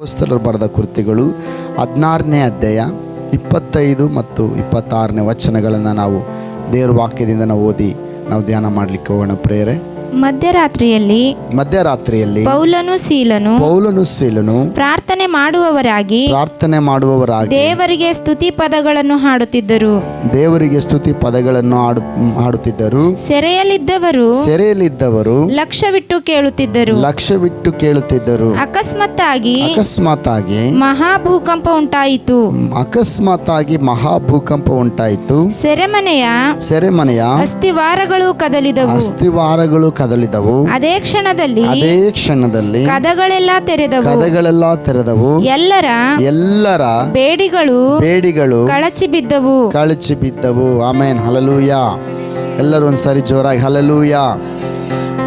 ಅಪೊಸ್ತಲರು ಬರೆದ ಕೃತಿಗಳು 16ನೇ ಅಧ್ಯಾಯ 25 ಮತ್ತು 26ನೇ ವಚನಗಳನ್ನು ನಾವು ದೇವರ ವಾಕ್ಯದಿಂದ ನಾವು ಓದಿ ನಾವು ಧ್ಯಾನ ಮಾಡಲಿಕ್ಕೆ ಹೋಗೋಣ. ಪ್ರೇರೆ ಮಧ್ಯರಾತ್ರಿಯಲ್ಲಿ ಪೌಲನು ಸೀಲನು ಪ್ರಾರ್ಥನೆ ಮಾಡುವವರಾಗಿ ದೇವರಿಗೆ ಸ್ತುತಿ ಪದಗಳನ್ನು ಹಾಡುತ್ತಿದ್ದರು. ಸೆರೆಯಲ್ಲಿದ್ದವರು ಲಕ್ಷ್ಯವಿಟ್ಟು ಕೇಳುತ್ತಿದ್ದರು. ಅಕಸ್ಮಾತ್ತಾಗಿ ಮಹಾಭೂಕಂಪ ಉಂಟಾಯಿತು. ಸೆರೆಮನೆಯ ಅಸ್ಥಿವಾರಗಳು ಕದಲಿದವು. ಅದೇ ಕ್ಷಣದಲ್ಲಿ ಕದಗಳೆಲ್ಲ ತೆರೆದವು. ಎಲ್ಲರ ಬೇಡಿಗಳು ಕಳಚಿ ಬಿದ್ದವು. Amen, hallelujah. ಎಲ್ಲರೂ ಒಂದ್ಸಾರಿ ಜೋರಾಗಿ ಹಲ್ಲೆಲೂಯಾ.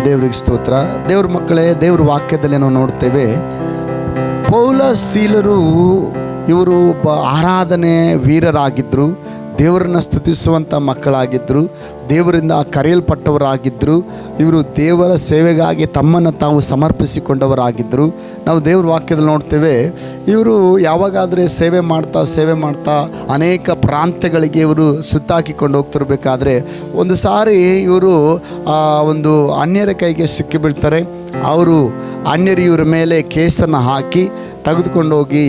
ದೇವರಿಗೆ ಸ್ತೋತ್ರ. ದೇವ್ರ ಮಕ್ಕಳೇ, ದೇವ್ರ ವಾಕ್ಯದಲ್ಲಿ ನಾವು ನೋಡ್ತೇವೆ, ಪೌಲ ಸೀಲರು ಇವರು ಒಬ್ಬ ಆರಾಧನೆ ವೀರರಾಗಿದ್ದರು, ದೇವರನ್ನು ಸ್ತುತಿಸುವಂಥ ಮಕ್ಕಳಾಗಿದ್ದರು, ದೇವರಿಂದ ಕರೆಯಲ್ಪಟ್ಟವರಾಗಿದ್ದರು. ಇವರು ದೇವರ ಸೇವೆಗಾಗಿ ತಮ್ಮನ್ನು ತಾವು ಸಮರ್ಪಿಸಿಕೊಂಡವರಾಗಿದ್ದರು. ನಾವು ದೇವ್ರ ವಾಕ್ಯದಲ್ಲಿ ನೋಡ್ತೇವೆ, ಇವರು ಯಾವಾಗಾದರೆ ಸೇವೆ ಮಾಡ್ತಾ ಅನೇಕ ಪ್ರಾಂತ್ಯಗಳಿಗೆ ಇವರು ಸುತ್ತಾಕಿಕೊಂಡು ಹೋಗ್ತಿರ್ಬೇಕಾದ್ರೆ ಒಂದು ಸಾರಿ ಇವರು ಒಂದು ಅನ್ಯರ ಕೈಗೆ ಸಿಕ್ಕಿಬೀಳ್ತಾರೆ. ಅವರು ಅನ್ಯರು ಇವರ ಮೇಲೆ ಕೇಸನ್ನು ಹಾಕಿ ತೆಗೆದುಕೊಂಡು ಹೋಗಿ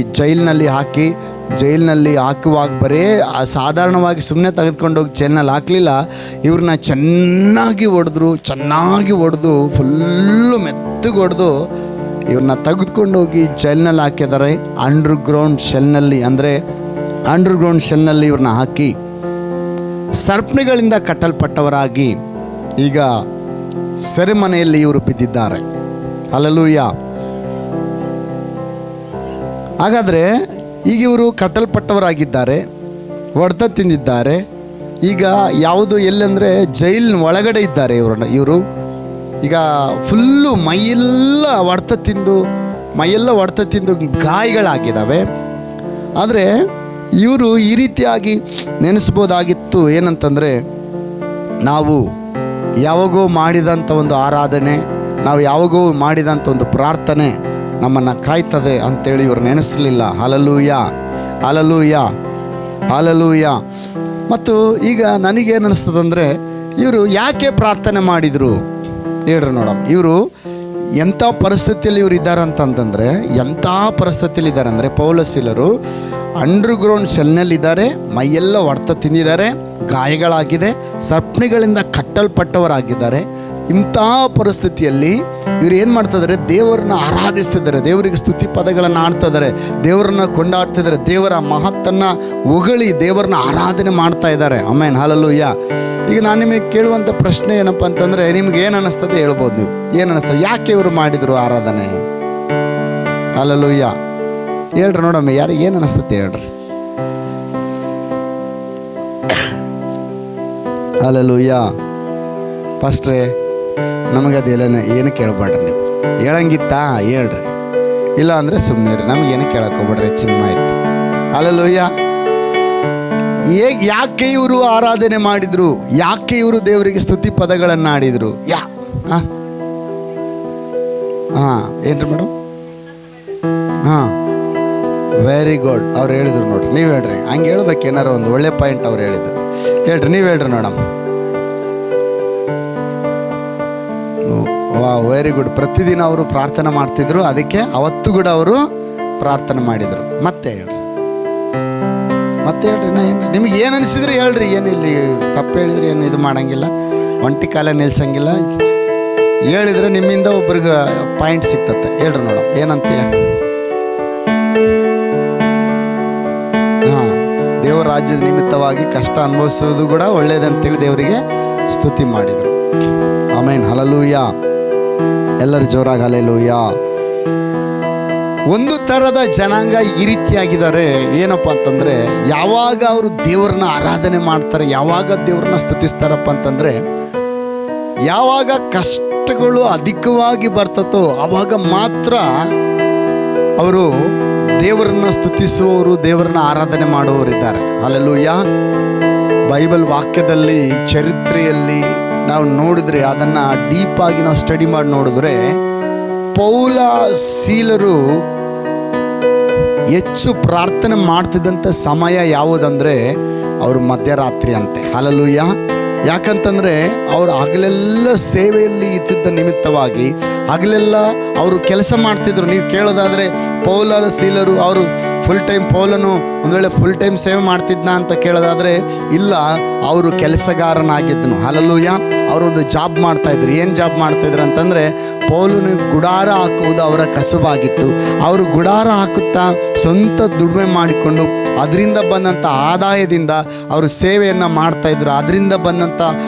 ಜೈಲಿನಲ್ಲಿ ಹಾಕುವಾಗ ಬರೇ ಸಾಧಾರಣವಾಗಿ ಸುಮ್ಮನೆ ತೆಗೆದುಕೊಂಡೋಗಿ ಜೈಲಿನಲ್ಲಿ ಹಾಕಲಿಲ್ಲ, ಇವ್ರನ್ನ ಚೆನ್ನಾಗಿ ಹೊಡೆದು ಫುಲ್ಲು ಮೆತ್ತಗೆ ಹೊಡೆದು ಇವ್ರನ್ನ ತೆಗೆದುಕೊಂಡೋಗಿ ಜೈಲಿನಲ್ಲಿ ಹಾಕಿದ್ದಾರೆ. ಅಂಡರ್ಗ್ರೌಂಡ್ ಶೆಲ್ನಲ್ಲಿ ಇವ್ರನ್ನ ಹಾಕಿ ಸರ್ಪಣಿಗಳಿಂದ ಕಟ್ಟಲ್ಪಟ್ಟವರಾಗಿ ಈಗ ಸೆರೆಮನೆಯಲ್ಲಿ ಇವರು ಬಿದ್ದಿದ್ದಾರೆ. ಹಲ್ಲೆಲೂಯಾ. ಹಾಗಾದರೆ ಈಗ ಇವರು ಕಟ್ಟಲ್ಪಟ್ಟವರಾಗಿದ್ದಾರೆ, ಹೊಡೆತ ತಿಂದಿದ್ದಾರೆ. ಈಗ ಯಾವುದು ಎಲ್ಲಂದರೆ ಜೈಲಿನ ಒಳಗಡೆ ಇದ್ದಾರೆ ಇವರು. ಈಗ ಫುಲ್ಲು ಮೈಯೆಲ್ಲ ಹೊಡೆತ ತಿಂದು ಗಾಯಗಳಾಗಿದ್ದಾವೆ. ಆದರೆ ಇವರು ಈ ರೀತಿಯಾಗಿ ನೆನೆಸ್ಬೋದಾಗಿತ್ತು, ಏನಂತಂದರೆ ನಾವು ಯಾವಾಗೋ ಮಾಡಿದಂಥ ಒಂದು ಆರಾಧನೆ, ನಾವು ಯಾವಾಗೋ ಮಾಡಿದಂಥ ಒಂದು ಪ್ರಾರ್ಥನೆ ನಮ್ಮನ್ನು ಕಾಯ್ತದೆ ಅಂತೇಳಿ ಇವರು ನೆನೆಸಲಿಲ್ಲ. ಹಲ್ಲೆಲೂಯಾ. ಮತ್ತು ಈಗ ನನಗೇನು ಅನ್ನಿಸ್ತದಂದರೆ, ಇವರು ಯಾಕೆ ಪ್ರಾರ್ಥನೆ ಮಾಡಿದರು ಹೇಳ್ರಿ ನೋಡಮ್ಮ. ಇವರು ಎಂಥ ಪರಿಸ್ಥಿತಿಯಲ್ಲಿ ಇವರು ಇದ್ದಾರೆ ಅಂತಂತಂದರೆ, ಪೌಲ ಸೀಲರು ಅಂಡರ್ಗ್ರೌಂಡ್ ಸೆಲ್ನಲ್ಲಿದ್ದಾರೆ, ಮೈಯೆಲ್ಲ ಹೊಡೆತ ತಿಂದಿದ್ದಾರೆ, ಗಾಯಗಳಾಗಿದೆ, ಸರ್ಪಣಿಗಳಿಂದ ಕಟ್ಟಲ್ಪಟ್ಟವರಾಗಿದ್ದಾರೆ. ಇಂಥ ಪರಿಸ್ಥಿತಿಯಲ್ಲಿ ಇವರು ಏನು ಮಾಡ್ತಿದ್ದಾರೆ, ದೇವರನ್ನ ಆರಾಧಿಸ್ತಿದ್ದಾರೆ, ದೇವರಿಗೆ ಸ್ತುತಿ ಪದಗಳನ್ನು ಆಡ್ತಿದ್ದಾರೆ, ದೇವರನ್ನ ಕೊಂಡಾಡ್ತಿದ್ದಾರೆ, ದೇವರ ಮಹತ್ತನ್ನು ಹೊಗಳಿ ದೇವರನ್ನ ಆರಾಧನೆ ಮಾಡ್ತಾ ಇದ್ದಾರೆ. Amen, hallelujah. ಈಗ ನಾನು ನಿಮಗೆ ಕೇಳುವಂಥ ಪ್ರಶ್ನೆ ಏನಪ್ಪ ಅಂತಂದರೆ, ನಿಮ್ಗೆ ಏನು ಅನ್ನಿಸ್ತದೆ ಹೇಳ್ಬೋದು. ನೀವು ಏನು ಅನ್ನಿಸ್ತದೆ, ಯಾಕೆ ಇವರು ಮಾಡಿದರು ಆರಾಧನೆ? ಹಲ್ಲೆಲೂಯಾ. ಹೇಳ್ರಿ ನೋಡಮ್ಮ, ಯಾರಿಗೆ ಏನು ಅನ್ನಿಸ್ತದೆ ಹೇಳ್ರಿ. ಹಲ್ಲೆಲೂಯಾ. ಫಸ್ಟ್ರೇ ನಮಗದೆಲ್ಲ ಏನು ಕೇಳಬೇಡ್ರಿ, ನೀವು ಹೇಳಂಗಿತ್ತಾ ಹೇಳ್ರಿ, ಇಲ್ಲ ಅಂದರೆ ಸುಮ್ಮನೆ ರೀ, ನಮಗೇನು ಕೇಳಕ್ಕೆ ಹೋಗ್ಬೇಡ್ರಿ, ಹೆಚ್ಚಿನ ಮಾಹಿತಿ. ಹಲ್ಲೆಲೂಯಾ. ಯಾಕೆ ಇವರು ಆರಾಧನೆ ಮಾಡಿದರು, ಯಾಕೆ ಇವರು ದೇವರಿಗೆ ಸ್ತುತಿ ಪದಗಳನ್ನು ಆಡಿದರು? ಏನ್ರಿ ಮೇಡಮ್? Very good. ಅವ್ರು ಹೇಳಿದ್ರು ನೋಡ್ರಿ, ನೀವು ಹೇಳ್ರಿ. ಹಂಗೆ ಹೇಳ್ಬೇಕು, ಏನಾರು ಒಂದು ಒಳ್ಳೆ ಪಾಯಿಂಟ್ ಅವ್ರು ಹೇಳಿದ್ರು. ಹೇಳ್ರಿ, ನೀವು ಹೇಳ್ರಿ ನೋಡಮ್. Very good. ಪ್ರತಿದಿನ ಅವರು ಪ್ರಾರ್ಥನೆ ಮಾಡ್ತಿದ್ರು, ಅದಕ್ಕೆ ಅವತ್ತು ಕೂಡ ಅವರು ಪ್ರಾರ್ಥನೆ ಮಾಡಿದರು. ಮತ್ತೆ ಹೇಳ್ರಿ ನಿಮಗೆ ಏನು ಅನಿಸಿದ್ರೆ ಹೇಳ್ರಿ. ಏನಿಲ್ಲಿ ತಪ್ಪು ಹೇಳಿದ್ರೆ ಏನು ಇದು ಮಾಡಂಗಿಲ್ಲ, ಒಂಟಿ ಕಾಲ ನಿಲ್ಸಂಗಿಲ್ಲ. ಹೇಳಿದ್ರೆ ನಿಮ್ಮಿಂದ ಒಬ್ರಿಗೆ ಪಾಯಿಂಟ್ ಸಿಗ್ತತ್ತೆ. ಹೇಳ್ರಿ ನೋಡ, ಏನಂತೀಯ? ದೇವರ ರಾಜ್ಯದ ನಿಮಿತ್ತವಾಗಿ ಕಷ್ಟ ಅನುಭವಿಸೋದು ಕೂಡ ಒಳ್ಳೇದಂತೇಳಿ ದೇವರಿಗೆ ಸ್ತುತಿ ಮಾಡಿದರು. Amen, hallelujah. ಎಲ್ಲರೂ ಜೋರಾಗಿ ಹಲ್ಲೆಲೂಯಾ. ಒಂದು ಥರದ ಜನಾಂಗ ಈ ರೀತಿಯಾಗಿದ್ದಾರೆ. ಏನಪ್ಪ ಅಂತಂದರೆ, ಯಾವಾಗ ಅವರು ದೇವರನ್ನ ಆರಾಧನೆ ಮಾಡ್ತಾರೆ, ಯಾವಾಗ ದೇವರನ್ನ ಸ್ತುತಿಸ್ತಾರಪ್ಪ ಅಂತಂದರೆ, ಯಾವಾಗ ಕಷ್ಟಗಳು ಅಧಿಕವಾಗಿ ಬರ್ತತೋ ಆವಾಗ ಮಾತ್ರ ಅವರು ದೇವರನ್ನ ಸ್ತುತಿಸುವವರು, ದೇವರನ್ನ ಆರಾಧನೆ ಮಾಡುವವರಿದ್ದಾರೆ. ಹಲ್ಲೆಲೂಯಾ. ಬೈಬಲ್ ವಾಕ್ಯದಲ್ಲಿ, ಚರಿತ್ರೆಯಲ್ಲಿ ನಾವು ನೋಡಿದ್ರೆ, ಅದನ್ನು ಡೀಪಾಗಿ ನಾವು ಸ್ಟಡಿ ಮಾಡಿ ನೋಡಿದ್ರೆ, ಪೌಲ ಸೀಲರು ಹೆಚ್ಚು ಪ್ರಾರ್ಥನೆ ಮಾಡ್ತಿದ್ದಂಥ ಸಮಯ ಯಾವುದಂದರೆ ಅವರು ಮಧ್ಯರಾತ್ರಿ ಅಂತೆ. ಹಲ್ಲೆಲೂಯಾ. ಯಾಕಂತಂದರೆ ಅವರು ಹಗಲೆಲ್ಲ ಸೇವೆಯಲ್ಲಿ ಇದ್ದಿದ್ದ ನಿಮಿತ್ತವಾಗಿ ಹಗಲೆಲ್ಲ ಅವರು ಕೆಲಸ ಮಾಡ್ತಿದ್ರು. ನೀವು ಕೇಳೋದಾದರೆ ಪೌಲ ಸೀಲರು ಅವರು ಫುಲ್ ಟೈಮ್, ಪೌಲನು ಒಂದು ವೇಳೆ ಫುಲ್ ಟೈಮ್ ಸೇವೆ ಮಾಡ್ತಿದ್ನ ಅಂತ ಕೇಳೋದಾದರೆ ಇಲ್ಲ, ಅವರು ಕೆಲಸಗಾರನಾಗಿದ್ದನು. ಹಲ್ಲೆಲೂಯಾ. ಅವರೊಂದು ಜಾಬ್ ಮಾಡ್ತಾಯಿದ್ರು. ಏನು ಜಾಬ್ ಮಾಡ್ತಾಯಿದ್ರು ಅಂತಂದರೆ ಪೌಲನು ಗುಡಾರ ಹಾಕುವುದು ಅವರ ಕಸುಬಾಗಿತ್ತು. ಅವರು ಗುಡಾರ ಹಾಕುತ್ತಾ ಸ್ವಂತ ದುಡಿಮೆ ಮಾಡಿಕೊಂಡು ಅದರಿಂದ ಬಂದಂಥ ಆದಾಯದಿಂದ ಅವರು ಸೇವೆಯನ್ನು ಮಾಡ್ತಾಯಿದ್ರು. ಅದರಿಂದ ಬಂದಂಥ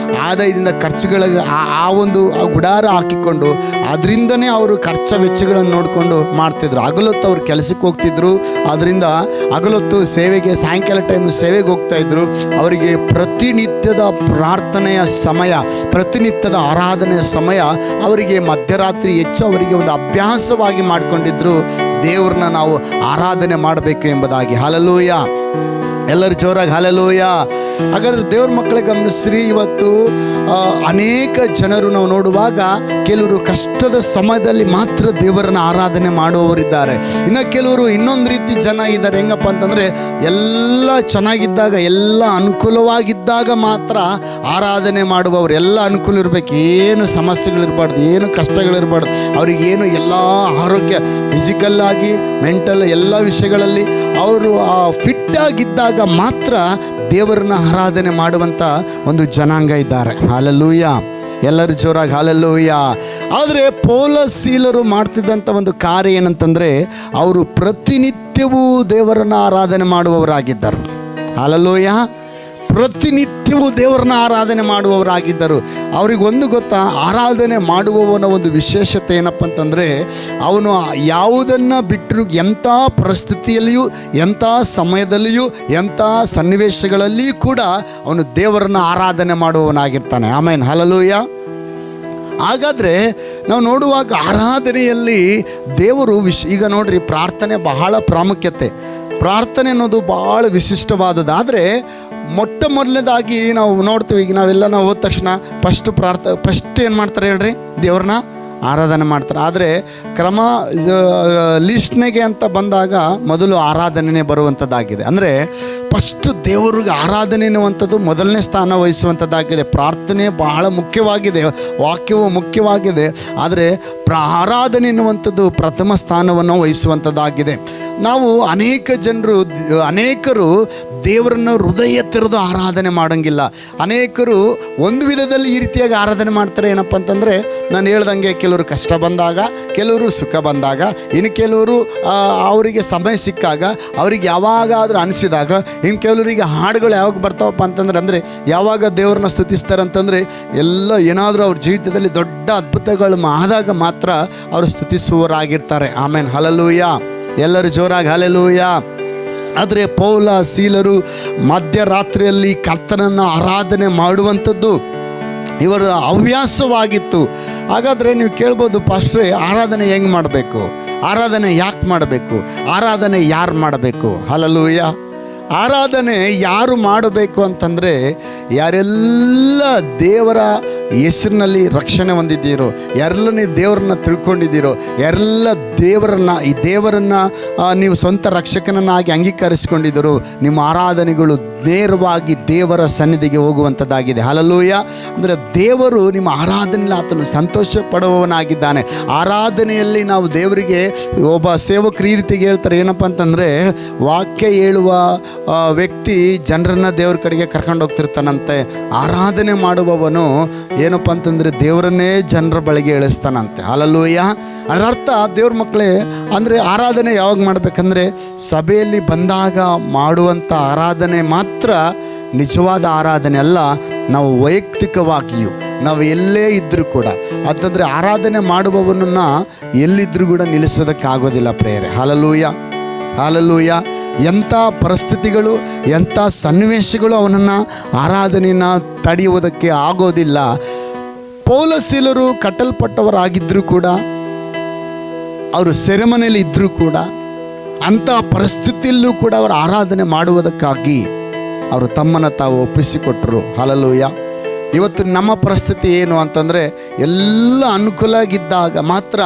ಆದಾಯದಿಂದ ಖರ್ಚುಗಳಿಗೆ ಆ ಒಂದು ಗುಡಾರ ಹಾಕಿಕೊಂಡು ಅದರಿಂದನೇ ಅವರು ಖರ್ಚ ವೆಚ್ಚಗಳನ್ನು ನೋಡಿಕೊಂಡು ಮಾಡ್ತಿದ್ರು. ಹಗಲೊತ್ತು ಅವ್ರು ಕೆಲಸಕ್ಕೆ ಹೋಗ್ತಿದ್ರು. ಅದರಿಂದ ಹಗಲೊತ್ತು ಸೇವೆಗೆ, ಸಾಯಂಕಾಲ ಟೈಮ್ ಸೇವೆಗೆ ಹೋಗ್ತಾಯಿದ್ರು. ಅವರಿಗೆ ಪ್ರತಿನಿತ್ಯದ ಪ್ರಾರ್ಥನೆಯ ಸಮಯ, ಪ್ರತಿನಿತ್ಯದ ಆರಾಧನೆಯ ಸಮಯ ಅವರಿಗೆ ಮಧ್ಯರಾತ್ರಿ ಹೆಚ್ಚು ಅವರಿಗೆ ಒಂದು ಅಭ್ಯಾಸವಾಗಿ ಮಾಡಿಕೊಂಡಿದ್ರು. ದೇವ್ರನ್ನ ನಾವು ಆರಾಧನೆ ಮಾಡಬೇಕು ಎಂಬುದಾಗಿ. ಹಲ್ಲೆಲೂಯಾ. ಎಲ್ಲರೂ ಜೋರಾಗಿ ಹಲ್ಲೆಲೂಯಾ. ಹಾಗಾದರೆ ದೇವ್ರ ಮಕ್ಕಳೇ ಗಮನಿಸ್ರಿ, ಇವತ್ತು ಅನೇಕ ಜನರು ನಾವು ನೋಡುವಾಗ ಕೆಲವರು ಕಷ್ಟದ ಸಮಯದಲ್ಲಿ ಮಾತ್ರ ದೇವರನ್ನ ಆರಾಧನೆ ಮಾಡುವವರಿದ್ದಾರೆ. ಇನ್ನು ಕೆಲವರು ಇನ್ನೊಂದು ರೀತಿ ಜನ ಇದ್ದಾರೆ. ಹೆಂಗಪ್ಪ ಅಂತಂದರೆ ಎಲ್ಲ ಚೆನ್ನಾಗಿದ್ದಾಗ, ಎಲ್ಲ ಅನುಕೂಲವಾಗಿದ್ದಾಗ ಮಾತ್ರ ಆರಾಧನೆ ಮಾಡುವವರು. ಎಲ್ಲ ಅನುಕೂಲ ಇರಬೇಕು, ಏನು ಸಮಸ್ಯೆಗಳಿರಬಾರ್ದು, ಏನು ಕಷ್ಟಗಳಿರಬಾರ್ದು. ಅವರಿಗೇನು ಎಲ್ಲ ಆರೋಗ್ಯ, ಫಿಸಿಕಲ್ ಆಗಿ, ಮೆಂಟಲ್ ಎಲ್ಲ ವಿಷಯಗಳಲ್ಲಿ ಅವರು ಫಿಟ್ಟಾಗಿದ್ದಾಗ ಮಾತ್ರ ದೇವರನ್ನ ಆರಾಧನೆ ಮಾಡುವಂಥ ಒಂದು ಜನಾಂಗ ಇದ್ದಾರೆ. ಹಲ್ಲೆಲೂಯಾ. ಎಲ್ಲರೂ ಜೋರಾಗಿ ಹಲ್ಲೆಲೂಯಾ. ಆದರೆ ಪೌಲ ಸೀಲರು ಮಾಡ್ತಿದ್ದಂಥ ಒಂದು ಕಾರ್ಯ ಏನಂತಂದರೆ ಅವರು ಪ್ರತಿನಿತ್ಯವೂ ದೇವರನ್ನ ಆರಾಧನೆ ಮಾಡುವವರಾಗಿದ್ದರು. ಹಲ್ಲೆಲೂಯಾ. ಪ್ರತಿನಿತ್ಯವೂ ದೇವರನ್ನ ಆರಾಧನೆ ಮಾಡುವವರಾಗಿದ್ದರು. ಅವ್ರಿಗೊಂದು ಗೊತ್ತಾ, ಆರಾಧನೆ ಮಾಡುವವನ ಒಂದು ವಿಶೇಷತೆ ಏನಪ್ಪ ಅಂತಂದರೆ ಅವನು ಯಾವುದನ್ನು ಬಿಟ್ಟರು, ಎಂಥ ಪರಿಸ್ಥಿತಿಯಲ್ಲಿಯೂ, ಎಂಥ ಸಮಯದಲ್ಲಿಯೂ, ಎಂಥ ಸನ್ನಿವೇಶಗಳಲ್ಲಿಯೂ ಕೂಡ ಅವನು ದೇವರನ್ನ ಆರಾಧನೆ ಮಾಡುವವನಾಗಿರ್ತಾನೆ. ಆಮೇನ್. ಹಲ್ಲೆಲೂಯಾ. ಹಾಗಾದರೆ ನಾವು ನೋಡುವಾಗ ಆರಾಧನೆಯಲ್ಲಿ ದೇವರು ಈಗ ನೋಡ್ರಿ, ಪ್ರಾರ್ಥನೆ ಬಹಳ ಪ್ರಾಮುಖ್ಯತೆ. ಪ್ರಾರ್ಥನೆ ಅನ್ನೋದು ಭಾಳ ವಿಶಿಷ್ಟವಾದದ್ದು. ಆದರೆ ಮೊಟ್ಟ ಮೊದಲನೇದಾಗಿ ನಾವು ನೋಡ್ತೀವಿ, ಈಗ ನಾವೆಲ್ಲ ನಾವು ಹೋದ ತಕ್ಷಣ ಫಸ್ಟ್ ಏನು ಮಾಡ್ತಾರೆ ಹೇಳ್ರಿ, ದೇವ್ರನ್ನ ಆರಾಧನೆ ಮಾಡ್ತಾರೆ. ಆದರೆ ಕ್ರಮ ಲಿಸ್ಟ್ನೆಗೆ ಅಂತ ಬಂದಾಗ ಮೊದಲು ಆರಾಧನೆ ಬರುವಂಥದ್ದಾಗಿದೆ. ಅಂದರೆ ಫಸ್ಟ್ ದೇವರಿಗೆ ಆರಾಧನೆ ಎನ್ನುವಂಥದ್ದು ಮೊದಲನೇ ಸ್ಥಾನ ವಹಿಸುವಂಥದ್ದಾಗಿದೆ. ಪ್ರಾರ್ಥನೆ ಬಹಳ ಮುಖ್ಯವಾಗಿದೆ, ವಾಕ್ಯವು ಮುಖ್ಯವಾಗಿದೆ. ಆದರೆ ಆರಾಧನೆ ಎನ್ನುವಂಥದ್ದು ಪ್ರಥಮ ಸ್ಥಾನವನ್ನು ವಹಿಸುವಂಥದ್ದಾಗಿದೆ. ನಾವು ಅನೇಕರು ದೇವರನ್ನು ಹೃದಯ ತೆರೆದು ಆರಾಧನೆ ಮಾಡೋಂಗಿಲ್ಲ. ಅನೇಕರು ಒಂದು ವಿಧದಲ್ಲಿ ಈ ರೀತಿಯಾಗಿ ಆರಾಧನೆ ಮಾಡ್ತಾರೆ. ಏನಪ್ಪ ಅಂತಂದರೆ ನಾನು ಹೇಳ್ದಂಗೆ, ಕೆಲವರು ಕಷ್ಟ ಬಂದಾಗ, ಕೆಲವರು ಸುಖ ಬಂದಾಗ, ಇನ್ನು ಕೆಲವರು ಅವರಿಗೆ ಸಮಯ ಸಿಕ್ಕಾಗ, ಅವ್ರಿಗೆ ಯಾವಾಗಾದರೂ ಅನಿಸಿದಾಗ, ಇನ್ನು ಕೆಲವರಿಗೆ ಹಾಡುಗಳು ಯಾವಾಗ ಬರ್ತಾವಪ್ಪ ಅಂತಂದರೆ ಯಾವಾಗ ದೇವ್ರನ್ನ ಸ್ತುತಿಸ್ತಾರೆ ಅಂತಂದರೆ ಎಲ್ಲ ಏನಾದರೂ ಅವ್ರ ಜೀವಿತದಲ್ಲಿ ದೊಡ್ಡ ಅದ್ಭುತಗಳು ಆದಾಗ ಮಾತ್ರ ಅವರು ಸ್ತುತಿಸುವವರಾಗಿರ್ತಾರೆ. ಆಮೇನ್. ಹಲ್ಲೆಲೂಯಾ. ಎಲ್ಲರೂ ಜೋರಾಗಿ ಹಲ್ಲೆಲೂಯಾ. ಆದರೆ ಪೌಲ ಸೀಲರು ಮಧ್ಯರಾತ್ರಿಯಲ್ಲಿ ಕರ್ತನನ್ನು ಆರಾಧನೆ ಮಾಡುವಂಥದ್ದು ಇವರ ಹವ್ಯಾಸವಾಗಿತ್ತು. ಹಾಗಾದರೆ ನೀವು ಕೇಳ್ಬೋದು, ಪಾಸ್ಟ್ರೇ ಆರಾಧನೆ ಹೆಂಗೆ ಮಾಡಬೇಕು, ಆರಾಧನೆ ಯಾಕೆ ಮಾಡಬೇಕು, ಆರಾಧನೆ ಯಾರು ಮಾಡಬೇಕು? ಹಲ್ಲೆಲೂಯಾ. ಆರಾಧನೆ ಯಾರು ಮಾಡಬೇಕು ಅಂತಂದರೆ ಯಾರೆಲ್ಲ ದೇವರ ಹೆಸರಿನಲ್ಲಿ ರಕ್ಷಣೆ ಹೊಂದಿದ್ದೀರೋ, ಯಾರೆಲ್ಲ ನೀವು ದೇವರನ್ನ ತಿಳ್ಕೊಂಡಿದ್ದೀರೋ, ಯಾರೆಲ್ಲ ದೇವರನ್ನು ನೀವು ಸ್ವಂತ ರಕ್ಷಕನನ್ನಾಗಿ ಅಂಗೀಕರಿಸಿಕೊಂಡಿದ್ದೀರೋ, ನಿಮ್ಮ ಆರಾಧನೆಗಳು ನೇರವಾಗಿ ದೇವರ ಸನ್ನಿಧಿಗೆ ಹೋಗುವಂಥದ್ದಾಗಿದೆ. ಹಲ್ಲೆಲೂಯಾ. ಅಂದರೆ ದೇವರು ನಿಮ್ಮ ಆರಾಧನೆಯಲ್ಲಿ ಆತನು ಸಂತೋಷ ಪಡುವವನಾಗಿದ್ದಾನೆ. ಆರಾಧನೆಯಲ್ಲಿ ನಾವು ದೇವರಿಗೆ, ಒಬ್ಬ ಸೇವಕರು ಈ ರೀತಿಗೆ ಹೇಳ್ತಾರೆ, ಏನಪ್ಪ ಅಂತಂದರೆ ವಾಕ್ಯ ಹೇಳುವ ವ್ಯಕ್ತಿ ಜನರನ್ನು ದೇವ್ರ ಕಡೆಗೆ ಕರ್ಕೊಂಡು ಹೋಗ್ತಿರ್ತಾನಂತೆ. ಆರಾಧನೆ ಮಾಡುವವನು ಏನಪ್ಪ ಅಂತಂದರೆ ದೇವರನ್ನೇ ಜನರ ಬಳಿಗೆ ಇಳಿಸ್ತಾನಂತೆ. ಹಲ್ಲೆಲೂಯಾ. ಅದರ ಅರ್ಥ ದೇವ್ರ ಮಕ್ಕಳೇ, ಅಂದರೆ ಆರಾಧನೆ ಯಾವಾಗ ಮಾಡಬೇಕಂದ್ರೆ ಸಭೆಯಲ್ಲಿ ಬಂದಾಗ ಮಾಡುವಂಥ ಆರಾಧನೆ ಮಾತ್ರ ನಿಜವಾದ ಆರಾಧನೆ ಅಲ್ಲ. ನಾವು ವೈಯಕ್ತಿಕವಾಗಿಯೂ ನಾವು ಎಲ್ಲೇ ಇದ್ದರೂ ಕೂಡ, ಅಂತಂದರೆ ಆರಾಧನೆ ಮಾಡುವವನನ್ನು ಎಲ್ಲಿದ್ದರೂ ಕೂಡ ನಿಲ್ಲಿಸೋದಕ್ಕಾಗೋದಿಲ್ಲ ಪ್ರೇಯರೆ. ಹಲ್ಲೆಲೂಯಾ. ಹಲ್ಲೆಲೂಯಾ. ಎಂಥ ಪರಿಸ್ಥಿತಿಗಳು, ಎಂಥ ಸನ್ನಿವೇಶಗಳು ಅವನನ್ನು ಆರಾಧನೆಯನ್ನು ತಡೆಯುವುದಕ್ಕೆ ಆಗೋದಿಲ್ಲ. ಪೌಲ ಸೀಲರು ಕಟ್ಟಲ್ಪಟ್ಟವರಾಗಿದ್ದರೂ ಕೂಡ, ಅವರು ಸೆರೆಮನೆಯಲ್ಲಿ ಇದ್ದರೂ ಕೂಡ, ಅಂಥ ಪರಿಸ್ಥಿತಿಯಲ್ಲೂ ಕೂಡ ಅವರು ಆರಾಧನೆ ಮಾಡುವುದಕ್ಕಾಗಿ ಅವರು ತಮ್ಮನ್ನು ತಾವು ಒಪ್ಪಿಸಿಕೊಟ್ಟರು. ಹಲ್ಲೆಲೂಯಾ. ಇವತ್ತು ನಮ್ಮ ಪರಿಸ್ಥಿತಿ ಏನು ಅಂತಂದರೆ ಎಲ್ಲ ಅನುಕೂಲ ಆಗಿದ್ದಾಗ ಮಾತ್ರ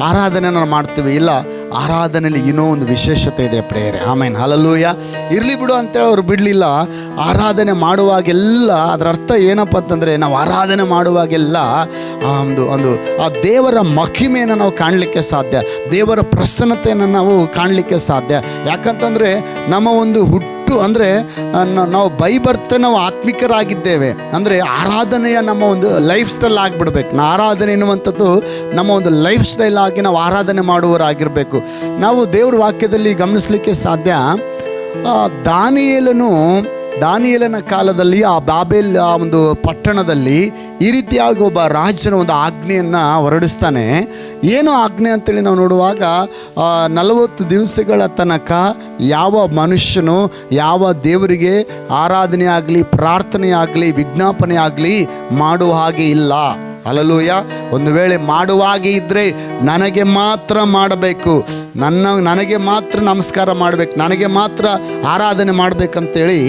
ಆರಾಧನೆಯನ್ನು ಮಾಡ್ತೀವಿ. ಇಲ್ಲ, ಆರಾಧನೆಯಲ್ಲಿ ಏನೋ ಒಂದು ವಿಶೇಷತೆ ಇದೆ ಪ್ರೇಯರೆ. ಆಮೇನ್, ಹಲ್ಲೆಲೂಯಾ. ಇರಲಿ ಬಿಡು ಅಂತೇಳಿ ಅವ್ರು ಬಿಡಲಿಲ್ಲ. ಆರಾಧನೆ ಮಾಡುವಾಗೆಲ್ಲ ಅದರ ಅರ್ಥ ಏನಪ್ಪ ಅಂತಂದರೆ, ನಾವು ಆರಾಧನೆ ಮಾಡುವಾಗೆಲ್ಲ ಆ ದೇವರ ಮಹಿಮೆಯನ್ನು ನಾವು ಕಾಣಲಿಕ್ಕೆ ಸಾಧ್ಯ, ದೇವರ ಪ್ರಸನ್ನತೆಯನ್ನು ನಾವು ಕಾಣಲಿಕ್ಕೆ ಸಾಧ್ಯ. ಯಾಕಂತಂದರೆ ನಮ್ಮ ಒಂದು ಅಂದರೆ ನಾವು ಬರ್ತೇ ನಾವು ಆತ್ಮಿಕರಾಗಿದ್ದೇವೆ ಅಂದರೆ ಆರಾಧನೆಯ ನಮ್ಮ ಒಂದು ಲೈಫ್ ಸ್ಟೈಲ್ ಆಗಿಬಿಡ್ಬೇಕು. ಆರಾಧನೆ ಎನ್ನುವಂಥದ್ದು ನಮ್ಮ ಒಂದು ಲೈಫ್ ಸ್ಟೈಲ್ ಆಗಿ ನಾವು ಆರಾಧನೆ ಮಾಡುವವರಾಗಿರಬೇಕು. ನಾವು ದೇವ್ರ ವಾಕ್ಯದಲ್ಲಿ ಗಮನಿಸಲಿಕ್ಕೆ ಸಾಧ್ಯ. ದಾನಿಯೇಲನ ಕಾಲದಲ್ಲಿ ಆ ಬಾಬೆಲ್ ಆ ಒಂದು ಪಟ್ಟಣದಲ್ಲಿ ಈ ರೀತಿಯಾಗಿ ಒಬ್ಬ ರಾಜನ ಒಂದು ಆಜ್ಞೆಯನ್ನು ಹೊರಡಿಸ್ತಾನೆ. ಏನು ಆಜ್ಞೆ ಅಂತೇಳಿ ನಾವು ನೋಡುವಾಗ 40 ದಿವಸಗಳ ತನಕ ಯಾವ ಮನುಷ್ಯನು ಯಾವ ದೇವರಿಗೆ ಆರಾಧನೆ ಆಗಲಿ, ಪ್ರಾರ್ಥನೆ ಆಗಲಿ, ವಿಜ್ಞಾಪನೆ ಆಗಲಿ ಮಾಡುವ ಹಾಗೆ ಇಲ್ಲ. ಹಲ್ಲೆಲೂಯಾ. ಒಂದು ವೇಳೆ ಮಾಡುವಾಗೆ ಇದ್ದರೆ ನನಗೆ ಮಾತ್ರ ಮಾಡಬೇಕು, ನನಗೆ ಮಾತ್ರ ನಮಸ್ಕಾರ ಮಾಡಬೇಕು, ನನಗೆ ಮಾತ್ರ ಆರಾಧನೆ ಮಾಡಬೇಕಂತೇಳಿ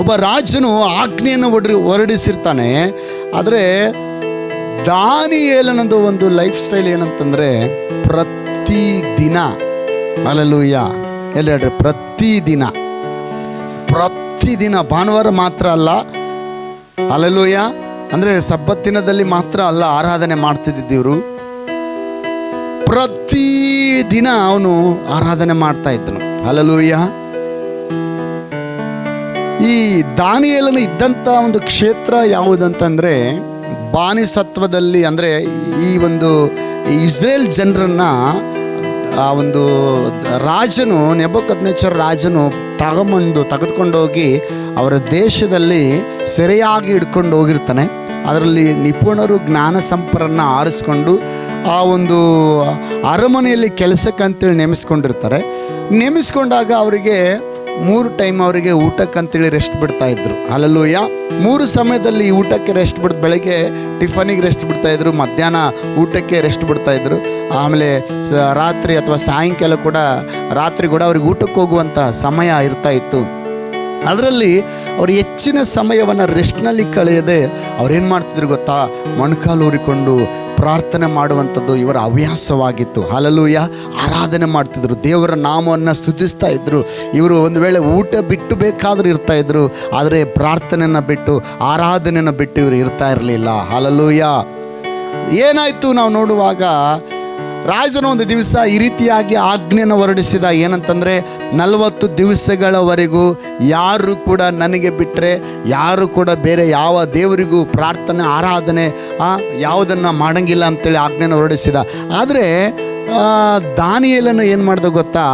ಒಬ್ಬ ರಾಜನು ಆಜ್ಞೆಯನ್ನು ಹೊರಡಿಸಿರ್ತಾನೆ. ಆದರೆ ದಾನಿಯೇಲನದು ಒಂದು ಲೈಫ್ ಸ್ಟೈಲ್ ಏನಂತಂದರೆ ಪ್ರತಿದಿನ, ಹಲ್ಲೆಲೂಯಾ, ಎಲ್ಲ ಹೇಳ್ರಿ, ಪ್ರತಿದಿನ ಭಾನುವಾರ ಮಾತ್ರ ಅಲ್ಲ, ಹಲ್ಲೆಲೂಯಾ, ಅಂದರೆ ಸಬ್ಬತ್ ದಿನದಲ್ಲಿ ಮಾತ್ರ ಅಲ್ಲ ಆರಾಧನೆ ಮಾಡ್ತಿದ್ದಿವ್ರು, ಪ್ರತಿದಿನ ಅವನು ಆರಾಧನೆ ಮಾಡ್ತಾ ಇದ್ದನು. ಹಲ್ಲೆಲೂಯಾ. ಈ ದಾನಿಯೇಲನು ಇದ್ದಂಥ ಒಂದು ಕ್ಷೇತ್ರ ಯಾವುದಂತಂದರೆ ಬಾನಿಸತ್ವದಲ್ಲಿ, ಅಂದರೆ ಈ ಒಂದು ಇಸ್ರೇಲ್ ಜನರನ್ನು ಆ ಒಂದು ರಾಜನು ನೆಬೂಕದ್ನೆಚ್ಚರ್ ರಾಜನು ತೆಗೆದುಕೊಂಡೋಗಿ ಅವರ ದೇಶದಲ್ಲಿ ಸೆರೆಯಾಗಿ ಹಿಡ್ಕೊಂಡು ಹೋಗಿರ್ತಾನೆ. ಅದರಲ್ಲಿ ನಿಪುಣರು ಜ್ಞಾನ ಸಂಪರನ್ನು ಆರಿಸ್ಕೊಂಡು ಆ ಒಂದು ಅರಮನೆಯಲ್ಲಿ ಕೆಲಸಕ್ಕಂತೇಳಿ ನೇಮಿಸ್ಕೊಂಡಿರ್ತಾರೆ. ನೇಮಿಸ್ಕೊಂಡಾಗ ಅವರಿಗೆ 3 ಟೈಮ್ ಅವರಿಗೆ ಊಟಕ್ಕಂತೇಳಿ ರೆಸ್ಟ್ ಬಿಡ್ತಾ ಇದ್ರು. ಹಲ್ಲೆಲೂಯಾ. 3 ಸಮಯದಲ್ಲಿ ಊಟಕ್ಕೆ ರೆಸ್ಟ್ ಬಿಡ್ತು. ಬೆಳಗ್ಗೆ ಟಿಫನಿಗೆ ರೆಸ್ಟ್ ಬಿಡ್ತಾಯಿದ್ರು, ಮಧ್ಯಾಹ್ನ ಊಟಕ್ಕೆ ರೆಸ್ಟ್ ಬಿಡ್ತಾಯಿದ್ರು, ಆಮೇಲೆ ರಾತ್ರಿ ಅಥವಾ ಸಾಯಂಕಾಲ ಕೂಡ ರಾತ್ರಿ ಕೂಡ ಅವ್ರಿಗೆ ಊಟಕ್ಕೆ ಹೋಗುವಂಥ ಸಮಯ ಇರ್ತಾಯಿತ್ತು. ಅದರಲ್ಲಿ ಅವರು ಹೆಚ್ಚಿನ ಸಮಯವನ್ನು ರೆಸ್ಟ್ನಲ್ಲಿ ಕಳೆಯದೆ ಅವ್ರೇನು ಮಾಡ್ತಿದ್ರು ಗೊತ್ತಾ, ಮೊಣಕಾಲು ಊರಿಕೊಂಡು ಪ್ರಾರ್ಥನೆ ಮಾಡುವಂಥದ್ದು ಇವರ ಹವ್ಯಾಸವಾಗಿತ್ತು. ಹಲ್ಲೆಲೂಯಾ. ಆರಾಧನೆ ಮಾಡ್ತಿದ್ರು, ದೇವರ ನಾಮವನ್ನು ಸ್ತುತಿಸ್ತಾ ಇದ್ದರು. ಇವರು ಒಂದು ವೇಳೆ ಊಟ ಬಿಟ್ಟು ಬೇಕಾದರೂ ಇರ್ತಾಯಿದ್ರು, ಆದರೆ ಪ್ರಾರ್ಥನೆಯನ್ನು ಬಿಟ್ಟು, ಆರಾಧನೆಯನ್ನು ಬಿಟ್ಟು ಇವರು ಇರ್ತಾ ಇರಲಿಲ್ಲ. ಹಲ್ಲೆಲೂಯಾ. ಏನಾಯಿತು ನಾವು ನೋಡುವಾಗ, ರಾಜನ ಒಂದು ದಿವಸ ಈ ರೀತಿಯಾಗಿ ಆಜ್ಞೆಯನ್ನು ಹೊರಡಿಸಿದ. ಏನಂತಂದರೆ 40 ದಿವಸಗಳವರೆಗೂ ಯಾರು ಕೂಡ ನನಗೆ ಬಿಟ್ಟರೆ ಯಾರು ಕೂಡ ಬೇರೆ ಯಾವ ದೇವರಿಗೂ ಪ್ರಾರ್ಥನೆ ಆರಾಧನೆ ಯಾವುದನ್ನು ಮಾಡೋಂಗಿಲ್ಲ ಅಂತೇಳಿ ಆಜ್ಞೆಯನ್ನು ಹೊರಡಿಸಿದ. ಆದರೆ ದಾನಿಯೇಲನು ಏನು ಮಾಡ್ದ ಗೊತ್ತಾ,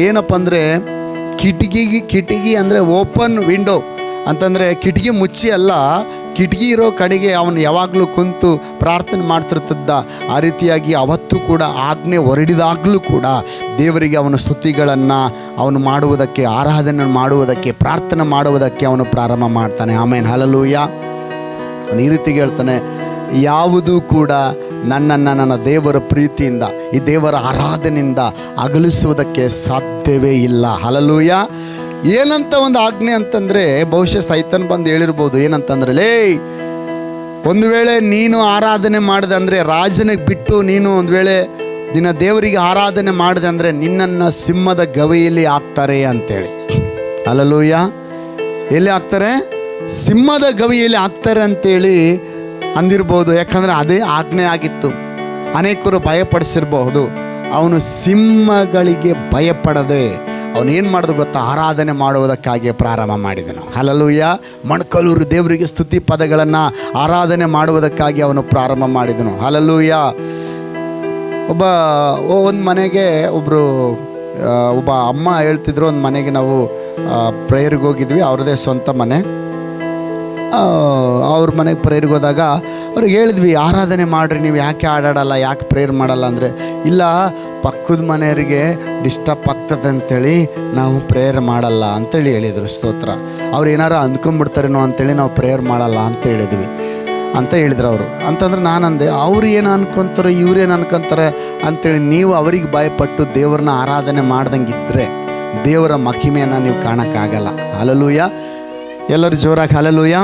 ಏನಪ್ಪ ಅಂದರೆ ಕಿಟಕಿ ಅಂದರೆ ಓಪನ್ ವಿಂಡೋ ಅಂತಂದರೆ ಕಿಟಕಿ ಮುಚ್ಚಿ ಅಲ್ಲ, ಕಿಟಕಿ ಇರೋ ಕಡೆಗೆ ಅವನು ಯಾವಾಗಲೂ ಕುಂತು ಪ್ರಾರ್ಥನೆ ಮಾಡ್ತಿರ್ತಿದ್ದ. ಆ ರೀತಿಯಾಗಿ ಅವತ್ತು ಕೂಡ ಆಜ್ಞೆ ಹೊರಡಿದಾಗಲೂ ಕೂಡ ದೇವರಿಗೆ ಅವನ ಸ್ತುತಿಗಳನ್ನು ಅವನು ಮಾಡುವುದಕ್ಕೆ, ಆರಾಧನೆ ಮಾಡುವುದಕ್ಕೆ, ಪ್ರಾರ್ಥನೆ ಮಾಡುವುದಕ್ಕೆ ಅವನು ಪ್ರಾರಂಭ ಮಾಡ್ತಾನೆ. ಆಮೇನ್, ಹಲ್ಲೆಲೂಯಾ. ಅವನು ಈ ರೀತಿಗೆ ಹೇಳ್ತಾನೆ, ಯಾವುದೂ ಕೂಡ ನನ್ನನ್ನು ನನ್ನ ದೇವರ ಪ್ರೀತಿಯಿಂದ, ಈ ದೇವರ ಆರಾಧನೆಯಿಂದ ಅಗಲಿಸುವುದಕ್ಕೆ ಸಾಧ್ಯವೇ ಇಲ್ಲ. ಹಲ್ಲೆಲೂಯಾ. ಏನಂತ ಒಂದು ಆಜ್ಞೆ ಅಂತಂದರೆ, ಬಹುಶಃ ಸೈತನ್ ಬಂದು ಹೇಳಿರ್ಬೋದು. ಏನಂತಂದ್ರೆ, ಲೇ, ಒಂದು ವೇಳೆ ನೀನು ಆರಾಧನೆ ಮಾಡಿದೆ ಅಂದರೆ, ರಾಜನಿಗೆ ಬಿಟ್ಟು ನೀನು ಒಂದು ವೇಳೆ ದೇವರಿಗೆ ಆರಾಧನೆ ಮಾಡಿದೆ ಅಂದರೆ ನಿನ್ನನ್ನು ಸಿಂಹದ ಗವಿಯಲ್ಲಿ ಹಾಕ್ತಾರೆ ಅಂತೇಳಿ. ಹಲ್ಲೆಲೂಯಾ. ಎಲ್ಲಿ ಹಾಕ್ತಾರೆ? ಸಿಂಹದ ಗವಿಯಲ್ಲಿ ಹಾಕ್ತಾರೆ ಅಂತೇಳಿ ಅಂದಿರ್ಬೋದು. ಯಾಕಂದರೆ ಅದೇ ಆಜ್ಞೆ ಆಗಿತ್ತು. ಅನೇಕರು ಭಯಪಡಿಸಿರ್ಬಹುದು. ಅವನು ಸಿಂಹಗಳಿಗೆ ಭಯಪಡದೆ ಅವನೇನು ಮಾಡಿದ ಗೊತ್ತಾ, ಆರಾಧನೆ ಮಾಡುವುದಕ್ಕಾಗಿ ಪ್ರಾರಂಭ ಮಾಡಿದನು. ಹಲ್ಲೆಲೂಯಾ. ಮೊಣಕಾಲೂರು ದೇವರಿಗೆ ಸ್ತುತಿ ಪದಗಳನ್ನು ಆರಾಧನೆ ಮಾಡುವುದಕ್ಕಾಗಿ ಅವನು ಪ್ರಾರಂಭ ಮಾಡಿದನು. ಹಲ್ಲೆಲೂಯಾ. ಒಂದು ಮನೆಗೆ ಒಬ್ಬ ಅಮ್ಮ ಹೇಳ್ತಿದ್ರು, ಒಂದು ಮನೆಗೆ ನಾವು ಪ್ರೇಯರ್ಗೆ ಹೋಗಿದ್ವಿ, ಅವ್ರದ್ದೇ ಸ್ವಂತ ಮನೆ. ಅವ್ರ ಮನೆಗೆ ಪ್ರೇಯರ್ಗೆ ಹೋದಾಗ ಅವ್ರಿಗೆ ಹೇಳಿದ್ವಿ, ಆರಾಧನೆ ಮಾಡಿರಿ, ನೀವು ಯಾಕೆ ಆಡಾಡಲ್ಲ, ಯಾಕೆ ಪ್ರೇಯರ್ ಮಾಡಲ್ಲ ಅಂದರೆ, ಇಲ್ಲ ಪಕ್ಕದ ಮನೆಯವರಿಗೆ ಡಿಸ್ಟರ್ಬ್ ಆಗ್ತದೆ ಅಂಥೇಳಿ ನಾವು ಪ್ರೇಯರ್ ಮಾಡಲ್ಲ ಅಂತೇಳಿ ಹೇಳಿದರು. ಸ್ತೋತ್ರ. ಅವ್ರು ಏನಾರು ಅಂದ್ಕೊಂಡ್ಬಿಡ್ತಾರೇನೋ ಅಂಥೇಳಿ ನಾವು ಪ್ರೇಯರ್ ಮಾಡಲ್ಲ ಅಂತ ಹೇಳಿದ್ವಿ ಅಂತ ಹೇಳಿದ್ರು ಅವರು. ಅಂತಂದ್ರೆ ನಾನಂದೆ, ಅವ್ರು ಏನು ಅನ್ಕೊತಾರೆ, ಇವ್ರೇನು ಅನ್ಕೊತಾರೆ ಅಂಥೇಳಿ ನೀವು ಅವರಿಗೆ ಭಯಪಟ್ಟು ದೇವ್ರನ್ನ ಆರಾಧನೆ ಮಾಡ್ದಂಗಿದ್ರೆ ದೇವರ ಮಹಿಮೆಯನ್ನು ನೀವು ಕಾಣೋಕ್ಕಾಗಲ್ಲ. ಹಲ್ಲೆಲೂಯಾ. ಎಲ್ಲರೂ ಜೋರಾಗಿ ಹಲ್ಲೆಲೂಯಾ.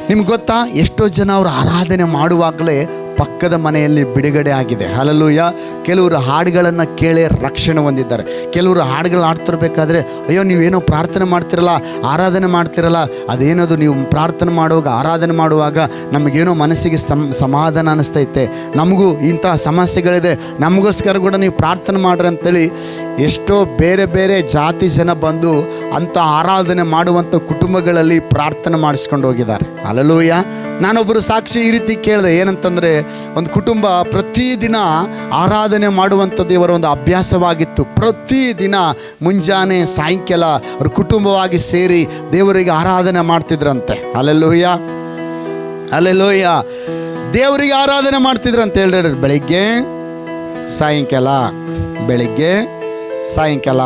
ನಿಮ್ಗೆ ಗೊತ್ತಾ, ಎಷ್ಟೋ ಜನ ಅವರು ಆರಾಧನೆ ಮಾಡುವಾಗಲೇ ಪಕ್ಕದ ಮನೆಯಲ್ಲಿ ಬಿಡುಗಡೆ ಆಗಿದೆ. ಹಲ್ಲೆಲೂಯಾ. ಕೆಲವರು ಹಾಡುಗಳನ್ನು ಕೇಳಿ ರಕ್ಷಣೆ ಹೊಂದಿದ್ದಾರೆ. ಕೆಲವರು ಹಾಡುಗಳು ಆಡ್ತಿರ್ಬೇಕಾದ್ರೆ, ಅಯ್ಯೋ ನೀವೇನೋ ಪ್ರಾರ್ಥನೆ ಮಾಡ್ತಿರಲ್ಲ, ಆರಾಧನೆ ಮಾಡ್ತಿರಲ್ಲ, ಅದೇನದು ನೀವು ಪ್ರಾರ್ಥನೆ ಮಾಡುವಾಗ, ಆರಾಧನೆ ಮಾಡುವಾಗ ನಮಗೇನೋ ಮನಸ್ಸಿಗೆ ಸಮಾಧಾನ ಅನ್ನಿಸ್ತೈತೆ, ನಮಗೂ ಇಂತಹ ಸಮಸ್ಯೆಗಳಿದೆ, ನಮಗೋಸ್ಕರ ಕೂಡ ನೀವು ಪ್ರಾರ್ಥನೆ ಮಾಡ್ರಿ ಅಂತೇಳಿ ಎಷ್ಟೋ ಬೇರೆ ಬೇರೆ ಜಾತಿ ಜನ ಬಂದು ಅಂಥ ಆರಾಧನೆ ಮಾಡುವಂಥ ಕುಟುಂಬಗಳಲ್ಲಿ ಪ್ರಾರ್ಥನೆ ಮಾಡಿಸ್ಕೊಂಡು ಹೋಗಿದ್ದಾರೆ. ಹಲ್ಲೆಲೂಯಾ. ನಾನೊಬ್ಬರು ಸಾಕ್ಷಿ ಈ ರೀತಿ ಕೇಳಿದೆ. ಏನಂತಂದರೆ, ಒಂದು ಕುಟುಂಬ ಪ್ರತಿದಿನ ಆರಾಧನೆ ಮಾಡುವಂಥದ್ದು ಇವರ ಒಂದು ಅಭ್ಯಾಸವಾಗಿತ್ತು. ಪ್ರತಿದಿನ ಮುಂಜಾನೆ ಸಾಯಂಕಾಲ ಅವ್ರ ಕುಟುಂಬವಾಗಿ ಸೇರಿ ದೇವರಿಗೆ ಆರಾಧನೆ ಮಾಡ್ತಿದ್ರಂತೆ. Hallelujah, hallelujah. ದೇವರಿಗೆ ಆರಾಧನೆ ಮಾಡ್ತಿದ್ರಂತ ಹೇಳ್ರಿ. ಬೆಳಿಗ್ಗೆ ಸಾಯಂಕಾಲ, ಬೆಳಿಗ್ಗೆ ಸಾಯಂಕಾಲ,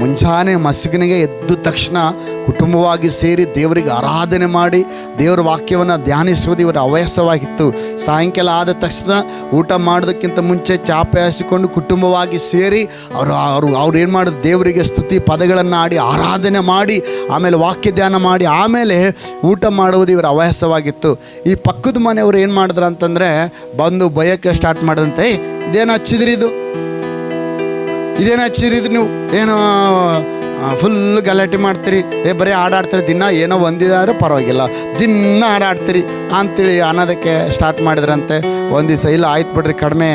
ಮುಂಜಾನೆ ಮಸುಗಿನಿಗೆ ಎದ್ದ ತಕ್ಷಣ ಕುಟುಂಬವಾಗಿ ಸೇರಿ ದೇವರಿಗೆ ಆರಾಧನೆ ಮಾಡಿ ದೇವರ ವಾಕ್ಯವನ್ನು ಧ್ಯಾನಿಸುವುದು ಇವರ ಹವ್ಯಾಸವಾಗಿತ್ತು. ಸಾಯಂಕಾಲ ಆದ ತಕ್ಷಣ ಊಟ ಮಾಡೋದಕ್ಕಿಂತ ಮುಂಚೆ ಚಾಪೆ ಹಾಸಿಕೊಂಡು ಕುಟುಂಬವಾಗಿ ಸೇರಿ ಅವ್ರು ಏನು ಮಾಡೋದು, ದೇವರಿಗೆ ಸ್ತುತಿ ಪದಗಳನ್ನು ಆಡಿ ಆರಾಧನೆ ಮಾಡಿ ಆಮೇಲೆ ವಾಕ್ಯ ಧ್ಯಾನ ಮಾಡಿ ಆಮೇಲೆ ಊಟ ಮಾಡುವುದು ಇವರ ಹವ್ಯಾಸವಾಗಿತ್ತು. ಈ ಪಕ್ಕದ ಮನೆಯವರು ಏನು ಮಾಡಿದ್ರು ಅಂತಂದರೆ, ಬಂದು ಬಯಕ್ಕೆ ಸ್ಟಾರ್ಟ್ ಮಾಡಿದಂತೆ, ಇದೇನು ಹಚ್ಚಿದ್ರಿ, ಇದೇನು ಹಚ್ಚಿರಿದು ನೀವು, ಏನೋ ಫುಲ್ ಗಲಾಟೆ ಮಾಡ್ತೀರಿ, ಬರೀ ಹಾಡಾಡ್ತೀರಿ, ದಿನ ಏನೋ ಒಂದಿದಾದ್ರೆ ಪರವಾಗಿಲ್ಲ, ದಿನ ಹಾಡಾಡ್ತೀರಿ ಅಂತೇಳಿ ಅನ್ನೋದಕ್ಕೆ ಸ್ಟಾರ್ಟ್ ಮಾಡಿದ್ರಂತೆ. ಒಂದು ದಿವಸ, ಇಲ್ಲ ಆಯ್ತು ಬಿಡ್ರಿ, ಕಡಿಮೆ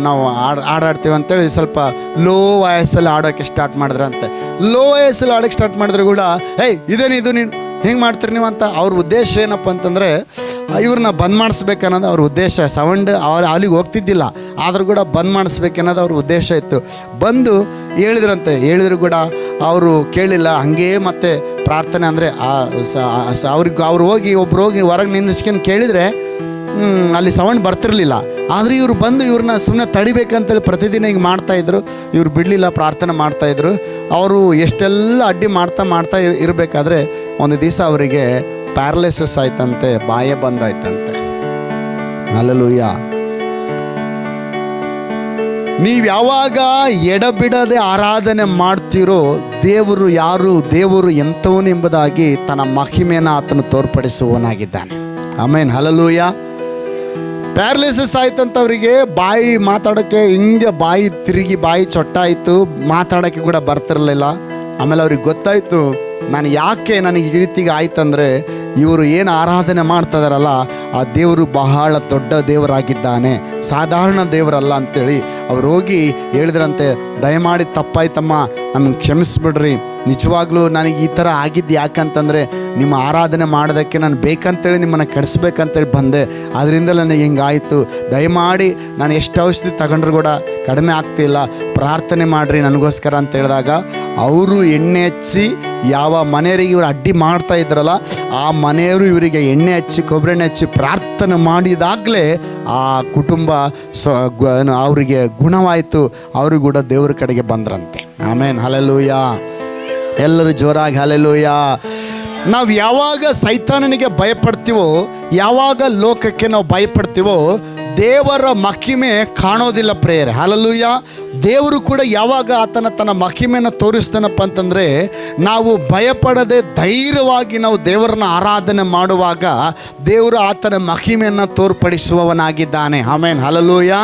ನಾವು ಹಾಡಾಡ್ತೀವಿ ಅಂತೇಳಿ ಸ್ವಲ್ಪ ಲೋ ವಾಯ್ಸಲ್ಲಿ ಆಡೋಕ್ಕೆ ಸ್ಟಾರ್ಟ್ ಮಾಡಿದ್ರಂತೆ. ಲೋ ವಾಯ್ಸಲ್ಲಿ ಆಡೋಕ್ಕೆ ಸ್ಟಾರ್ಟ್ ಮಾಡಿದ್ರೆ ಕೂಡ, ಇದೇನಿದು ನೀನು ಹೆಂಗೆ ಮಾಡ್ತೀರಿ ನೀವು ಅಂತ. ಅವ್ರ ಉದ್ದೇಶ ಏನಪ್ಪ ಅಂತಂದರೆ, ಇವ್ರನ್ನ ಬಂದ್ ಮಾಡಿಸ್ಬೇಕನ್ನೋದು ಅವ್ರ ಉದ್ದೇಶ. ಸೌಂಡ್ ಅಲ್ಲಿಗೆ ಹೋಗ್ತಿದ್ದಿಲ್ಲ, ಆದರೂ ಕೂಡ ಬಂದ್ ಮಾಡಿಸ್ಬೇಕನ್ನೋದು ಅವ್ರ ಉದ್ದೇಶ ಇತ್ತು. ಬಂದು ಹೇಳಿದ್ರಂತೆ. ಹೇಳಿದ್ರು ಕೂಡ ಅವರು ಕೇಳಿಲ್ಲ. ಹಾಗೇ ಮತ್ತೆ ಪ್ರಾರ್ಥನೆ ಅಂದರೆ ಅವ್ರು ಹೋಗಿ ಹೊರಗೆ ನಿಂದಿಸ್ಕೊಂಡು ಕೇಳಿದರೆ ಅಲ್ಲಿ ಸೌಂಡ್ ಬರ್ತಿರ್ಲಿಲ್ಲ. ಆದರೆ ಇವರು ಬಂದು ಇವ್ರನ್ನ ಸುಮ್ಮನೆ ತಡಿಬೇಕಂತೇಳಿ ಪ್ರತಿದಿನ ಹಿಂಗೆ ಮಾಡ್ತಾಯಿದ್ರು. ಇವ್ರು ಬಿಡಲಿಲ್ಲ, ಪ್ರಾರ್ಥನೆ ಮಾಡ್ತಾಯಿದ್ರು. ಅವರು ಎಷ್ಟೆಲ್ಲ ಅಡ್ಡಿ ಮಾಡ್ತಾ ಇರಬೇಕಾದ್ರೆ ಒಂದು ದಿವಸ ಅವರಿಗೆ ಪ್ಯಾರಲೈಸಿಸ್ ಆಯ್ತಂತೆ, ಬಾಯೇ ಬಂದಾಯ್ತಂತೆ. ಹಲ್ಲೆಲೂಯಾ. ನೀವು ಯಾವಾಗ ಎಡಬಿಡದೆ ಆರಾಧನೆ ಮಾಡ್ತೀರೋ, ದೇವರು ಯಾರು, ದೇವರು ಎಂಥವನು ಎಂಬುದಾಗಿ ತನ್ನ ಮಹಿಮೆಯನ್ನು ಆತನು ತೋರ್ಪಡಿಸುವವನಾಗಿದ್ದಾನೆ. ಆಮೇನ್, ಹಲ್ಲೆಲೂಯಾ. ಪ್ಯಾರಲೈಸಿಸ್ ಆಯ್ತಂತವರಿಗೆ, ಬಾಯಿ ಮಾತಾಡೋಕ್ಕೆ ಹಿಂಗೆ ಬಾಯಿ ತಿರುಗಿ ಬಾಯಿ ಚೊಟ್ಟಾಯಿತು, ಮಾತಾಡೋಕ್ಕೆ ಕೂಡ ಬರ್ತಿರಲಿಲ್ಲ. ಆಮೇಲೆ ಅವ್ರಿಗೆ ಗೊತ್ತಾಯಿತು, ನಾನು ಯಾಕೆ ನನಗೆ ಈ ರೀತಿಗೆ ಆಯ್ತಂದರೆ, ಇವರು ಏನು ಆರಾಧನೆ ಮಾಡ್ತಿದಾರಲ್ಲ ಆ ದೇವರು ಬಹಳ ದೊಡ್ಡ ದೇವರಾಗಿದ್ದಾನೆ, ಸಾಧಾರಣ ದೇವರಲ್ಲ ಅಂತೇಳಿ ಅವ್ರು ಹೋಗಿ ಹೇಳಿದ್ರಂತೆ, ದಯಮಾಡಿ ತಪ್ಪಾಯ್ತಮ್ಮ, ನಮಗೆ ಕ್ಷಮಿಸ್ಬಿಡ್ರಿ, ನಿಜವಾಗ್ಲೂ ನನಗೆ ಈ ಥರ ಆಗಿದ್ದು ಯಾಕಂತಂದರೆ ನಿಮ್ಮ ಆರಾಧನೆ ಮಾಡೋದಕ್ಕೆ ನಾನು ಬೇಕಂತೇಳಿ ನಿಮ್ಮನ್ನು ಕೆಡಿಸ್ಬೇಕಂತೇಳಿ ಬಂದೆ, ಅದರಿಂದ ನನಗೆ ಹಿಂಗಾಯಿತು, ದಯಮಾಡಿ ನಾನು ಎಷ್ಟು ಔಷಧಿ ತಗೊಂಡ್ರು ಕೂಡ ಕಡಿಮೆ ಆಗ್ತಿಲ್ಲ, ಪ್ರಾರ್ಥನೆ ಮಾಡಿರಿ ನನಗೋಸ್ಕರ ಅಂತ ಹೇಳಿದಾಗ ಅವರು ಎಣ್ಣೆ ಹಚ್ಚಿ ಯಾವ ಮನೆಯವರಿಗೆ ಇವರು ಅಡ್ಡಿ ಮಾಡ್ತಾ ಇದ್ರಲ್ಲ ಆ ಮನೆಯವರು ಇವರಿಗೆ ಎಣ್ಣೆ ಹಚ್ಚಿ ಕೊಬ್ಬರಿ ಎಣ್ಣೆ ಹಚ್ಚಿ ಪ್ರಾರ್ಥನೆ ಮಾಡಿದಾಗಲೇ ಆ ಕುಟುಂಬ ಅವರಿಗೆ ಗುಣವಾಯಿತು, ಅವರು ಕೂಡ ದೇವ್ರ ಕಡೆಗೆ ಬಂದ್ರಂತೆ. ಆಮೇನ್, ಹಲ್ಲೆಲೂಯಾ. ಎಲ್ಲರೂ ಜೋರಾಗಿ ಹಲ್ಲೆಲೂಯಾ. ನಾವು ಯಾವಾಗ ಸೈತಾನನಿಗೆ ಭಯಪಡ್ತೀವೋ, ಯಾವಾಗ ಲೋಕಕ್ಕೆ ನಾವು ಭಯಪಡ್ತೀವೋ, ದೇವರ ಮಹಿಮೆ ಕಾಣೋದಿಲ್ಲ ಪ್ರೇಯರ್. ಹಲ್ಲೆಲೂಯಾ. ದೇವರು ಕೂಡ ಯಾವಾಗ ತನ್ನ ಮಹಿಮೆಯನ್ನು ತೋರಿಸ್ತಾನಪ್ಪ ಅಂತಂದರೆ, ನಾವು ಭಯಪಡದೆ ಧೈರ್ಯವಾಗಿ ನಾವು ದೇವರನ್ನ ಆರಾಧನೆ ಮಾಡುವಾಗ ದೇವರು ಆತನ ಮಹಿಮೆಯನ್ನು ತೋರ್ಪಡಿಸುವವನಾಗಿದ್ದಾನೆ. ಆಮೇನ್, ಹಲ್ಲೆಲೂಯಾ.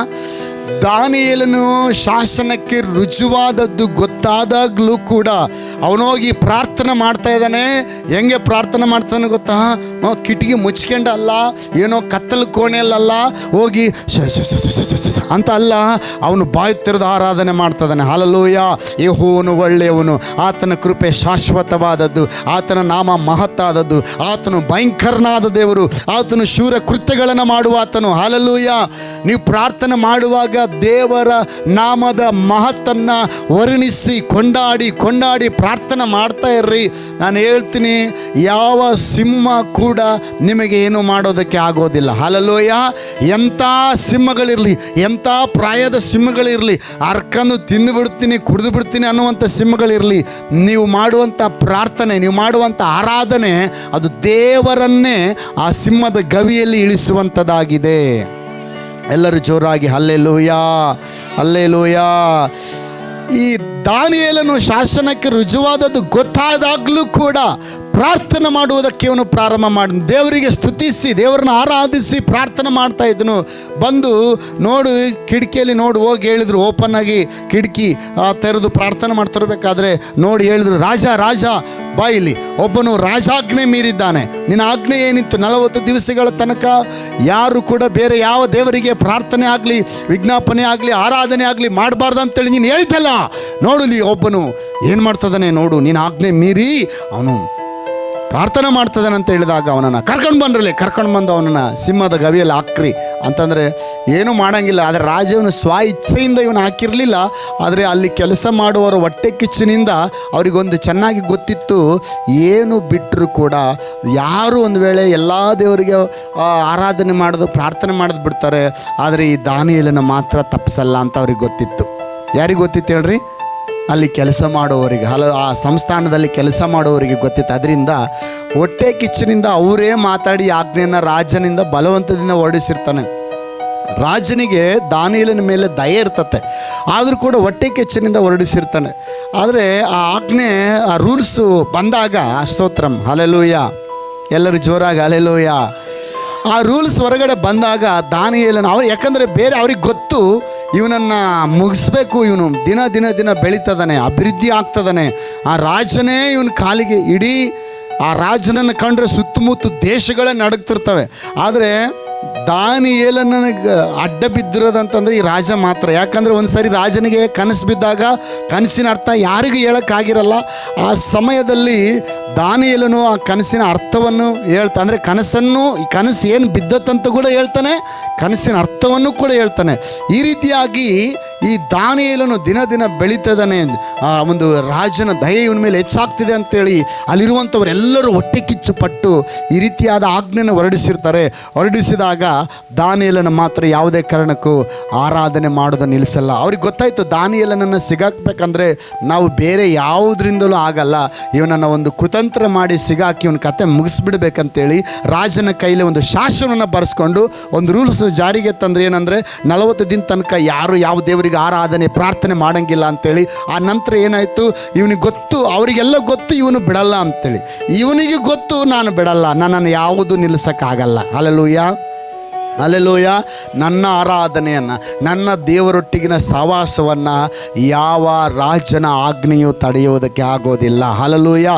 ದಾನಿಯೇಲನು ಶಾಸನಕ್ಕೆ ರುಜುವಾದದ್ದು ಗೊತ್ತಾದಾಗಲೂ ಕೂಡ ಅವನೋಗಿ ಪ್ರಾರ್ಥನೆ ಮಾಡ್ತಾ ಇದ್ದಾನೆ. ಹೆಂಗೆ ಪ್ರಾರ್ಥನೆ ಮಾಡ್ತಾನೆ ಗೊತ್ತಾ? ಕಿಟಕಿ ಮುಚ್ಕೊಂಡು ಅಲ್ಲ, ಏನೋ ಕತ್ತಲು ಕೋಣೆಯಲ್ಲ ಹೋಗಿ ಅಂತ ಅಲ್ಲ, ಅವನು ಬಾಯಿ ತೆರೆದು ಆರಾಧನೆ ಮಾಡ್ತಾನೆ. ಹಲ್ಲೆಲೂಯಾ. ಯೆಹೋವನು ಒಳ್ಳೆಯವನು, ಆತನ ಕೃಪೆ ಶಾಶ್ವತವಾದದ್ದು, ಆತನ ನಾಮ ಮಹತ್ತಾದದ್ದು, ಆತನು ಭಯಂಕರನಾದ ದೇವರು, ಆತನು ಶೂರ ಕೃತ್ಯಗಳನ್ನು ಮಾಡುವ ಆತನು. ಹಲ್ಲೆಲೂಯಾ. ನೀವು ಪ್ರಾರ್ಥನೆ ಮಾಡುವಾಗ ದೇವರ ನಾಮದ ಮಹತ್ತನ್ನು ವರ್ಣಿಸಿ ಕೊಂಡಾಡಿ ಪ್ರಾರ್ಥನೆ ಮಾಡ್ತಾ ಇರ್ರಿ. ನಾನು ಹೇಳ್ತೀನಿ, ಯಾವ ಸಿಂಹ ಕೂಡ ನಿಮಗೆ ಏನು ಮಾಡೋದಕ್ಕೆ ಆಗೋದಿಲ್ಲ. ಹಲ್ಲೆಲೂಯಾ. ಎಂಥ ಸಿಂಹಗಳಿರಲಿ, ಎಂಥ ಪ್ರಾಯದ ಸಿಂಹಗಳಿರಲಿ, ಅರ್ಕಂದು ತಿಂದು ಬಿಡ್ತೀನಿ ಕುಡಿದು ಬಿಡ್ತೀನಿ ಅನ್ನುವಂಥ ಸಿಂಹಗಳಿರಲಿ, ನೀವು ಮಾಡುವಂಥ ಪ್ರಾರ್ಥನೆ, ನೀವು ಮಾಡುವಂಥ ಆರಾಧನೆ ಅದು ದೇವರನ್ನೇ ಆ ಸಿಂಹದ ಗವಿಯಲ್ಲಿ ಇಳಿಸುವಂಥದ್ದಾಗಿದೆ. ಎಲ್ಲರೂ ಜೋರಾಗಿ ಹಲ್ಲೆಲೂಯಾ, ಹಲ್ಲೆಲೂಯಾ. ಈ ದಾನಿಯೇಲನು ಶಾಸನಕ್ಕೆ ರುಜುವಾದದ್ದು ಗೊತ್ತಾದಾಗಲೂ ಕೂಡ ಪ್ರಾರ್ಥನೆ ಮಾಡುವುದಕ್ಕೆ ಇವನು ಪ್ರಾರಂಭ ಮಾಡಿ ದೇವರಿಗೆ ಸ್ತುತಿಸಿ ದೇವರನ್ನ ಆರಾಧಿಸಿ ಪ್ರಾರ್ಥನೆ ಮಾಡ್ತಾ ಇದ್ದನು. ಬಂದು ನೋಡು ಕಿಟಕಿಯಲ್ಲಿ ನೋಡಿ ಹೋಗಿ ಹೇಳಿದ್ರು, ಓಪನ್ ಆಗಿ ಕಿಟಕಿ ತೆರೆದು ಪ್ರಾರ್ಥನೆ ಮಾಡ್ತಿರ್ಬೇಕಾದ್ರೆ ನೋಡಿ ಹೇಳಿದ್ರು, ರಾಜ ರಾಜ ಬಾ ಇಲ್ಲಿ, ಒಬ್ಬನು ರಾಜಾಜ್ಞೆ ಮೀರಿದ್ದಾನೆ. ನಿನ್ನ ಆಜ್ಞೆ ಏನಿತ್ತು? 40 ದಿವಸಗಳ ತನಕ ಯಾರು ಕೂಡ ಬೇರೆ ಯಾವ ದೇವರಿಗೆ ಪ್ರಾರ್ಥನೆ ಆಗಲಿ ವಿಜ್ಞಾಪನೆ ಆಗಲಿ ಆರಾಧನೆ ಆಗಲಿ ಮಾಡಬಾರ್ದು ಅಂತೇಳಿ ನೀನು ಹೇಳಿದ್ದಲ್ಲ. ನೋಡಲಿ ಒಬ್ಬನು ಏನು ಮಾಡ್ತದಾನೆ ನೋಡು, ನಿನ್ನ ಆಜ್ಞೆ ಮೀರಿ ಅವನು ಪ್ರಾರ್ಥನೆ ಮಾಡ್ತದಾನೆ ಅಂತ ಹೇಳಿದಾಗ ಅವನನ್ನು ಕರ್ಕೊಂಡು ಬಂದು ಅವನನ್ನು ಸಿಂಹದ ಗವಿಯಲ್ಲಿ ಹಾಕ್ರಿ ಅಂತಂದರೆ ಏನೂ ಮಾಡೋಂಗಿಲ್ಲ. ಆದರೆ ರಾಜವನು ಸ್ವ ಇಚ್ಛೆಯಿಂದ ಇವನು ಹಾಕಿರಲಿಲ್ಲ. ಆದರೆ ಅಲ್ಲಿ ಕೆಲಸ ಮಾಡುವವರ ಹೊಟ್ಟೆ ಕಿಚ್ಚಿನಿಂದ ಅವರಿಗೊಂದು ಚೆನ್ನಾಗಿ ಗೊತ್ತಿತ್ತು, ಏನು ಬಿಟ್ಟರು ಕೂಡ ಯಾರು ಒಂದು ವೇಳೆ ಎಲ್ಲ ದೇವರಿಗೆ ಆರಾಧನೆ ಮಾಡೋದು ಪ್ರಾರ್ಥನೆ ಮಾಡೋದು ಬಿಡ್ತಾರೆ, ಆದರೆ ಈ ದಾನಿಯೇಲನ ಮಾತ್ರ ತಪ್ಪಿಸಲ್ಲ ಅಂತ ಅವ್ರಿಗೆ ಗೊತ್ತಿತ್ತು. ಯಾರಿಗೆ ಗೊತ್ತಿತ್ತು ಹೇಳ್ರಿ? ಅಲ್ಲಿ ಕೆಲಸ ಮಾಡುವವರಿಗೆ, ಆ ಸಂಸ್ಥಾನದಲ್ಲಿ ಕೆಲಸ ಮಾಡುವವರಿಗೆ ಗೊತ್ತಿತ್ತು. ಅದರಿಂದ ಹೊಟ್ಟೆ ಕಿಚ್ಚಿನಿಂದ ಅವರೇ ಮಾತಾಡಿ ಆಜ್ಞೆಯನ್ನು ರಾಜನಿಂದ ಬಲವಂತದಿಂದ ಹೊರಡಿಸಿರ್ತಾನೆ. ರಾಜನಿಗೆ ದಾನಿಯೇಲನ ಮೇಲೆ ದಯೆ ಇರ್ತತೆ, ಆದರೂ ಕೂಡ ಹೊಟ್ಟೆ ಕಿಚ್ಚಿನಿಂದ ಹೊರಡಿಸಿರ್ತಾನೆ. ಆದರೆ ಆ ಆಜ್ಞೆ ಆ ರೂಲ್ಸು ಬಂದಾಗ ಸ್ತೋತ್ರಂ ಹಲ್ಲೆಲೂಯಾ, ಎಲ್ಲರೂ ಜೋರಾಗಿ ಹಲ್ಲೆಲೂಯಾ. ಆ ರೂಲ್ಸ್ ಹೊರಗಡೆ ಬಂದಾಗ ದಾನಿಯೇಲನ ಯಾಕಂದರೆ ಬೇರೆ ಅವ್ರಿಗೆ ಗೊತ್ತು ಇವನನ್ನು ಮುಗಿಸ್ಬೇಕು, ಇವನು ದಿನ ದಿನ ದಿನ ಬೆಳೀತದಾನೆ, ಅಭಿವೃದ್ಧಿ ಆಗ್ತದಾನೆ. ಆ ರಾಜನೇ ಇವನ ಕಾಲಿಗೆ, ಇಡೀ ಆ ರಾಜನನ್ನು ಕಂಡ್ರೆ ಸುತ್ತಮುತ್ತ ದೇಶಗಳೇ ನಡುಗ್ತಿರ್ತವೆ. ಆದರೆ ದಾನಿಯೇಲನಿಗೆ ಅಡ್ಡ ಬಿದ್ದಿರೋದಂತಂದರೆ ಈ ರಾಜ ಮಾತ್ರ. ಯಾಕಂದರೆ ಒಂದು ಸರಿ ರಾಜನಿಗೆ ಕನಸು ಬಿದ್ದಾಗ ಕನಸಿನ ಅರ್ಥ ಯಾರಿಗೂ ಹೇಳೋಕ್ಕಾಗಿರಲ್ಲ. ಆ ಸಮಯದಲ್ಲಿ ದಾನಿಯೇಲನು ಆ ಕನಸಿನ ಅರ್ಥವನ್ನು ಹೇಳ್ತಾನೆ. ಅಂದರೆ ಕನಸನ್ನು, ಈ ಕನಸು ಏನು ಬಿದ್ದತ್ತಂತ ಕೂಡ ಹೇಳ್ತಾನೆ, ಕನಸಿನ ಅರ್ಥವನ್ನು ಕೂಡ ಹೇಳ್ತಾನೆ. ಈ ರೀತಿಯಾಗಿ ಈ ದಾನಿಯೇಲನು ದಿನ ದಿನ ಬೆಳೀತದಾನೆ. ಆ ಒಂದು ರಾಜನ ದಯೆ ಇವನ ಮೇಲೆ ಹೆಚ್ಚಾಗ್ತಿದೆ ಅಂತೇಳಿ ಅಲ್ಲಿರುವಂಥವರೆಲ್ಲರೂ ಹೊಟ್ಟೆ ಕಿಚ್ಚು ಪಟ್ಟು ಈ ರೀತಿಯಾದ ಆಜ್ಞೆಯನ್ನು ಹೊರಡಿಸಿದಾಗ ದಾನಿಯೇಲನ ಮಾತ್ರ ಯಾವುದೇ ಕಾರಣಕ್ಕೂ ಆರಾಧನೆ ಮಾಡೋದನ್ನು ನಿಲ್ಲಿಸಲ್ಲ. ಅವ್ರಿಗೆ ಗೊತ್ತಾಯಿತು, ದಾನಿಯೇಲನನ್ನು ಸಿಗಾಕ್ಬೇಕಂದ್ರೆ ನಾವು ಬೇರೆ ಯಾವುದರಿಂದಲೂ ಆಗಲ್ಲ, ಇವನನ್ನು ಒಂದು ಕುತಂತ್ರ ಮಾಡಿ ಸಿಗಾಕಿ ಇವನ ಕತೆ ಮುಗಿಸ್ಬಿಡ್ಬೇಕಂತೇಳಿ ರಾಜನ ಕೈಲಿ ಒಂದು ಶಾಸನವನ್ನು ಬರೆಸ್ಕೊಂಡು ಒಂದು ರೂಲ್ಸ್ ಜಾರಿಗೆ ತಂದ್ರೆ ಏನಂದರೆ 40 ದಿನ ತನಕ ಯಾರು ಯಾವ ದೇವರಿಗೆ ಆರಾಧನೆ ಪ್ರಾರ್ಥನೆ ಮಾಡಂಗಿಲ್ಲ ಅಂತೇಳಿ. ಆ ನಂತರ ಏನಾಯಿತು, ಇವನಿಗೆ ಗೊತ್ತು, ಅವರಿಗೆಲ್ಲ ಗೊತ್ತು ಇವನು ಬಿಡಲ್ಲ ಅಂತೇಳಿ. ಇವನಿಗೆ ಗೊತ್ತು, ನಾನು ಬಿಡಲ್ಲ, ನನ್ನನ್ನು ಯಾವುದು ನಿಲ್ಲಿಸೋಕ್ಕಾಗಲ್ಲ. Hallelujah hallelujah. ನನ್ನ ಆರಾಧನೆಯನ್ನು, ನನ್ನ ದೇವರೊಟ್ಟಿಗಿನ ಸಹವಾಸವನ್ನು ಯಾವ ರಾಜನ ಆಜ್ಞೆಯು ತಡೆಯುವುದಕ್ಕೆ ಆಗೋದಿಲ್ಲ. ಹಲ್ಲೆಲೂಯಾ.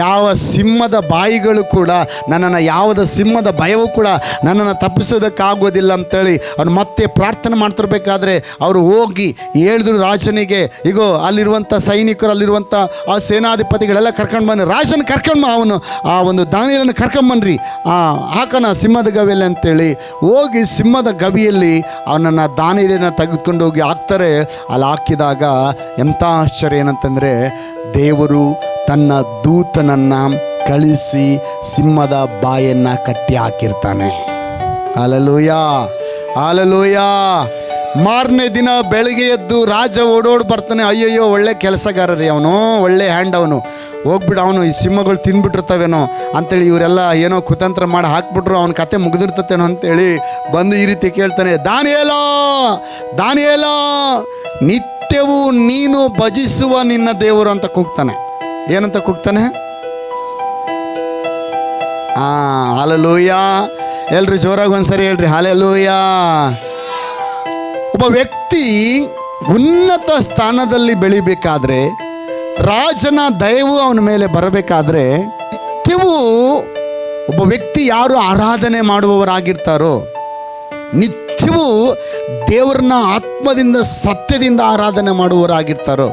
ಯಾವ ಸಿಂಹದ ಬಾಯಿಗಳು ಕೂಡ ನನ್ನನ್ನು, ಯಾವುದೇ ಸಿಂಹದ ಭಯವೂ ಕೂಡ ನನ್ನನ್ನು ತಪ್ಪಿಸೋದಕ್ಕಾಗೋದಿಲ್ಲ ಅಂತೇಳಿ ಅವನು ಮತ್ತೆ ಪ್ರಾರ್ಥನೆ ಮಾಡ್ತಿರ್ಬೇಕಾದ್ರೆ ಅವರು ಹೋಗಿ ಹೇಳಿದ್ರು ರಾಜನಿಗೆ, ಈಗೋ ಅಲ್ಲಿರುವಂಥ ಸೈನಿಕರು, ಅಲ್ಲಿರುವಂಥ ಆ ಸೇನಾಧಿಪತಿಗಳೆಲ್ಲ ಕರ್ಕೊಂಡು ಬನ್ನಿ, ರಾಜನ ಕರ್ಕೊಂಡು ಅವನು ಆ ಒಂದು ದಾನಿಯೇಲನ ಕರ್ಕೊಂಬನ್ರಿ ಹಾಕೋಣ ಸಿಂಹದ ಗವಿಯಲ್ಲಿ ಅಂತೇಳಿ ಹೋಗಿ ಸಿಂಹದ ಗವಿಯಲ್ಲಿ ಅವನನ್ನು ದಾನಿಯೇಲನ ತೆಗೆದುಕೊಂಡು ಹೋಗಿ ಹಾಕ್ತಾರೆ. ಅಲ್ಲಿ ಹಾಕಿದಾಗ ಎಂಥ ಆಶ್ಚರ್ಯ ಏನಂತಂದರೆ, ದೇವರು ತನ್ನ ದೂತನನ್ನು ಕಳಿಸಿ ಸಿಂಹದ ಬಾಯನ್ನು ಕಟ್ಟಿ ಹಾಕಿರ್ತಾನೆ. Hallelujah hallelujah. ಮಾರನೇ ದಿನ ಬೆಳಗ್ಗೆ ಎದ್ದು ರಾಜ ಓಡೋಡಿ ಬರ್ತಾನೆ. ಅಯ್ಯಯ್ಯೋ, ಒಳ್ಳೆ ಕೆಲಸಗಾರ ರೀ ಅವನು, ಒಳ್ಳೆ ಹ್ಯಾಂಡ್ ಅವನು, ಹೋಗ್ಬಿಟ್ಟು ಅವನು ಈ ಸಿಂಹಗಳು ತಿಂದ್ಬಿಟ್ಟಿರ್ತವೇನೋ ಅಂತೇಳಿ ಇವರೆಲ್ಲ ಏನೋ ಕುತಂತ್ರ ಮಾಡಿ ಹಾಕ್ಬಿಟ್ರು, ಅವನ ಕತೆ ಮುಗಿದಿರ್ತತೇನೋ ಅಂತೇಳಿ ಬಂದು ಈ ರೀತಿ ಕೇಳ್ತಾನೆ, ದಾನಿಯೇಲ ನಿತ್ಯವೂ ನೀನು ಭಜಿಸುವ ನಿನ್ನ ದೇವರು ಅಂತ ಕೂಗ್ತಾನೆ. ಏನಂತ ಕೂಗ್ತಾನೆ? ಹಲ್ಲೆಲೂಯಾ. ಎಲ್ರು ಜೋರಾಗಿ ಒಂದ್ಸರಿ ಹೇಳ್ರಿ ಹಲ್ಲೆಲೂಯಾ. ಒಬ್ಬ ವ್ಯಕ್ತಿ ಉನ್ನತ ಸ್ಥಾನದಲ್ಲಿ ಬೆಳಿಬೇಕಾದ್ರೆ, ರಾಜನ ದಯವು ಅವನ ಮೇಲೆ ಬರಬೇಕಾದ್ರೆ, ನಿತ್ಯವೂ ಒಬ್ಬ ವ್ಯಕ್ತಿ ಯಾರು ಆರಾಧನೆ ಮಾಡುವವರಾಗಿರ್ತಾರೋ, ನಿತ್ಯವೂ ದೇವರನ್ನ ಆತ್ಮದಿಂದ ಸತ್ಯದಿಂದ ಆರಾಧನೆ ಮಾಡುವವರಾಗಿರ್ತಾರೋ,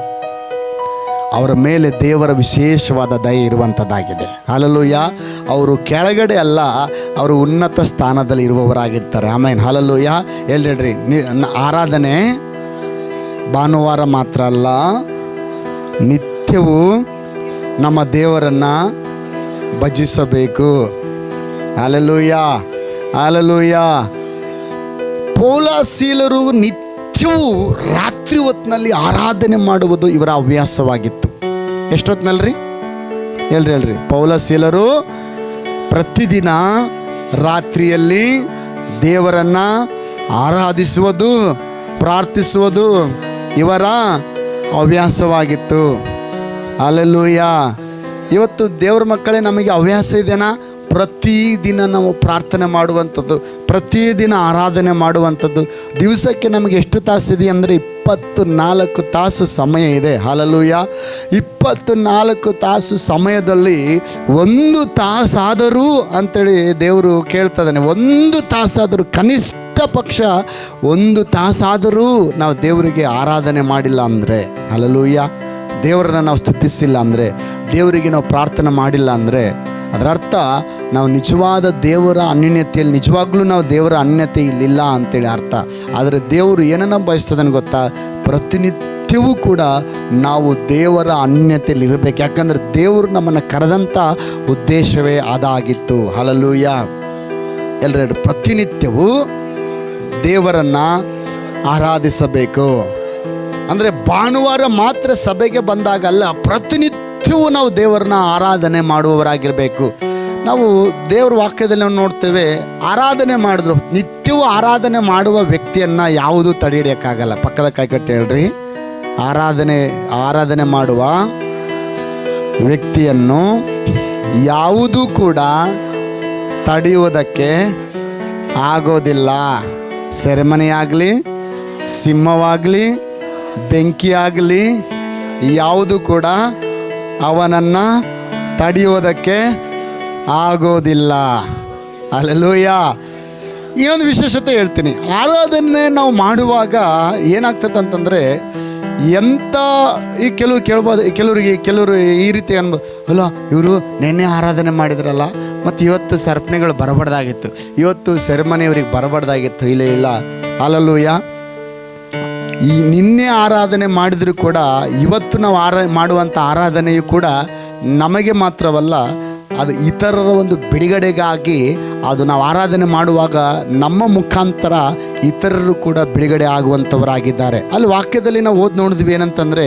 ಅವರ ಮೇಲೆ ದೇವರ ವಿಶೇಷವಾದ ದಯೆ ಇರುವಂಥದ್ದಾಗಿದೆ. ಹಲ್ಲೆಲೂಯಾ. ಅವರು ಕೆಳಗಡೆ ಅಲ್ಲ, ಅವರು ಉನ್ನತ ಸ್ಥಾನದಲ್ಲಿ ಇರುವವರಾಗಿರ್ತಾರೆ. ಆಮೇನ್. ಹಲ್ಲೆಲೂಯಾ. ಹೇಳ್ರಿ, ಆರಾಧನೆ ಭಾನುವಾರ ಮಾತ್ರ ಅಲ್ಲ, ನಿತ್ಯವೂ ನಮ್ಮ ದೇವರನ್ನು ಭಜಿಸಬೇಕು. Hallelujah hallelujah. ಪೌಲಸೀಲರು ನಿತ್ಯವೂ ರಾತ್ರಿ ಹೊತ್ತಿನಲ್ಲಿ ಆರಾಧನೆ ಮಾಡುವುದು ಇವರ ಹವ್ಯಾಸವಾಗಿತ್ತು. ಎಷ್ಟೊತ್ತಿನಲ್ರಿ? ಹೇಳ್ರಿ. ಪೌಲಸೀಲರು ಪ್ರತಿದಿನ ರಾತ್ರಿಯಲ್ಲಿ ದೇವರನ್ನು ಆರಾಧಿಸುವುದು, ಪ್ರಾರ್ಥಿಸುವುದು ಇವರ ಹವ್ಯಾಸವಾಗಿತ್ತು. ಹಲ್ಲೆಲೂಯಾ. ಇವತ್ತು ದೇವ್ರ ಮಕ್ಕಳೇ ನಮಗೆ ಹವ್ಯಾಸ ಇದೆನಾ? ಪ್ರತಿದಿನ ನಾವು ಪ್ರಾರ್ಥನೆ ಮಾಡುವಂಥದ್ದು, ಪ್ರತಿದಿನ ಆರಾಧನೆ ಮಾಡುವಂಥದ್ದು. ದಿವಸಕ್ಕೆ ನಮಗೆ ಎಷ್ಟು ತಾಸಿದೆ ಅಂದರೆ 24 ತಾಸು ಸಮಯ ಇದೆ. ಹಲ್ಲೆಲೂಯಾ. 24 ತಾಸು ಸಮಯದಲ್ಲಿ 1 ತಾಸಾದರೂ ಅಂಥೇಳಿ ದೇವರು ಕೇಳ್ತದಾನೆ. 1 ತಾಸಾದರೂ, ಕನಿಷ್ಠ ಪಕ್ಷ 1 ತಾಸಾದರೂ ನಾವು ದೇವರಿಗೆ ಆರಾಧನೆ ಮಾಡಿಲ್ಲ ಅಂದರೆ, ಹಲ್ಲೆಲೂಯಾ, ದೇವರನ್ನು ನಾವು ಸ್ತುತಿಸಿಲ್ಲ ಅಂದರೆ, ದೇವರಿಗೆ ನಾವು ಪ್ರಾರ್ಥನೆ ಮಾಡಿಲ್ಲ ಅಂದರೆ, ಅದರ ಅರ್ಥ ನಾವು ನಿಜವಾದ ದೇವರ ಅನ್ಯೋನ್ಯತೆಯಲ್ಲಿ, ನಿಜವಾಗ್ಲೂ ನಾವು ದೇವರ ಅನ್ಯತೆ ಇಲ್ಲಿಲ್ಲ ಅಂತೇಳಿ ಅರ್ಥ. ಆದರೆ ದೇವರು ಏನನ್ನ ಬಯಸ್ತದನ್ನು ಗೊತ್ತಾ? ಪ್ರತಿನಿತ್ಯವೂ ಕೂಡ ನಾವು ದೇವರ ಅನ್ಯತೆಯಲ್ಲಿ ಇರಬೇಕು. ಯಾಕಂದರೆ ದೇವರು ನಮ್ಮನ್ನು ಕರೆದಂಥ ಉದ್ದೇಶವೇ ಅದಾಗಿತ್ತು. ಹಲ್ಲೆಲೂಯಾ. ಎಲ್ಲರೂ ಪ್ರತಿನಿತ್ಯವೂ ದೇವರನ್ನು ಆರಾಧಿಸಬೇಕು. ಅಂದರೆ ಭಾನುವಾರ ಮಾತ್ರ ಸಭೆಗೆ ಬಂದಾಗಲ್ಲ, ಪ್ರತಿನಿತ್ಯವೂ ನಾವು ದೇವರನ್ನ ಆರಾಧನೆ ಮಾಡುವವರಾಗಿರಬೇಕು. ನಾವು ದೇವರ ವಾಕ್ಯದಲ್ಲಿ ನಾವು ನೋಡ್ತೇವೆ, ಆರಾಧನೆ ಮಾಡಿದ್ರು, ನಿತ್ಯವೂ ಆರಾಧನೆ ಮಾಡುವ ವ್ಯಕ್ತಿಯನ್ನು ಯಾವುದೂ ತಡೆ ಹಿಡಿಯೋಕ್ಕಾಗಲ್ಲ. ಪಕ್ಕದ ಕೈ ಕಟ್ಟಿ ಹೇಳ್ರಿ, ಆರಾಧನೆ ಮಾಡುವ ವ್ಯಕ್ತಿಯನ್ನು ಯಾವುದೂ ಕೂಡ ತಡೆಯುವುದಕ್ಕೆ ಆಗೋದಿಲ್ಲ. ಸೆರೆಮನೆಯಾಗಲಿ, ಸಿಂಹವಾಗಲಿ, ಬೆಂಕಿಯಾಗಲಿ, ಯಾವುದು ಕೂಡ ಅವನನ್ನು ತಡೆಯುವುದಕ್ಕೆ ಆಗೋದಿಲ್ಲ. ಹಲ್ಲೆಲೂಯಾ. ಈ ಒಂದು ವಿಶೇಷತೆ ಹೇಳ್ತೀನಿ. ಆರಾಧನೆ ನಾವು ಮಾಡುವಾಗ ಏನಾಗ್ತದೆ ಅಂತಂದರೆ, ಎಂಥ ಈ ಕೆಲವರು ಈ ರೀತಿ ಅನ್ಬೋದು, ಅಲ್ಲ ಇವರು ನೆನ್ನೆ ಆರಾಧನೆ ಮಾಡಿದ್ರಲ್ಲ, ಮತ್ತು ಇವತ್ತು ಸರ್ಪಣೆಗಳು ಬರಬಾರ್ದಾಗಿತ್ತು, ಇವತ್ತು ಸೆರೆಮನೆಯವರಿಗೆ ಬರಬಾರ್ದಾಗಿತ್ತು. ಇಲ್ಲ, ಹಲ್ಲೆಲೂಯಾ. ಈ ನಿನ್ನೆ ಆರಾಧನೆ ಮಾಡಿದರೂ ಕೂಡ ಇವತ್ತು ನಾವು ಮಾಡುವಂಥ ಆರಾಧನೆಯು ಕೂಡ ನಮಗೆ ಮಾತ್ರವಲ್ಲ, ಅದು ಇತರರ ಒಂದು ಬಿಡುಗಡೆಗಾಗಿ ಅದು ನಾವು ಆರಾಧನೆ ಮಾಡುವಾಗ ನಮ್ಮ ಮುಖಾಂತರ ಇತರರು ಕೂಡ ಬಿಡುಗಡೆ ಆಗುವಂಥವರಾಗಿದ್ದಾರೆ. ಅಲ್ಲಿ ವಾಕ್ಯದಲ್ಲಿ ನಾವು ಓದಿ ನೋಡಿದ್ವಿ ಏನಂತಂದರೆ,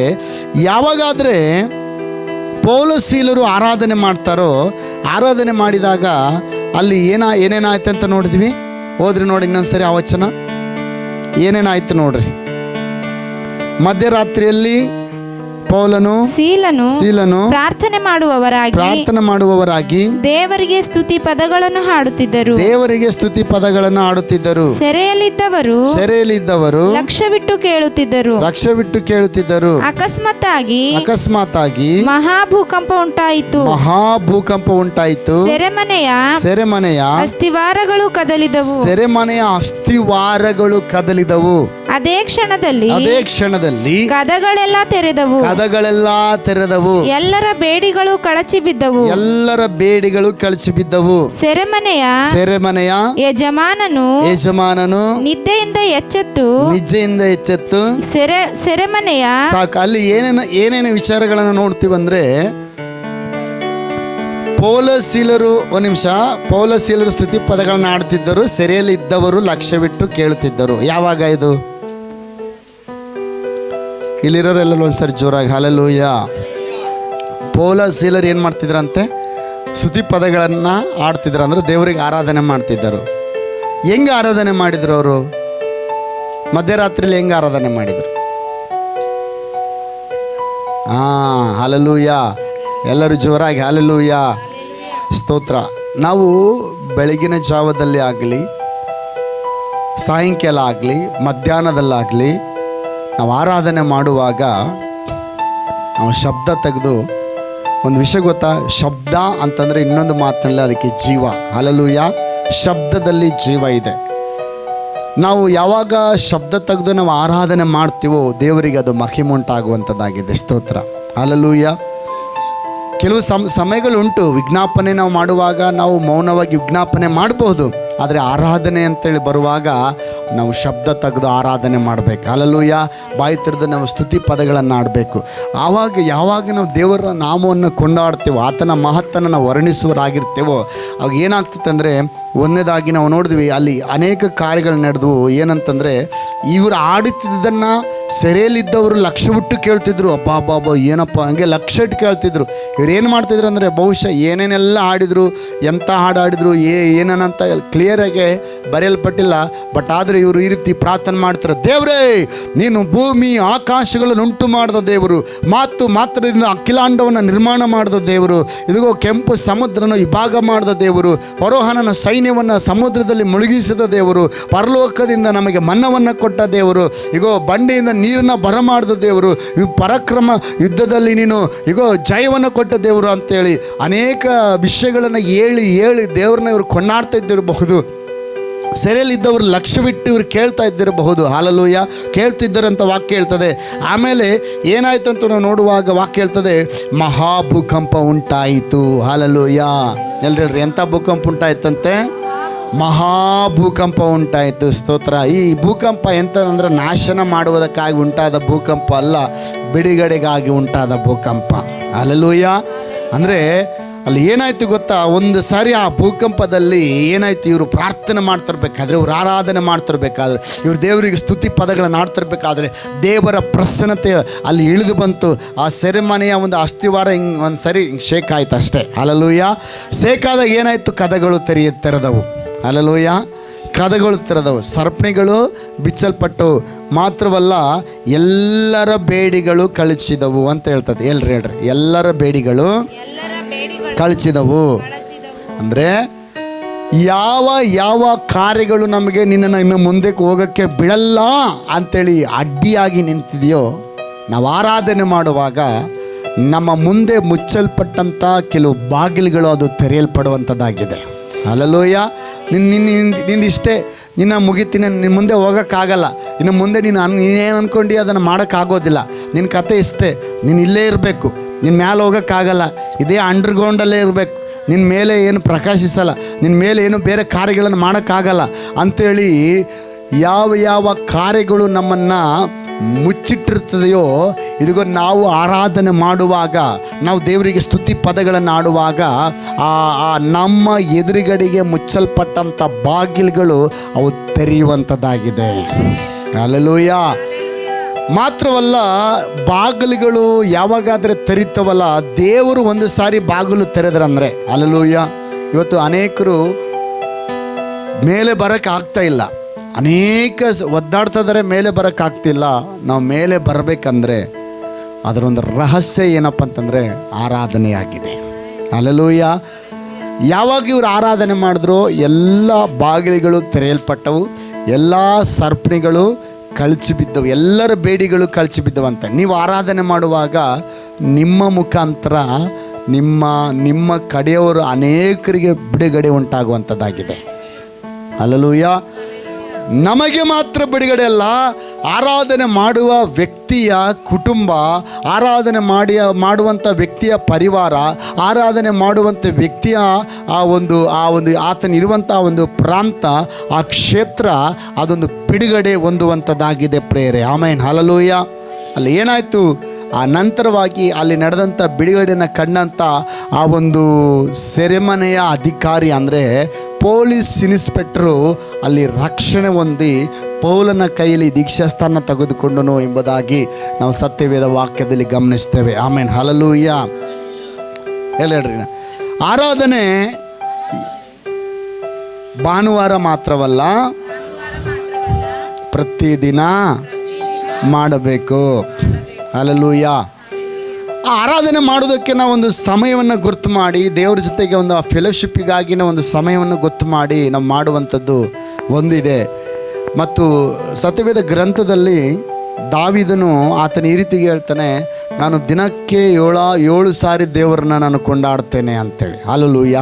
ಯಾವಾಗಾದರೆ ಪೌಲಸೀಲರು ಆರಾಧನೆ ಮಾಡ್ತಾರೋ, ಆರಾಧನೆ ಮಾಡಿದಾಗ ಅಲ್ಲಿ ಏನೇನಾಯ್ತು ಅಂತ ನೋಡಿದ್ವಿ. ಹೋದ್ರಿ ನೋಡಿ ಇನ್ನೊಂದ್ಸರಿ ಆ ವಚನ ಏನೇನಾಯ್ತು ನೋಡ್ರಿ. ಮಧ್ಯರಾತ್ರಿಯಲ್ಲಿ ಪೌಲನು ಸೀಲನು ಪ್ರಾರ್ಥನೆ ಮಾಡುವವರಾಗಿ ದೇವರಿಗೆ ಸ್ತುತಿ ಪದಗಳನ್ನು ಹಾಡುತ್ತಿದ್ದರು. ಸೆರೆಯಲ್ಲಿದ್ದವರು ಲಕ್ಷ್ಯವಿಟ್ಟು ಕೇಳುತ್ತಿದ್ದರು. ಅಕಸ್ಮಾತ್ತಾಗಿ ಮಹಾಭೂಕಂಪ ಉಂಟಾಯಿತು. ಸೆರೆಮನೆಯ ಅಸ್ಥಿವಾರಗಳು ಕದಲಿದವು. ಅದೇ ಕ್ಷಣದಲ್ಲಿ ಕದಗಳೆಲ್ಲ ತೆರೆದವು. ಎಲ್ಲರ ಬೇಡಿಗಳು ಕಳಚಿ ಬಿದ್ದವು. ಸೆರೆಮನೆಯ ಯಜಮಾನನು ನಿದ್ದೆಯಿಂದ ಎಚ್ಚೆತ್ತು ಸೆರೆಮನೆಯ ಸಾಕು. ಅಲ್ಲಿ ಏನೇನು ವಿಚಾರಗಳನ್ನು ನೋಡ್ತೀವಂದ್ರೆ, ಪೌಲಸೀಲರು ಸ್ತುತಿ ಪದಗಳನ್ನು ಆಡ್ತಿದ್ದರು, ಸೆರೆಯಲ್ಲಿ ಇದ್ದವರು ಲಕ್ಷ್ಯವಿಟ್ಟು ಕೇಳುತ್ತಿದ್ದರು. ಯಾವಾಗ ಇದು? ಇಲ್ಲಿರೋರೆಲ್ಲ ಒಂದ್ಸರಿ ಜೋರಾಗಿ ಹಲ್ಲೆಲೂಯಾ. ಪೌಲಸೀಲರು ಏನು ಮಾಡ್ತಿದ್ರಂತೆ? ಸ್ತುತಿ ಪದಗಳನ್ನು ಆಡ್ತಿದ್ರು, ಅಂದರೆ ದೇವರಿಗೆ ಆರಾಧನೆ ಮಾಡ್ತಿದ್ದರು. ಹೆಂಗೆ ಆರಾಧನೆ ಮಾಡಿದ್ರು ಅವರು? ಮಧ್ಯರಾತ್ರಿಯಲ್ಲಿ ಹೆಂಗೆ ಆರಾಧನೆ ಮಾಡಿದರು? ಹಲ್ಲೆಲೂಯಾ. ಎಲ್ಲರೂ ಜೋರಾಗಿ ಹಲ್ಲೆಲೂಯಾ, ಸ್ತೋತ್ರ. ನಾವು ಬೆಳಗಿನ ಜಾವದಲ್ಲಿ ಆಗಲಿ, ಸಾಯಂಕಾಲ ಆಗಲಿ, ಮಧ್ಯಾಹ್ನದಲ್ಲಾಗಲಿ ನಾವು ಆರಾಧನೆ ಮಾಡುವಾಗ ನಾವು ಶಬ್ದ ತೆಗೆದು, ಒಂದು ವಿಷಯ ಗೊತ್ತಾ? ಶಬ್ದ ಅಂತಂದರೆ ಇನ್ನೊಂದು ಮಾತಿನಲ್ಲಿ ಅದಕ್ಕೆ ಜೀವ. ಹಲ್ಲೆಲೂಯಾ. ಶಬ್ದದಲ್ಲಿ ಜೀವ ಇದೆ. ನಾವು ಯಾವಾಗ ಶಬ್ದ ತೆಗೆದು ನಾವು ಆರಾಧನೆ ಮಾಡ್ತೀವೋ ದೇವರಿಗೆ ಅದು ಮಹಿಮುಂಟಾಗುವಂಥದ್ದಾಗಿದೆ. ಸ್ತೋತ್ರ. ಹಲ್ಲೆಲೂಯಾ. ಕೆಲವು ಸಮಯಗಳುಂಟು, ವಿಜ್ಞಾಪನೆ ನಾವು ಮಾಡುವಾಗ ನಾವು ಮೌನವಾಗಿ ವಿಜ್ಞಾಪನೆ ಮಾಡಬಹುದು. ಆದರೆ ಆರಾಧನೆ ಅಂತೇಳಿ ಬರುವಾಗ ನಾವು ಶಬ್ದ ತೆಗೆದು ಆರಾಧನೆ ಮಾಡಬೇಕು. ಹಲ್ಲೆಲೂಯಾ. ಬಾಯಿ ತೆರೆದು ನಾವು ಸ್ತುತಿ ಪದಗಳನ್ನು ಆಡಬೇಕು. ಯಾವಾಗ ನಾವು ದೇವರ ನಾಮವನ್ನು ಕೊಂಡಾಡ್ತೇವೋ, ಆತನ ಮಹತ್ತನ್ನು ನಾವು ವರ್ಣಿಸುವರಾಗಿರ್ತೇವೋ, ಅವಾಗ ಏನಾಗ್ತದೆ ಅಂದರೆ, ಒಂದನೇದಾಗಿ ನಾವು ನೋಡಿದ್ವಿ ಅಲ್ಲಿ ಅನೇಕ ಕಾರ್ಯಗಳು ನಡೆದವು. ಏನಂತಂದರೆ, ಇವರು ಆಡುತ್ತಿದ್ದದನ್ನು ಸೆರೆಯಲ್ಲಿದ್ದವರು ಲಕ್ಷ ಬಿಟ್ಟು ಕೇಳ್ತಿದ್ರು, ಅಬ್ಬಾ ಏನಪ್ಪ ಹಂಗೆ ಲಕ್ಷ ಇಟ್ಟು ಕೇಳ್ತಿದ್ರು. ಇವ್ರು ಏನು ಮಾಡ್ತಿದ್ರು ಅಂದರೆ ಬಹುಶಃ ಏನೇನೆಲ್ಲ ಹಾಡಿದ್ರು, ಎಂಥ ಹಾಡು ಹಾಡಿದ್ರು, ಏನೇನಂತ ಕ್ಲಿಯರಾಗಿ ಬರೆಯಲ್ಪಟ್ಟಿಲ್ಲ. ಬಟ್ ಆದರೆ ಇವರು ಈ ರೀತಿ ಪ್ರಾರ್ಥನೆ ಮಾಡ್ತಾರೆ, ದೇವರೇ ನೀನು ಭೂಮಿ ಆಕಾಶಗಳನ್ನು ಉಂಟು ಮಾಡಿದ ದೇವರು, ಮಾತ್ರದಿಂದ ಅಖಿಲಾಂಡವನ್ನು ನಿರ್ಮಾಣ ಮಾಡಿದ ದೇವರು, ಇದಿಗೋ ಕೆಂಪು ಸಮುದ್ರನ ವಿಭಾಗ ಮಾಡಿದ ದೇವರು, ಫರೋಹನನ ಸೈನ್ಯವನ್ನು ಸಮುದ್ರದಲ್ಲಿ ಮುಳುಗಿಸಿದ ದೇವರು, ಪರಲೋಕದಿಂದ ನಮಗೆ ಮನ್ನವನ್ನು ಕೊಟ್ಟ ದೇವರು, ಇಗೋ ಬಂಡೆಯಿಂದ ನೀರನ್ನ ಬರಮಾಡಿದ ದೇವರು, ಪರಾಕ್ರಮ ಯುದ್ಧದಲ್ಲಿ ನೀನು ಇಗೋ ಜಯವನ್ನು ಕೊಟ್ಟ ದೇವರು ಅಂತೇಳಿ ಅನೇಕ ವಿಷಯಗಳನ್ನು ಹೇಳಿ ದೇವ್ರನ್ನ ಇವರು ಕೊಂಡಾಡ್ತಾ ಇದ್ದಿರಬಹುದು. ಸೆರೆಯಲ್ಲಿದ್ದವರು ಲಕ್ಷ್ಯವಿಟ್ಟು ಇವರು ಕೇಳ್ತಾ ಇದ್ದಿರಬಹುದು. ಹಾಲೆಲೂಯ, ಕೇಳ್ತಿದ್ದರಂತ ವಾಕ್ಯ ಹೇಳ್ತದೆ. ಆಮೇಲೆ ಏನಾಯ್ತು ಅಂತ ನಾವು ನೋಡುವಾಗ ವಾಕ್ಯ ಹೇಳ್ತದೆ, ಮಹಾಭೂಕಂಪ ಉಂಟಾಯಿತು. ಹಾಲೆಲೂಯ, ಎಲ್ರಿ ಎಂಥ ಭೂಕಂಪ ಉಂಟಾಯ್ತಂತೆ? ಮಹಾಭೂಕಂಪ ಉಂಟಾಯಿತು. ಸ್ತೋತ್ರ. ಈ ಭೂಕಂಪ ಎಂತಂದ್ರೆ ನಾಶನ ಮಾಡುವುದಕ್ಕಾಗಿ ಉಂಟಾದ ಭೂಕಂಪ ಅಲ್ಲ, ಬಿಡುಗಡೆಗಾಗಿ ಉಂಟಾದ ಭೂಕಂಪ. ಹಾಲೆಲೂಯ. ಅಂದರೆ ಅಲ್ಲಿ ಏನಾಯ್ತು ಗೊತ್ತಾ, ಒಂದು ಸಾರಿ ಆ ಭೂಕಂಪದಲ್ಲಿ ಏನಾಯ್ತು, ಇವರು ಪ್ರಾರ್ಥನೆ ಮಾಡ್ತಿರ್ಬೇಕಾದ್ರೆ, ಇವ್ರು ಆರಾಧನೆ ಮಾಡ್ತಿರ್ಬೇಕಾದ್ರೆ, ಇವ್ರು ದೇವರಿಗೆ ಸ್ತುತಿ ಪದಗಳನ್ನು ಆಡ್ತಿರ್ಬೇಕಾದ್ರೆ ದೇವರ ಪ್ರಸನ್ನತೆ ಅಲ್ಲಿ ಇಳಿದು ಬಂತು. ಆ ಸೆರೆಮನೆಯ ಒಂದು ಅಸ್ಥಿವಾರ ಹಿಂಗೆ ಒಂದು ಸರಿ ಹಿಂಗೆ ಶೇಕ್ ಆಯ್ತು ಅಷ್ಟೇ. ಹಾಲೆಲೂಯ. ಶೇಕಾದಾಗ ಏನಾಯಿತು, ಕದಗಳು ತೆರೆದವು. ಹಾಲೆಲೂಯ, ಕದಗಳು ತೆರೆದವು, ಸರ್ಪಣಿಗಳು ಬಿಚ್ಚಲ್ಪಟ್ಟವು. ಮಾತ್ರವಲ್ಲ ಎಲ್ಲರ ಬೇಡಿಗಳು ಕಳಚಿದವು ಅಂತ ಹೇಳ್ತದೆ. ಹೇಳ್ರಿ ಎಲ್ಲರ ಬೇಡಿಗಳು ಕಳಚಿದವು. ಅಂದರೆ ಯಾವ ಕಾರ್ಯಗಳು ನಮಗೆ ನಿನ್ನನ್ನು ಇನ್ನು ಮುಂದಕ್ಕೆ ಹೋಗೋಕ್ಕೆ ಬಿಡಲ್ಲ ಅಂಥೇಳಿ ಅಡ್ಡಿಯಾಗಿ ನಿಂತಿದೆಯೋ, ನಾವು ಆರಾಧನೆ ಮಾಡುವಾಗ ನಮ್ಮ ಮುಂದೆ ಮುಚ್ಚಲ್ಪಟ್ಟಂಥ ಕೆಲವು ಬಾಗಿಲುಗಳು ಅದು ತೆರೆಯಲ್ಪಡುವಂಥದ್ದಾಗಿದೆ. ಹಾಲೆಲೂಯ. ನಿಂದಿಷ್ಟೇ, ನಿನ್ನ ಮುಗಿತೀನಿ, ನಿನ್ನ ಮುಂದೆ ಹೋಗೋಕ್ಕಾಗಲ್ಲ, ಇನ್ನು ಮುಂದೆ ನೀನೇನು ಅಂದ್ಕೊಂಡು ಅದನ್ನು ಮಾಡೋಕ್ಕಾಗೋದಿಲ್ಲ, ನಿನ್ನ ಕತೆ ಇಷ್ಟೇ, ನೀನು ಇಲ್ಲೇ ಇರಬೇಕು, ನಿನ್ನ ಮೇಲೆ ಹೋಗೋಕ್ಕಾಗಲ್ಲ, ಇದೇ ಅಂಡರ್ಗ್ರೌಂಡಲ್ಲೇ ಇರಬೇಕು, ನಿನ್ನ ಮೇಲೆ ಏನು ಪ್ರಕಾಶಿಸಲ್ಲ, ನಿನ್ನ ಮೇಲೆ ಏನು ಬೇರೆ ಕಾರ್ಯಗಳನ್ನು ಮಾಡೋಕ್ಕಾಗಲ್ಲ ಅಂಥೇಳಿ ಯಾವ ಕಾರ್ಯಗಳು ನಮ್ಮನ್ನು ಮುಚ್ಚಿಟ್ಟಿರ್ತದೆಯೋ, ಇದಿಗೋ ನಾವು ಆರಾಧನೆ ಮಾಡುವಾಗ, ನಾವು ದೇವರಿಗೆ ಸ್ತುತಿ ಪದಗಳನ್ನು ಆಡುವಾಗ ಆ ನಮ್ಮ ಎದುರುಗಡೆಗೆ ಮುಚ್ಚಲ್ಪಟ್ಟಂಥ ಬಾಗಿಲುಗಳು ಅವು ತೆರೆಯುವಂಥದ್ದಾಗಿದೆ. ಹಲ್ಲೆಲೂಯ. ಮಾತ್ರವಲ್ಲ, ಬಾಗಿಲುಗಳು ಯಾವಾಗಾದರೆ ತೆರೀತವಲ್ಲ, ದೇವರು ಒಂದು ಸಾರಿ ಬಾಗಿಲು ತೆರೆದ್ರಂದರೆ, ಹಲ್ಲೆಲೂಯ, ಇವತ್ತು ಅನೇಕರು ಮೇಲೆ ಬರೋಕ್ಕೆ ಆಗ್ತಾ ಇಲ್ಲ, ಅನೇಕ ಒದ್ದಾಡ್ತಿದ್ದಾರೆ, ಮೇಲೆ ಬರೋಕ್ಕಾಗ್ತಿಲ್ಲ. ನಾವು ಮೇಲೆ ಬರಬೇಕಂದ್ರೆ ಅದರೊಂದು ರಹಸ್ಯ ಏನಪ್ಪ ಅಂತಂದರೆ ಆರಾಧನೆಯಾಗಿದೆ. ಹಲ್ಲೆಲೂಯ. ಯಾವಾಗ ಇವರು ಆರಾಧನೆ ಮಾಡಿದ್ರು ಎಲ್ಲ ಬಾಗಿಲುಗಳು ತೆರೆಯಲ್ಪಟ್ಟವು, ಎಲ್ಲ ಸರ್ಪಣಿಗಳು ಕಳಚಿ ಬಿದ್ದವು, ಎಲ್ಲರ ಬೇಡಿಗಳು ಕಳಚಿ ಬಿದ್ದವಂತ. ನೀವು ಆರಾಧನೆ ಮಾಡುವಾಗ ನಿಮ್ಮ ಮುಖಾಂತರ ನಿಮ್ಮ ಕಡೆಯವರು ಅನೇಕರಿಗೆ ಬಿಡುಗಡೆ ಉಂಟಾಗುವಂಥದ್ದಾಗಿದೆ. ಹಲ್ಲೆಲೂಯ. ನಮಗೆ ಮಾತ್ರ ಬಿಡುಗಡೆ ಅಲ್ಲ, ಆರಾಧನೆ ಮಾಡುವ ವ್ಯಕ್ತಿಯ ಕುಟುಂಬ, ಆರಾಧನೆ ಮಾಡುವಂಥ ವ್ಯಕ್ತಿಯ ಪರಿವಾರ, ಆರಾಧನೆ ಮಾಡುವಂಥ ವ್ಯಕ್ತಿಯ ಆ ಒಂದು ಆತನಿರುವಂಥ ಒಂದು ಪ್ರಾಂತ, ಆ ಕ್ಷೇತ್ರ, ಅದೊಂದು ಬಿಡುಗಡೆ ಹೊಂದುವಂಥದ್ದಾಗಿದೆ ಪ್ರೇರೆ. ಆಮೇನ್. ಹಲ್ಲೆಲೂಯ. ಅಲ್ಲಿ ಏನಾಯಿತು, ಆ ನಂತರವಾಗಿ ಅಲ್ಲಿ ನಡೆದಂಥ ಬಿಡುಗಡೆನ ಕಂಡಂಥ ಆ ಒಂದು ಸೆರೆಮನೆಯ ಅಧಿಕಾರಿ ಅಂದರೆ ಪೊಲೀಸ್ ಇನ್ಸ್ಪೆಕ್ಟರು ಅಲ್ಲಿ ರಕ್ಷಣೆ ಹೊಂದಿ ಪೌಲನ ಕೈಯಲ್ಲಿ ದೀಕ್ಷಾಸ್ಥಾನ ತೆಗೆದುಕೊಂಡನು ಎಂಬುದಾಗಿ ನಾವು ಸತ್ಯವೇದ ವಾಕ್ಯದಲ್ಲಿ ಗಮನಿಸ್ತೇವೆ. ಆಮೇನ್. ಹಲ್ಲೆಲೂಯ. ಹೇಳ್ರಿ, ಆರಾಧನೆ ಭಾನುವಾರ ಮಾತ್ರವಲ್ಲ, ಪ್ರತಿದಿನ ಮಾಡಬೇಕು. ಹಲ್ಲೆಲೂಯ. ಆ ಆರಾಧನೆ ಮಾಡೋದಕ್ಕೆ ನಾವು ಒಂದು ಸಮಯವನ್ನು ಗುರ್ತು ಮಾಡಿ, ದೇವ್ರ ಜೊತೆಗೆ ಒಂದು ಫೆಲೋಶಿಪ್ಪಿಗಾಗಿ ನಾವು ಒಂದು ಸಮಯವನ್ನು ಗೊತ್ತು ಮಾಡಿ ನಾವು ಮಾಡುವಂಥದ್ದು ಒಂದಿದೆ. ಮತ್ತು ಸತ್ಯವೇದ ಗ್ರಂಥದಲ್ಲಿ ದಾವೀದನು ಆತನ ಈ ರೀತಿಗೆ ಹೇಳ್ತಾನೆ, ನಾನು ದಿನಕ್ಕೆ 7 ಸಾರಿ ದೇವರನ್ನ ನಾನು ಕೊಂಡಾಡ್ತೇನೆ ಅಂತೇಳಿ. ಹಲ್ಲೆಲೂಯ.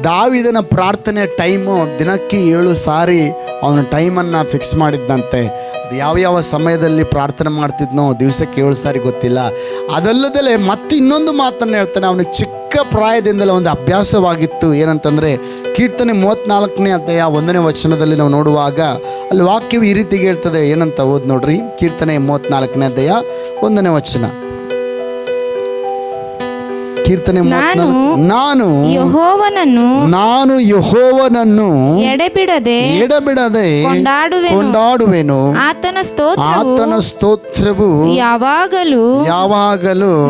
ದಾವೀದನ ಪ್ರಾರ್ಥನೆ ಟೈಮು ದಿನಕ್ಕೆ 7 ಸಾರಿ ಅವನ ಟೈಮನ್ನು ಫಿಕ್ಸ್ ಮಾಡಿದ್ದಂತೆ. ಅದು ಯಾವ ಸಮಯದಲ್ಲಿ ಪ್ರಾರ್ಥನೆ ಮಾಡ್ತಿದ್ನೋ ದಿವಸಕ್ಕೆ 7 ಸಾರಿ ಗೊತ್ತಿಲ್ಲ. ಅದಲ್ಲದೆ ಮತ್ತೆ ಇನ್ನೊಂದು ಮಾತನ್ನು ಹೇಳ್ತಾನೆ, ಅವನಿಗೆ ಚಿಕ್ಕ ಪ್ರಾಯದಿಂದಲೇ ಒಂದು ಅಭ್ಯಾಸವಾಗಿತ್ತು. ಏನಂತಂದರೆ ಕೀರ್ತನೆ 34ನೇ ಅಧ್ಯಾಯ 1ನೇ ವಚನದಲ್ಲಿ ನಾವು ನೋಡುವಾಗ ಅಲ್ಲಿ ವಾಕ್ಯವು ಈ ರೀತಿಗೆ ಹೇಳ್ತದೆ. ಏನಂತ ಓದ್ ನೋಡ್ರಿ, ಕೀರ್ತನೆ 34ನೇ ಅಧ್ಯಾಯ 1ನೇ ವಚನ. ಕೀರ್ತನೆ ನಾನು ಯೆಹೋವನನ್ನು ಎಡೆಬಿಡದೆ ಕೊಂಡಾಡುವೆನು. ಆತನ ಸ್ತೋತ್ರವು ಯಾವಾಗಲೂ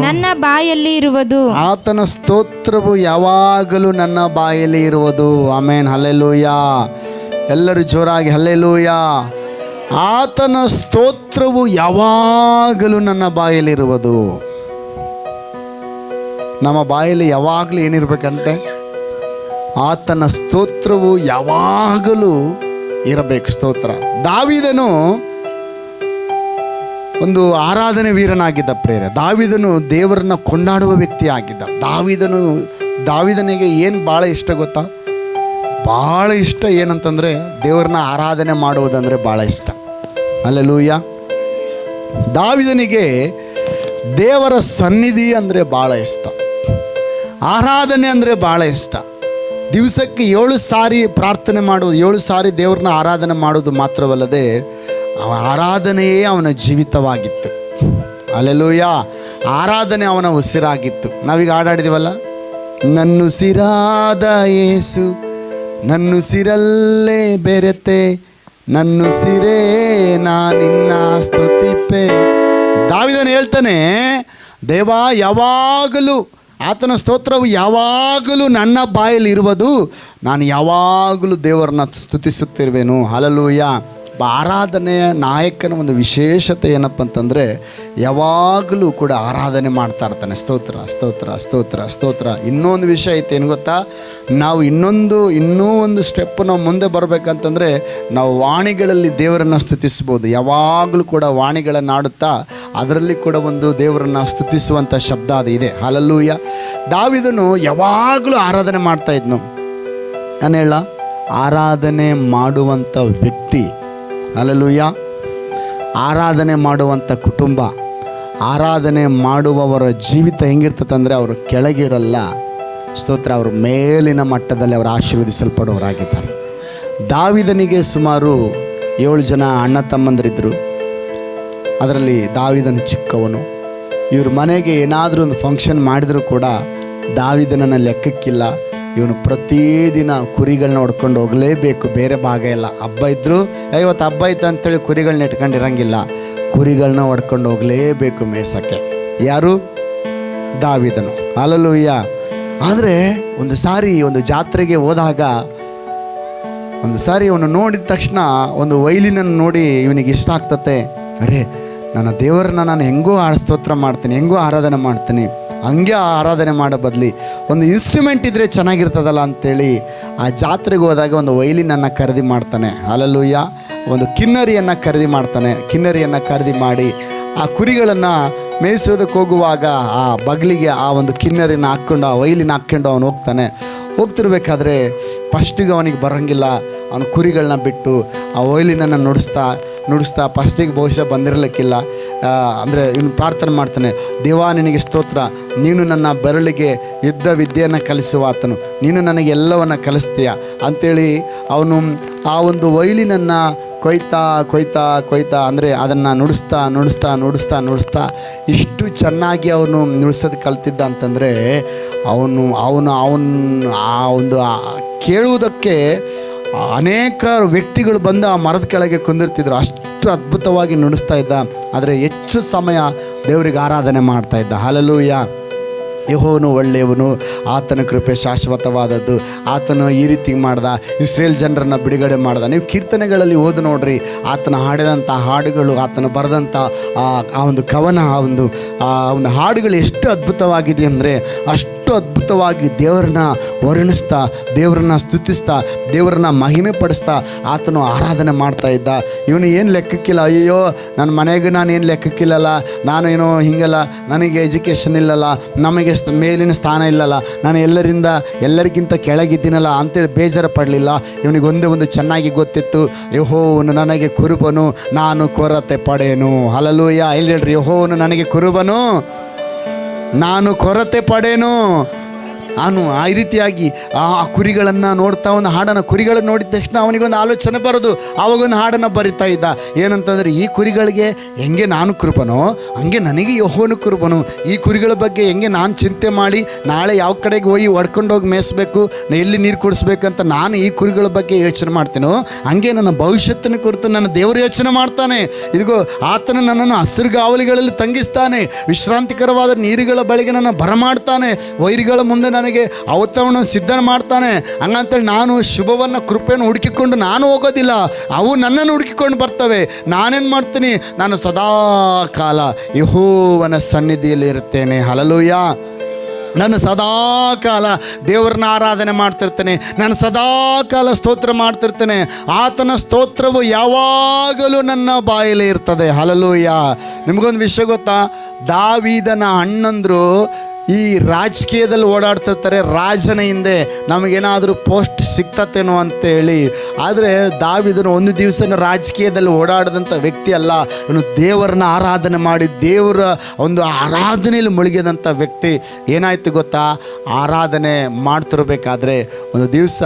ನನ್ನ ಬಾಯಲ್ಲಿ ಇರುವುದು. ಆತನ ಸ್ತೋತ್ರವು ಯಾವಾಗಲೂ ನನ್ನ ಬಾಯಲ್ಲಿ ಇರುವುದು. Amen, hallelujah. ಎಲ್ಲರೂ ಜೋರಾಗಿ ಹಲ್ಲೆಲೂಯಾ. ಆತನ ಸ್ತೋತ್ರವು ಯಾವಾಗಲೂ ನನ್ನ ಬಾಯಲ್ಲಿರುವುದು. ನಮ್ಮ ಬಾಯಲ್ಲಿ ಯಾವಾಗಲೂ ಏನಿರ್ಬೇಕಂತೆ? ಆತನ ಸ್ತೋತ್ರವು ಯಾವಾಗಲೂ ಇರಬೇಕು. ಸ್ತೋತ್ರ. ದಾವೀದನು ಒಂದು ಆರಾಧನೆ ವೀರನಾಗಿದ್ದ ಪ್ರೇರೆ. ದಾವೀದನು ದೇವರನ್ನ ಕೊಂಡಾಡುವ ವ್ಯಕ್ತಿ ಆಗಿದ್ದ. ದಾವೀದನಿಗೆ ಏನು ಭಾಳ ಇಷ್ಟ ಗೊತ್ತಾ? ಭಾಳ ಇಷ್ಟ ಏನಂತಂದರೆ ದೇವರನ್ನ ಆರಾಧನೆ ಮಾಡುವುದಂದರೆ ಭಾಳ ಇಷ್ಟ. ಹಲ್ಲೆಲೂಯಾ. ದಾವೀದನಿಗೆ ದೇವರ ಸನ್ನಿಧಿ ಅಂದರೆ ಭಾಳ ಇಷ್ಟ. ಆರಾಧನೆ ಅಂದರೆ ಭಾಳ ಇಷ್ಟ. ದಿವಸಕ್ಕೆ 7 ಸಾರಿ ಪ್ರಾರ್ಥನೆ ಮಾಡುವುದು, 7 ಸಾರಿ ದೇವ್ರನ್ನ ಆರಾಧನೆ ಮಾಡೋದು ಮಾತ್ರವಲ್ಲದೆ ಆರಾಧನೆಯೇ ಅವನ ಜೀವಿತವಾಗಿತ್ತು. ಹಲ್ಲೆಲೂಯಾ. ಆರಾಧನೆ ಅವನ ಉಸಿರಾಗಿತ್ತು. ನಾವೀಗ ಹಾಡಾಡಿದೀವಲ್ಲ, ನನ್ನುಸಿರಾದ ಯೇಸು ನನ್ನುಸಿರಲ್ಲೇ ಬೆರೆತೆ, ನನ್ನುಸಿರೇ ನಾನಿನ್ನ ಸ್ತುತಿಪೆ. ದಾವೀದನು ಹೇಳ್ತಾನೆ, ದೇವ ಯಾವಾಗಲೂ ಆತನ ಸ್ತೋತ್ರವು ಯಾವಾಗಲೂ ನನ್ನ ಬಾಯಲ್ಲಿ ಇರುವುದು. ನಾನು ಯಾವಾಗಲೂ ದೇವರನ್ನ ಸ್ತುತಿಸುತ್ತಿರುವೆನು. ಹಲ್ಲೆಲೂಯಾ. ಆರಾಧನೆಯ ನಾಯಕನ ಒಂದು ವಿಶೇಷತೆ ಏನಪ್ಪ ಅಂತಂದರೆ ಯಾವಾಗಲೂ ಕೂಡ ಆರಾಧನೆ ಮಾಡ್ತಾ ಇರ್ತಾನೆ. ಸ್ತೋತ್ರ ಸ್ತೋತ್ರ ಸ್ತೋತ್ರ ಸ್ತೋತ್ರ. ಇನ್ನೊಂದು ವಿಷಯ ಐತೆ ಏನು ಗೊತ್ತಾ? ನಾವು ಇನ್ನೂ ಒಂದು ಸ್ಟೆಪ್ ನಾವು ಮುಂದೆ ಬರಬೇಕಂತಂದರೆ ನಾವು ವಾಣಿಗಳಲ್ಲಿ ದೇವರನ್ನು ಸ್ತುತಿಸ್ಬೋದು. ಯಾವಾಗಲೂ ಕೂಡ ವಾಣಿಗಳನ್ನು ಆಡುತ್ತಾ ಅದರಲ್ಲಿ ಕೂಡ ಒಂದು ದೇವರನ್ನು ಸ್ತುತಿಸುವಂಥ ಶಬ್ದ ಅದು ಇದೆ. ಹಲ್ಲೆಲೂಯಾ. ದಾವೀದನು ಯಾವಾಗಲೂ ಆರಾಧನೆ ಮಾಡ್ತಾ ಇದ್ನು. ನಾನು ಹೇಳ, ಆರಾಧನೆ ಮಾಡುವಂಥ ವ್ಯಕ್ತಿ, ಹಲ್ಲೆಲೂಯಾ, ಆರಾಧನೆ ಮಾಡುವಂಥ ಕುಟುಂಬ, ಆರಾಧನೆ ಮಾಡುವವರ ಜೀವಿತ ಹೆಂಗಿರ್ತದಂದರೆ ಅವರು ಕೆಳಗಿರಲ್ಲ. ಸ್ತೋತ್ರ. ಅವರು ಮೇಲಿನ ಮಟ್ಟದಲ್ಲಿ ಅವರು ಆಶೀರ್ವದಿಸಲ್ಪಡೋರಾಗಿದ್ದಾರೆ. ದಾವೀದನಿಗೆ ಸುಮಾರು 7 ಜನ ಅಣ್ಣ ತಮ್ಮಂದರಿದ್ದರು. ಅದರಲ್ಲಿ ದಾವೀದನು ಚಿಕ್ಕವನು. ಇವ್ರ ಮನೆಗೆ ಏನಾದರೂ ಒಂದು ಫಂಕ್ಷನ್ ಮಾಡಿದರೂ ಕೂಡ ದಾವೀದನನ್ನು ಲೆಕ್ಕಕ್ಕಿಲ್ಲ. ಇವನು ಪ್ರತಿದಿನ ಕುರಿಗಳನ್ನ ಹೊಡ್ಕೊಂಡು ಹೋಗಲೇಬೇಕು, ಬೇರೆ ಭಾಗ ಇಲ್ಲ. ಹಬ್ಬ ಇದ್ದರೂ ಇವತ್ತು ಹಬ್ಬ ಇತ್ತು ಅಂತೇಳಿ ಕುರಿಗಳನ್ನ ಇಟ್ಕೊಂಡಿರಂಗಿಲ್ಲ. ಕುರಿಗಳನ್ನ ಹೊಡ್ಕೊಂಡು ಹೋಗಲೇಬೇಕು ಮೇಸಕ್ಕೆ. ಯಾರು? ದಾವೀದನು. ಹಲ್ಲೆಲೂಯಾ. ಆದರೆ ಒಂದು ಸಾರಿ ಒಂದು ಜಾತ್ರೆಗೆ ಹೋದಾಗ ಒಂದು ಸಾರಿ ಅವನು ನೋಡಿದ ತಕ್ಷಣ ಒಂದು ವೈಲಿನನ್ನು ನೋಡಿ ಇವನಿಗೆ ಇಷ್ಟ ಆಗ್ತತೆ. ಅರೆ, ನನ್ನ ದೇವರನ್ನ ನಾನು ಹೆಂಗೋ ಸ್ತೋತ್ರ ಮಾಡ್ತೀನಿ, ಹೆಂಗೋ ಆರಾಧನೆ ಮಾಡ್ತೀನಿ, ಹಂಗೆ ಆರಾಧನೆ ಮಾಡೋ ಬದಲಿ ಒಂದು ಇನ್ಸ್ಟ್ರೂಮೆಂಟ್ ಇದ್ದರೆ ಚೆನ್ನಾಗಿರ್ತದಲ್ಲ ಅಂಥೇಳಿ ಆ ಜಾತ್ರೆಗೆ ಹೋದಾಗ ಒಂದು ವೈಲಿನನ್ನು ಖರೀದಿ ಮಾಡ್ತಾನೆ. ಹಲ್ಲೆಲೂಯಾ. ಒಂದು ಕಿನ್ನರಿಯನ್ನು ಖರೀದಿ ಮಾಡ್ತಾನೆ. ಕಿನ್ನರಿಯನ್ನು ಖರೀದಿ ಮಾಡಿ ಆ ಕುರಿಗಳನ್ನು ಮೇಯಿಸೋದಕ್ಕೆ ಹೋಗುವಾಗ ಆ ಬಗ್ಲಿಗೆ ಆ ಒಂದು ಕಿನ್ನರಿನ ಹಾಕ್ಕೊಂಡು ಆ ವೈಲಿನ ಹಾಕ್ಕೊಂಡು ಅವನು ಹೋಗ್ತಿರ್ಬೇಕಾದ್ರೆ ಫಸ್ಟಿಗೆ ಅವನಿಗೆ ಬರೋಂಗಿಲ್ಲ. ಅವನು ಕುರಿಗಳನ್ನ ಬಿಟ್ಟು ಆ ವೈಲಿನನ್ನು ನುಡಿಸ್ತಾ ಫಸ್ಟಿಗೆ ಬಹುಶಃ ಬಂದಿರಲಿಕ್ಕಿಲ್ಲ. ಅಂದರೆ ಇವನು ಪ್ರಾರ್ಥನೆ ಮಾಡ್ತಾನೆ, ದೇವಾ ನಿನಗೆ ಸ್ತೋತ್ರ, ನೀನು ನನ್ನ ಬೆರಳಿಗೆ ಯುದ್ಧ ವಿದ್ಯೆಯನ್ನು ಕಲಿಸುವ ಆತನು, ನೀನು ನನಗೆ ಎಲ್ಲವನ್ನು ಕಲಿಸ್ತೀಯ ಅಂಥೇಳಿ ಅವನು ಆ ಒಂದು ವೈಲಿನನ್ನು ಕೊಯ್ತಾ ಅಂದರೆ ಅದನ್ನು ನುಡಿಸ್ತಾ ಇಷ್ಟು ಚೆನ್ನಾಗಿ ಅವನು ನುಡಿಸೋದು ಕಲ್ತಿದ್ದ ಅಂತಂದರೆ ಅವನು ಆ ಒಂದು ಕೇಳುವುದಕ್ಕೆ ಅನೇಕ ವ್ಯಕ್ತಿಗಳು ಬಂದು ಆ ಮರದ ಕೆಳಗೆ ಕುಂದಿರ್ತಿದ್ರು. ಅಷ್ಟು ಅದ್ಭುತವಾಗಿ ನುಡಿಸ್ತಾ ಇದ್ದ. ಆದರೆ ಹೆಚ್ಚು ಸಮಯ ದೇವರಿಗೆ ಆರಾಧನೆ ಮಾಡ್ತಾ ಇದ್ದ. ಹಲ್ಲೆಲೂಯಾ. ಯೆಹೋವನು ಒಳ್ಳೆಯವನು, ಆತನ ಕೃಪೆ ಶಾಶ್ವತವಾದದ್ದು. ಆತನು ಈ ರೀತಿ ಮಾಡ್ದ, ಇಸ್ರೇಲ್ ಜನರನ್ನು ಬಿಡುಗಡೆ ಮಾಡ್ದ. ನೀವು ಕೀರ್ತನೆಗಳಲ್ಲಿ ಓದಿ ನೋಡ್ರಿ, ಆತನ ಹಾಡಿದಂಥ ಹಾಡುಗಳು, ಆತನ ಬರೆದಂಥ ಆ ಒಂದು ಕವನ, ಆ ಒಂದು ಹಾಡುಗಳು ಎಷ್ಟು ಅದ್ಭುತವಾಗಿದೆ ಅಂದರೆ ಅಷ್ಟು ಅದ್ಭುತವಾಗಿ ದೇವರನ್ನ ವರ್ಣಿಸ್ತಾ, ದೇವರನ್ನ ಸ್ತುತಿಸ್ತಾ, ದೇವರನ್ನ ಮಹಿಮೆ ಪಡಿಸ್ತಾ ಆತನು ಆರಾಧನೆ ಮಾಡ್ತಾ ಇದ್ದ. ಇವನು ಏನು ಲೆಕ್ಕಕ್ಕಿಲ್ಲ. ಅಯ್ಯೋ, ನನ್ನ ಮನೆಗೆ ನಾನು ಏನು ಲೆಕ್ಕಕ್ಕಿಲ್ಲಲ್ಲ, ನಾನು ಏನೋ ಹಿಂಗಲ್ಲ, ನನಗೆ ಎಜುಕೇಷನ್ ಇಲ್ಲಲ್ಲ, ನಮಗೆ ಮೇಲಿನ ಸ್ಥಾನ ಇಲ್ಲಲ್ಲ, ನಾನು ಎಲ್ಲರಿಗಿಂತ ಕೆಳಗಿದ್ದೀನಲ್ಲ ಅಂತೇಳಿ ಬೇಜಾರು ಪಡಲಿಲ್ಲ. ಇವನಿಗೆ ಒಂದು ಚೆನ್ನಾಗಿ ಗೊತ್ತಿತ್ತು, ಯೆಹೋವನು ನನಗೆ ಕುರುಬನು, ನಾನು ಕೊರತೆ ಪಡೇನು. ಹಲ್ಲೆಲೂಯಾ. ಇಲ್ಲಿ ಹೇಳ್ರಿ, ಯೆಹೋವನು ನನಗೆ ಕುರುಬನು, ನಾನು ಕೊರತೆ ಪಡೇನು. ಅವನು ಆ ರೀತಿಯಾಗಿ ಆ ಕುರಿಗಳನ್ನು ನೋಡ್ತಾ ಒಂದು ಹಾಡನ್ನು ಕುರಿಗಳನ್ನು ನೋಡಿದ ತಕ್ಷಣ ಅವನಿಗೊಂದು ಆಲೋಚನೆ ಬರೋದು. ಆವಾಗೊಂದು ಹಾಡನ್ನು ಬರಿತಾ ಇದ್ದ. ಏನಂತಂದರೆ, ಈ ಕುರಿಗಳಿಗೆ ಹೆಂಗೆ ನಾನು ಕೃಪನೋ ಹಂಗೆ ನನಗೆ ಯೆಹೋವನು ಕೃಪನು. ಈ ಕುರಿಗಳ ಬಗ್ಗೆ ಹೆಂಗೆ ನಾನು ಚಿಂತೆ ಮಾಡಿ ನಾಳೆ ಯಾವ ಕಡೆಗೆ ಹೋಗಿ ಹೊಡ್ಕೊಂಡೋಗಿ ಮೇಯಿಸ್ಬೇಕು, ಎಲ್ಲಿ ನೀರು ಕುಡಿಸ್ಬೇಕಂತ ನಾನು ಈ ಕುರಿಗಳ ಬಗ್ಗೆ ಯೋಚನೆ ಮಾಡ್ತೀನೋ, ಹಂಗೆ ನನ್ನ ಭವಿಷ್ಯತ್ತಿನ ಕುರಿತು ನನ್ನ ದೇವರು ಯೋಚನೆ ಮಾಡ್ತಾನೆ. ಇದಿಗೋ ಆತನು ನನ್ನನ್ನು ಹಸಿರುಗಾವಲಿಗಳಲ್ಲಿ ತಂಗಿಸ್ತಾನೆ, ವಿಶ್ರಾಂತಿಕರವಾದ ನೀರುಗಳ ಬಳಿಗೆ ನನ್ನ ಬರಮಾಡ್ತಾನೆ, ವೈರಿಗಳ ಮುಂದೆ ನನಗೆ ಔತಣವನ್ನು ಸಿದ್ಧ ಮಾಡ್ತಾನೆ. ಹಂಗಂತೇಳಿ ನಾನು ಶುಭವನ್ನು ಕೃಪೆಯನ್ನು ಹುಡುಕಿಕೊಂಡು ನಾನು ಹೋಗೋದಿಲ್ಲ, ಅವು ನನ್ನನ್ನು ಹುಡುಕಿಕೊಂಡು ಬರ್ತವೆ. ನಾನೇನು ಮಾಡ್ತೀನಿ, ನಾನು ಸದಾ ಕಾಲ ಯೆಹೋವನ ಸನ್ನಿಧಿಯಲ್ಲಿ ಇರುತ್ತೇನೆ. ಹಲ್ಲೆಲೂಯಾ. ನಾನು ಸದಾ ಕಾಲ ದೇವರನ್ನ ಆರಾಧನೆ ಮಾಡ್ತಿರ್ತೇನೆ, ನಾನು ಸದಾ ಕಾಲ ಸ್ತೋತ್ರ ಮಾಡ್ತಿರ್ತೇನೆ. ಆತನ ಸ್ತೋತ್ರವು ಯಾವಾಗಲೂ ನನ್ನ ಬಾಯಲ್ಲಿ ಇರ್ತದೆ. ಹಲ್ಲೆಲೂಯಾ. ನಿಮಗೊಂದು ವಿಷಯ ಗೊತ್ತಾ, ದಾವೀದನ ಅಣ್ಣಂದರು ಈ ರಾಜಕೀಯದಲ್ಲಿ ಓಡಾಡ್ತಿರ್ತಾರೆ. ರಾಜನ ಹಿಂದೆ ನಮಗೇನಾದರೂ ಪೋಸ್ಟ್ ಸಿಗ್ತತೇನೋ ಅಂತೇಳಿ. ಆದರೆ ದಾವೀದನು ಒಂದು ದಿವಸ ರಾಜಕೀಯದಲ್ಲಿ ಓಡಾಡಿದಂಥ ವ್ಯಕ್ತಿ ಅಲ್ಲ. ಇವನು ದೇವರನ್ನ ಆರಾಧನೆ ಮಾಡಿ ದೇವರ ಒಂದು ಆರಾಧನೆಯಲ್ಲಿ ಮುಳುಗಿದಂಥ ವ್ಯಕ್ತಿ. ಏನಾಯ್ತು ಗೊತ್ತಾ, ಆರಾಧನೆ ಮಾಡ್ತಿರ್ಬೇಕಾದ್ರೆ ಒಂದು ದಿವಸ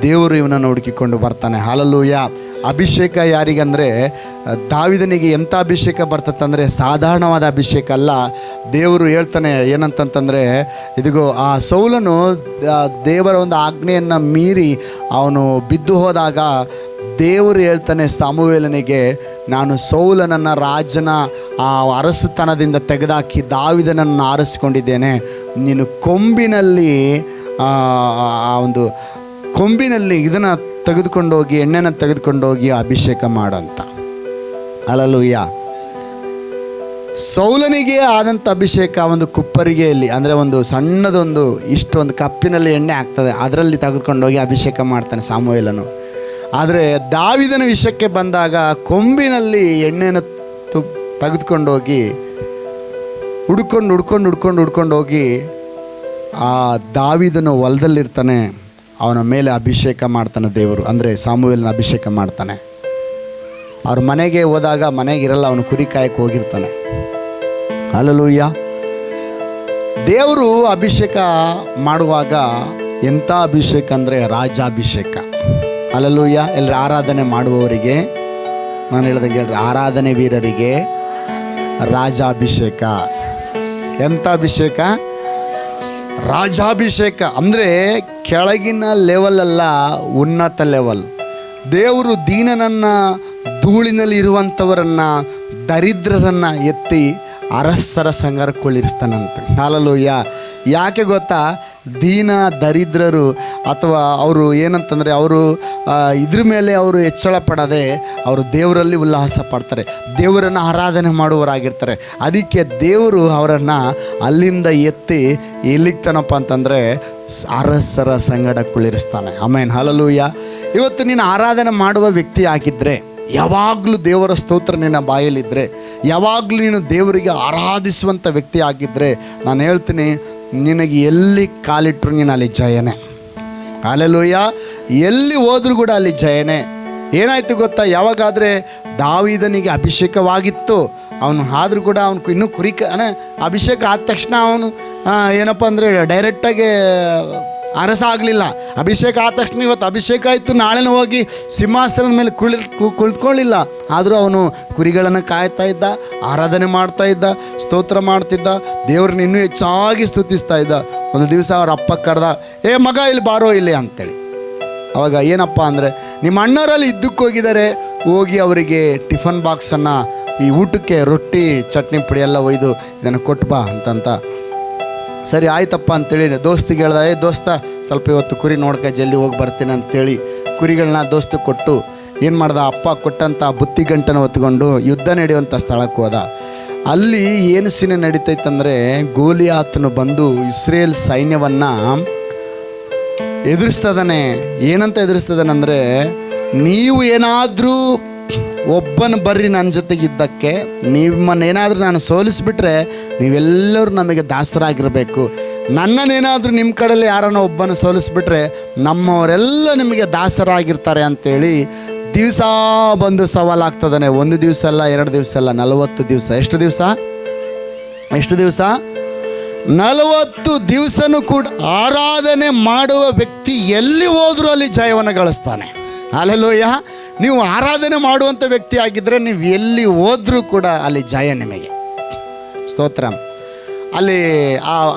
ದೇವರು ಇವನನ್ನು ಹುಡುಕಿಕೊಂಡು ಬರ್ತಾನೆ. ಹಲ್ಲೆಲೂಯಾ. ಅಭಿಷೇಕ ಯಾರಿಗಂದರೆ ದಾವೀದನಿಗೆ ಎಂಥ ಅಭಿಷೇಕ ಬರ್ತದಂದರೆ ಸಾಧಾರಣವಾದ ಅಭಿಷೇಕ ಅಲ್ಲ. ದೇವರು ಹೇಳ್ತಾನೆ ಏನಂತಂತಂದರೆ, ಇದಿಗೋ ಆ ಸೌಲನು ದೇವರ ಒಂದು ಆಜ್ಞೆಯನ್ನು ಮೀರಿ ಅವನು ಬಿದ್ದು ಹೋದಾಗ ದೇವರು ಹೇಳ್ತಾನೆ ಸಮುವೇಲನಿಗೆ, ನಾನು ಸೌಲನನ್ನು ರಾಜನ ಆ ಅರಸುತನದಿಂದ ತೆಗೆದುಹಾಕಿ ದಾವೀದನನ್ನು ಆರಿಸಿಕೊಂಡಿದ್ದೇನೆ. ನೀನು ಕೊಂಬಿನಲ್ಲಿ ಒಂದು ಕೊಂಬಿನಲ್ಲಿ ಇದನ್ನು ತೆಗೆದುಕೊಂಡೋಗಿ ಎಣ್ಣೆನ ತೆಗೆದುಕೊಂಡೋಗಿ ಅಭಿಷೇಕ ಮಾಡಂತ. ಹಲ್ಲೆಲೂಯಾ. ಸೌಲನಿಗೆ ಆದಂಥ ಅಭಿಷೇಕ ಒಂದು ಕುಪ್ಪರಿಗೆಯಲ್ಲಿ, ಅಂದರೆ ಒಂದು ಸಣ್ಣದೊಂದು ಇಷ್ಟೊಂದು ಕಪ್ಪಿನಲ್ಲಿ ಎಣ್ಣೆ ಆಗ್ತದೆ, ಅದರಲ್ಲಿ ತೆಗೆದುಕೊಂಡೋಗಿ ಅಭಿಷೇಕ ಮಾಡ್ತಾನೆ ಸಮುವೇಲನು. ಆದರೆ ದಾವೀದನ ವಿಷಯಕ್ಕೆ ಬಂದಾಗ ಕೊಂಬಿನಲ್ಲಿ ಎಣ್ಣೆನ ತೆಗೆದುಕೊಂಡೋಗಿ ಹುಡ್ಕೊಂಡು ಹೋಗಿ ಆ ದಾವೀದನ ಹೊಲದಲ್ಲಿರ್ತಾನೆ. ಅವನ ಮೇಲೆ ಅಭಿಷೇಕ ಮಾಡ್ತಾನೆ ದೇವರು, ಅಂದರೆ ಸಮುವೇಲನ ಅಭಿಷೇಕ ಮಾಡ್ತಾನೆ. ಅವ್ರ ಮನೆಗೆ ಹೋದಾಗ ಮನೆಗಿರಲ್ಲ, ಅವನು ಕುರಿ ಕಾಯಕ್ಕೆ ಹೋಗಿರ್ತಾನೆ. ಹಲ್ಲೆಲೂಯಾ. ದೇವರು ಅಭಿಷೇಕ ಮಾಡುವಾಗ ಎಂಥ ಅಭಿಷೇಕ ಅಂದರೆ ರಾಜಾಭಿಷೇಕ. ಹಲ್ಲೆಲೂಯಾ. ಎಲ್ಲರೂ ಆರಾಧನೆ ಮಾಡುವವರಿಗೆ ನಾನು ಹೇಳ್ದಂಗೆ ಹೇಳ್ರಿ, ಆರಾಧನೆ ವೀರರಿಗೆ ರಾಜಾಭಿಷೇಕ. ಎಂಥ ಅಭಿಷೇಕ? ರಾಜಾಭಿಷೇಕ. ಅಂದರೆ ಕೆಳಗಿನ ಲೆವೆಲ್ ಅಲ್ಲ, ಉನ್ನತ ಲೆವೆಲ್. ದೇವರು ದೀನನನ್ನು, ಧೂಳಿನಲ್ಲಿ ಇರುವಂಥವರನ್ನು, ದರಿದ್ರರನ್ನು ಎತ್ತಿ ಅರಸರ ಸಂಗರಕ್ಕೊಳ್ಳಿರಿಸ್ತಾನಂತೆ. ಹಲ್ಲೆಲೂಯಾ. ಯಾಕೆ ಗೊತ್ತಾ, ದೀನ ದರಿದ್ರರು ಅಥವಾ ಅವರು ಏನಂತಂದರೆ ಅವರು ಇದ್ರ ಮೇಲೆ ಅವರು ಹೆಚ್ಚಳ ಪಡದೆ ಅವರು ದೇವರಲ್ಲಿ ಉಲ್ಲಾಸ ಪಡ್ತಾರೆ, ದೇವರನ್ನು ಆರಾಧನೆ ಮಾಡುವವರಾಗಿರ್ತಾರೆ. ಅದಕ್ಕೆ ದೇವರು ಅವರನ್ನು ಅಲ್ಲಿಂದ ಎತ್ತಿ ಎಲ್ಲಿಗೆ ತನಪ್ಪ ಅಂತಂದರೆ ಅರಸರ ಸಂಗಡ ಕುಳ್ಳಿರಿಸ್ತಾನೆ. ಆಮೇನ್. ಹಲ್ಲೆಲೂಯಾ. ಇವತ್ತು ನೀನು ಆರಾಧನೆ ಮಾಡುವ ವ್ಯಕ್ತಿ ಆಗಿದ್ದರೆ, ಯಾವಾಗಲೂ ದೇವರ ಸ್ತೋತ್ರ ನಿನ್ನ ಬಾಯಲ್ಲಿದ್ದರೆ, ಯಾವಾಗಲೂ ನೀನು ದೇವರಿಗೆ ಆರಾಧಿಸುವಂಥ ವ್ಯಕ್ತಿ ಆಗಿದ್ದರೆ, ನಾನು ಹೇಳ್ತೀನಿ, ನಿನಗೆ ಎಲ್ಲಿ ಕಾಲಿಟ್ಟರು ನೀನು ಅಲ್ಲಿ ಜಯನೇ. ಹಲ್ಲೆಲೂಯಾ. ಎಲ್ಲಿ ಹೋದ್ರೂ ಕೂಡ ಅಲ್ಲಿ ಜಯನೇ. ಏನಾಯಿತು ಗೊತ್ತಾ, ಯಾವಾಗಾದರೆ ದಾವೀದನಿಗೆ ಅಭಿಷೇಕವಾಗಿತ್ತು, ಅವನು ಆದರೂ ಕೂಡ ಅವನು ಇನ್ನೂ ಅಭಿಷೇಕ ಆದ ತಕ್ಷಣ ಅವನು ಏನಪ್ಪ ಅಂದರೆ ಡೈರೆಕ್ಟಾಗಿ ಅರಸ ಆಗಲಿಲ್ಲ. ಅಭಿಷೇಕ ಆದ ತಕ್ಷಣ ಇವತ್ತು ಅಭಿಷೇಕ ಆಯಿತು, ನಾಳೆನೂ ಹೋಗಿ ಸಿಂಹಾಸನದ ಮೇಲೆ ಕುಳಿತುಕೊಳ್ಳಿಲ್ಲ. ಆದರೂ ಅವನು ಕುರಿಗಳನ್ನು ಕಾಯ್ತಾ ಇದ್ದ, ಆರಾಧನೆ ಮಾಡ್ತಾ ಇದ್ದ, ಸ್ತೋತ್ರ ಮಾಡ್ತಿದ್ದ, ದೇವ್ರನ್ನ ಇನ್ನೂ ಹೆಚ್ಚಾಗಿ ಸ್ತುತಿಸ್ತಾ ಇದ್ದ. ಒಂದು ದಿವಸ ಅವ್ರ ಅಪ್ಪ ಕರೆದ, ಏ ಮಗ ಇಲ್ಲಿ ಬಾರೋ ಇಲ್ಲಿ ಅಂತೇಳಿ. ಅವಾಗ ಏನಪ್ಪ ಅಂದರೆ, ನಿಮ್ಮ ಅಣ್ಣರಲ್ಲಿ ಇದ್ದಕ್ಕೆ ಹೋಗಿದ್ದಾರೆ, ಹೋಗಿ ಅವರಿಗೆ ಟಿಫನ್ ಬಾಕ್ಸನ್ನು, ಈ ಊಟಕ್ಕೆ ರೊಟ್ಟಿ ಚಟ್ನಿ ಪುಡಿ ಎಲ್ಲ ಒಯ್ದು ಇದನ್ನು ಕೊಟ್ಟು ಬಾ ಅಂತಂತ. ಸರಿ ಆಯ್ತಪ್ಪ ಅಂತೇಳಿ ದೋಸ್ತಿಗೆ ಹೇಳ್ದ, ದೋಸ್ತ ಸ್ವಲ್ಪ ಇವತ್ತು ಕುರಿ ನೋಡ್ಕ ಜಲ್ದಿ ಹೋಗಿ ಬರ್ತೀನಿ ಅಂತೇಳಿ ಕುರಿಗಳನ್ನ ದೋಸ್ತ ಕೊಟ್ಟು ಏನು ಮಾಡ್ದ, ಅಪ್ಪ ಕೊಟ್ಟಂಥ ಬುತ್ತಿ ಗಂಟನ ಹೊತ್ಕೊಂಡು ಯುದ್ಧ ನಡೆಯುವಂಥ ಸ್ಥಳಕ್ಕೆ ಹೋದ. ಅಲ್ಲಿ ಏನು ಸೀನೆ ನಡೀತೈತಂದರೆ, ಗೋಲಿಯಾತನು ಬಂದು ಇಸ್ರೇಲ್ ಸೈನ್ಯವನ್ನು ಎದುರಿಸ್ತದಾನೆ. ಏನಂತ ಎದುರಿಸ್ತದಾನಂದರೆ, ನೀವು ಏನಾದರೂ ಒಬ್ಬನ ಬರ್ರಿ ನನ್ನ ಜೊತೆಗೆ ಯುದ್ಧಕ್ಕೆ, ನಿಮ್ಮನ್ನೇನಾದರೂ ನಾನು ಸೋಲಿಸಿಬಿಟ್ರೆ ನೀವೆಲ್ಲರೂ ನಮಗೆ ದಾಸರಾಗಿರಬೇಕು. ನನ್ನನ್ನೇನಾದರೂ ನಿಮ್ಮ ಕಡೆಯಲ್ಲಿ ಯಾರನ್ನ ಒಬ್ಬನ ಸೋಲಿಸ್ಬಿಟ್ರೆ ನಮ್ಮವರೆಲ್ಲ ನಿಮಗೆ ದಾಸರಾಗಿರ್ತಾರೆ ಅಂತೇಳಿ ದಿವಸ ಬಂದು ಸವಾಲಾಗ್ತದಾನೆ. ಒಂದು ದಿವಸ ಅಲ್ಲ, 2 ದಿವಸ ಅಲ್ಲ, 40 ದಿವಸ. ಎಷ್ಟು ದಿವಸ? 40 ದಿವಸನೂ ಕೂಡ ಆರಾಧನೆ ಮಾಡುವ ವ್ಯಕ್ತಿ ಎಲ್ಲಿ ಹೋದರೂ ಅಲ್ಲಿ ಜಯವನ್ನು ಗಳಿಸ್ತಾನೆ. ಹಲ್ಲೆಲೂಯಾ. ನೀವು ಆರಾಧನೆ ಮಾಡುವಂಥ ವ್ಯಕ್ತಿ ಆಗಿದ್ದರೆ ನೀವು ಎಲ್ಲಿ ಹೋದರೂ ಕೂಡ ಅಲ್ಲಿ ಜಯ ನಿಮಗೆ. ಸ್ತೋತ್ರ. ಅಲ್ಲಿ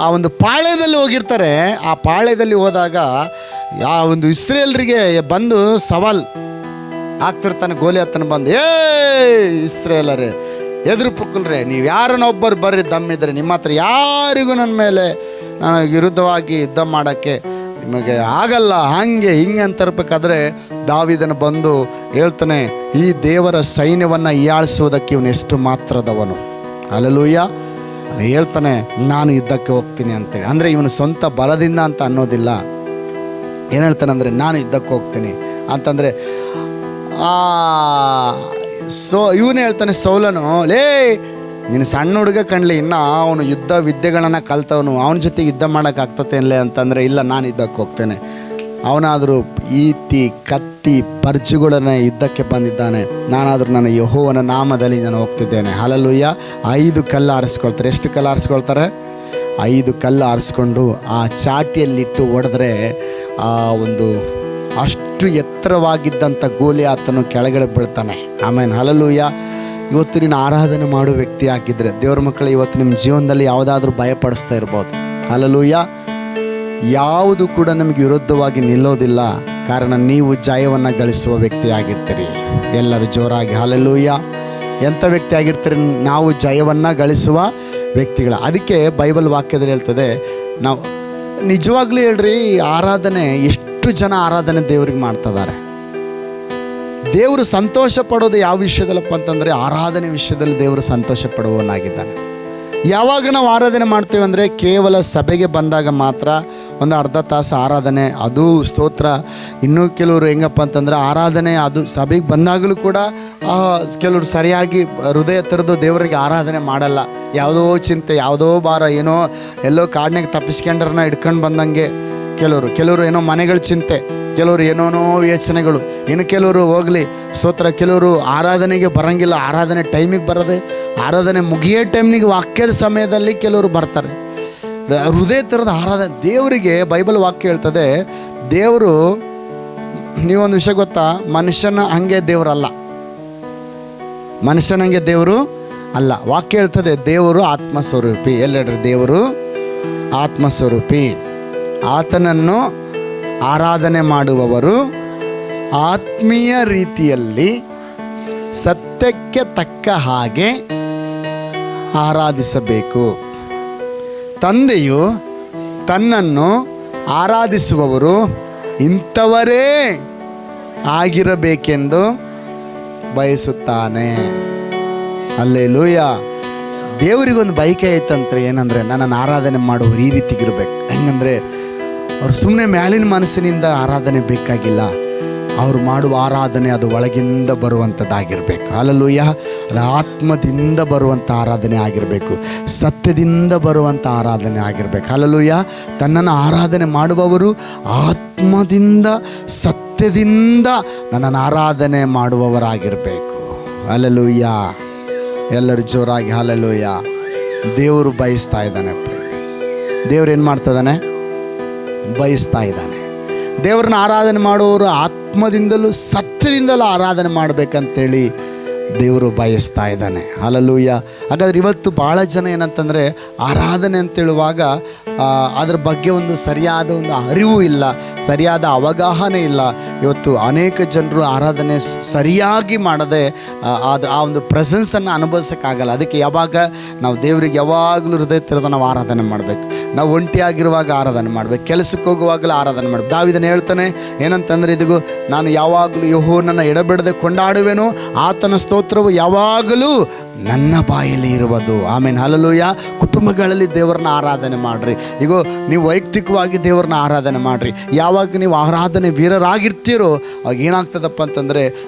ಆ ಒಂದು ಪಾಳ್ಯದಲ್ಲಿ ಹೋಗಿರ್ತಾರೆ. ಆ ಪಾಳ್ಯದಲ್ಲಿ ಹೋದಾಗ ಆ ಒಂದು ಇಸ್ರೇಲ್ರಿಗೆ ಬಂದು ಸವಾಲ್ ಆಗ್ತಿರ್ತಾನೆ. ಗೋಲಿಯಾತನ ಬಂದು, ಇಸ್ರೇಲರೇ, ಎದುರು ಪುಕ್ಕಲ್ರೆ, ನೀವು ಯಾರನ್ನ ಒಬ್ಬರು ಬರ್ರಿ ದಮ್ಮಿದ್ರೆ, ನಿಮ್ಮ ಹತ್ರ ಯಾರಿಗೂ ನನ್ನ ಮೇಲೆ ನನಗೆ ವಿರುದ್ಧವಾಗಿ ಯುದ್ಧ ಮಾಡೋಕ್ಕೆ ನಿಮಗೆ ಆಗಲ್ಲ, ಹಾಗೆ ಹಿಂಗೆ ಅಂತಿರ್ಬೇಕಾದ್ರೆ ದಾವೀದನ ಬಂದು ಹೇಳ್ತಾನೆ, ಈ ದೇವರ ಸೈನ್ಯವನ್ನು ಹೀಯಾಳಿಸುವುದಕ್ಕೆ ಇವನು ಎಷ್ಟು ಮಾತ್ರದವನು. ಹಲ್ಲೆಲೂಯಾ. ಹೇಳ್ತಾನೆ, ನಾನು ಯುದ್ಧಕ್ಕೆ ಹೋಗ್ತೀನಿ ಅಂತೇಳಿ. ಅಂದರೆ ಇವನು ಸ್ವಂತ ಬಲದಿಂದ ಅಂತ ಅನ್ನೋದಿಲ್ಲ. ಏನು ಹೇಳ್ತಾನೆ ಅಂದರೆ, ನಾನು ಯುದ್ಧಕ್ಕೆ ಹೋಗ್ತೀನಿ ಅಂತಂದರೆ ಇವನು ಹೇಳ್ತಾನೆ, ಸೌಲನು, ಲೇ ನೀನು ಸಣ್ಣ ಹುಡುಗ ಕಣ್ಲಿ, ಇನ್ನು ಅವನು ಯುದ್ಧ ವಿದ್ಯೆಗಳನ್ನು ಕಲ್ತವನು, ಅವನ ಜೊತೆಗೆ ಯುದ್ಧ ಮಾಡೋಕ್ಕಾಗ್ತತೇನಲೇ ಅಂತಂದರೆ, ಇಲ್ಲ ನಾನು ಯುದ್ಧಕ್ಕೆ ಹೋಗ್ತೇನೆ. ಅವನಾದರೂ ಈಟಿ ಕತ್ತಿ ಪರ್ಜುಗಳನ್ನು ಯುದ್ಧಕ್ಕೆ ಬಂದಿದ್ದಾನೆ, ನಾನಾದರೂ ನನ್ನ ಯೆಹೋವನ ನಾಮದಲ್ಲಿ ನಾನು ಹೋಗ್ತಿದ್ದೇನೆ. ಹಲ್ಲೆಲೂಯಾ. 5 ಕಲ್ಲು ಆರಿಸ್ಕೊಳ್ತಾರೆ. ಎಷ್ಟು ಕಲ್ಲು ಆರಿಸ್ಕೊಳ್ತಾರೆ? 5 ಕಲ್ಲು ಆರಿಸ್ಕೊಂಡು ಆ ಚಾಟಿಯಲ್ಲಿಟ್ಟು ಹೊಡೆದ್ರೆ ಆ ಒಂದು ಅಷ್ಟು ಎತ್ತರವಾಗಿದ್ದಂಥ ಗೋಲಿಯಾತನು ಕೆಳಗಡೆ ಬೀಳ್ತಾನೆ. ಆಮೇಲೆ ಹಲ್ಲೆಲೂಯಾ. ಇವತ್ತು ನೀನು ಆರಾಧನೆ ಮಾಡುವ ವ್ಯಕ್ತಿ ಆಗಿದ್ದರೆ, ದೇವ್ರ ಮಕ್ಕಳು, ಇವತ್ತು ನಿಮ್ಮ ಜೀವನದಲ್ಲಿ ಯಾವುದಾದ್ರೂ ಭಯಪಡಿಸ್ತಾ ಇರ್ಬೋದು. ಹಲ್ಲೆಲೂಯಾ. ಯಾವುದು ಕೂಡ ನಮಗೆ ವಿರುದ್ಧವಾಗಿ ನಿಲ್ಲೋದಿಲ್ಲ, ಕಾರಣ ನೀವು ಜಯವನ್ನು ಗಳಿಸುವ ವ್ಯಕ್ತಿ ಆಗಿರ್ತೀರಿ. ಎಲ್ಲರೂ ಜೋರಾಗಿ ಹಲ್ಲೆಲೂಯಾ. ಎಂಥ ವ್ಯಕ್ತಿ ಆಗಿರ್ತೀರಿ? ನಾವು ಜಯವನ್ನು ಗಳಿಸುವ ವ್ಯಕ್ತಿಗಳ. ಅದಕ್ಕೆ ಬೈಬಲ್ ವಾಕ್ಯದಲ್ಲಿ ಹೇಳ್ತದೆ, ನಾವು ನಿಜವಾಗ್ಲೂ ಹೇಳ್ರಿ, ಆರಾಧನೆ ಎಷ್ಟು ಜನ ಆರಾಧನೆ ದೇವ್ರಿಗೆ ಮಾಡ್ತಿದ್ದಾರೆ. ದೇವರು ಸಂತೋಷ ಪಡೋದು ಯಾವ ವಿಷಯದಲ್ಲಪ್ಪ ಅಂತಂದರೆ, ಆರಾಧನೆ ವಿಷಯದಲ್ಲಿ ದೇವರು ಸಂತೋಷ ಪಡುವವನಾಗಿದ್ದಾನೆ. ಯಾವಾಗ ನಾವು ಆರಾಧನೆ ಮಾಡ್ತೇವೆ ಅಂದರೆ, ಕೇವಲ ಸಭೆಗೆ ಬಂದಾಗ ಮಾತ್ರ ಒಂದು ಅರ್ಧ ತಾಸು ಆರಾಧನೆ, ಅದು ಸ್ತೋತ್ರ. ಇನ್ನೂ ಕೆಲವರು ಹೆಂಗಪ್ಪ ಅಂತಂದರೆ, ಆರಾಧನೆ ಅದು ಸಭೆಗೆ ಬಂದಾಗಲೂ ಕೂಡ ಕೆಲವರು ಸರಿಯಾಗಿ ಹೃದಯ ತೆರೆದು ದೇವರಿಗೆ ಆರಾಧನೆ ಮಾಡಲ್ಲ. ಯಾವುದೋ ಚಿಂತೆ, ಯಾವುದೋ ಭಾರ, ಏನೋ ಎಲ್ಲೋ ಕಾಡಿನಾಗ ತಪ್ಪಿಸ್ಕೊಂಡ್ರನ್ನ ಹಿಡ್ಕೊಂಡು ಬಂದಂಗೆ ಕೆಲವರು ಏನೋ ಮನೆಗಳ ಚಿಂತೆ, ಕೆಲವರು ಏನೋನೋ ಯೋಚನೆಗಳು, ಇನ್ನು ಕೆಲವರು ಹೋಗಲಿ ಸ್ತೋತ್ರ, ಕೆಲವರು ಆರಾಧನೆಗೆ ಬರೋಂಗಿಲ್ಲ, ಆರಾಧನೆ ಟೈಮಿಗೆ ಬರೋದೆ, ಆರಾಧನೆ ಮುಗಿಯೋ ಟೈಮ್ನಿಗೆ ವಾಕ್ಯದ ಸಮಯದಲ್ಲಿ ಕೆಲವರು ಬರ್ತಾರೆ. ಹೃದಯ ಥರದ ಆರಾಧನೆ ದೇವರಿಗೆ ಬೈಬಲ್ ವಾಕ್ಯ ಹೇಳ್ತದೆ. ದೇವರು, ನೀವೊಂದು ವಿಷಯ ಗೊತ್ತಾ, ಮನುಷ್ಯನ ಹಂಗೆ ದೇವರಲ್ಲ, ಮನುಷ್ಯನಂಗೆ ದೇವರು ಅಲ್ಲ. ವಾಕ್ಯ ಹೇಳ್ತದೆ, ದೇವರು ಆತ್ಮಸ್ವರೂಪಿ. ಎಲ್ಲೆಡ್ರಿ, ದೇವರು ಆತ್ಮಸ್ವರೂಪಿ. ಆತನನ್ನು ಆರಾಧನೆ ಮಾಡುವವರು ಆತ್ಮೀಯ ರೀತಿಯಲ್ಲಿ ಸತ್ಯಕ್ಕೆ ತಕ್ಕ ಹಾಗೆ ಆರಾಧಿಸಬೇಕು. ತಂದೆಯು ತನ್ನನ್ನು ಆರಾಧಿಸುವವರು ಇಂಥವರೇ ಆಗಿರಬೇಕೆಂದು ಬಯಸುತ್ತಾನೆ. ಹಲ್ಲೆಲೂಯಾ. ದೇವರಿಗೊಂದು ಬಯಕೆ ಐತಂದ್ರೆ ಏನಂದರೆ, ನನ್ನನ್ನು ಆರಾಧನೆ ಮಾಡುವವರು ಈ ರೀತಿಗಿರ್ಬೇಕು. ಹೆಂಗಂದರೆ, ಅವರು ಸುಮ್ಮನೆ ಮ್ಯಾಲಿನ ಮನಸ್ಸಿನಿಂದ ಆರಾಧನೆ ಬೇಕಾಗಿಲ್ಲ, ಅವರು ಮಾಡುವ ಆರಾಧನೆ ಅದು ಒಳಗಿಂದ ಬರುವಂಥದ್ದಾಗಿರಬೇಕು. ಹಲ್ಲೆಲೂಯಾ. ಅದು ಆತ್ಮದಿಂದ ಬರುವಂಥ ಆರಾಧನೆ ಆಗಿರಬೇಕು, ಸತ್ಯದಿಂದ ಬರುವಂಥ ಆರಾಧನೆ ಆಗಿರಬೇಕು. ಹಲ್ಲೆಲೂಯಾ. ತನ್ನನ್ನು ಆರಾಧನೆ ಮಾಡುವವರು ಆತ್ಮದಿಂದ ಸತ್ಯದಿಂದ ನನ್ನನ್ನು ಆರಾಧನೆ ಮಾಡುವವರಾಗಿರಬೇಕು. ಹಲ್ಲೆಲೂಯಾ. ಎಲ್ಲರೂ ಜೋರಾಗಿ ಹಲ್ಲೆಲೂಯಾ. ದೇವರು ಬಯಸ್ತಾ ಇದ್ದಾನೆ. ದೇವ್ರು ಏನು ಮಾಡ್ತಿದ್ದಾನೆ? ಬಯಸ್ತಾ ಇದ್ದಾನೆ. ದೇವ್ರನ್ನ ಆರಾಧನೆ ಮಾಡುವವರು ಆತ್ಮದಿಂದಲೂ ಸತ್ಯದಿಂದಲೂ ಆರಾಧನೆ ಮಾಡಬೇಕಂತೇಳಿ ದೇವರು ಬಯಸ್ತಾ ಇದ್ದಾನೆ. ಹಲ್ಲೆಲೂಯಾ. ಹಾಗಾದ್ರೆ ಇವತ್ತು ಭಾಳ ಜನ ಏನಂತಂದರೆ, ಆರಾಧನೆ ಅಂತೇಳುವಾಗ ಅದರ ಬಗ್ಗೆ ಒಂದು ಸರಿಯಾದ ಒಂದು ಅರಿವು ಇಲ್ಲ, ಸರಿಯಾದ ಅವಗಾಹನೆ ಇಲ್ಲ. ಇವತ್ತು ಅನೇಕ ಜನರು ಆರಾಧನೆ ಸರಿಯಾಗಿ ಮಾಡದೆ ಆ ಒಂದು ಪ್ರೆಸೆನ್ಸನ್ನು ಅನುಭವಿಸೋಕ್ಕಾಗಲ್ಲ. ಅದಕ್ಕೆ ಯಾವಾಗ ನಾವು ದೇವರಿಗೆ ಯಾವಾಗಲೂ ಹೃದಯ ತೆರೆದು ನಾವು ಆರಾಧನೆ ಮಾಡಬೇಕು. ನಾವು ಒಂಟಿಯಾಗಿರುವಾಗ ಆರಾಧನೆ ಮಾಡಬೇಕು, ಕೆಲಸಕ್ಕೆ ಹೋಗುವಾಗಲೂ ಆರಾಧನೆ ಮಾಡಬೇಕು. ದಾವೀದನು ಹೇಳ್ತಾನೆ ಏನಂತಂದರೆ, ಇದಿಗೂ ನಾನು ಯಾವಾಗಲೂ ಯೆಹೋವನನ್ನು ಎಡಬಿಡದೆ ಕೊಂಡಾಡುವೆನು, ಆತನ ಸ್ತೋತ್ರವು ಯಾವಾಗಲೂ ನನ್ನ ಬಾಯಲ್ಲಿ ಇರುವುದು. ಆಮೇಲೆ ಹಲ್ಲೆಲೂಯಾ. ಕುಟುಂಬಗಳಲ್ಲಿ ದೇವರನ್ನ ಆರಾಧನೆ ಮಾಡಿರಿ. ಈಗ ನೀವು ವೈಯಕ್ತಿಕವಾಗಿ ದೇವರನ್ನ ಆರಾಧನೆ ಮಾಡಿರಿ. ಯಾವಾಗ ನೀವು ಆರಾಧನೆ ವೀರರಾಗಿರ್ತೀರೋ ಆಗ ಏನಾಗ್ತದಪ್ಪ ಅಂತಂದರೆ,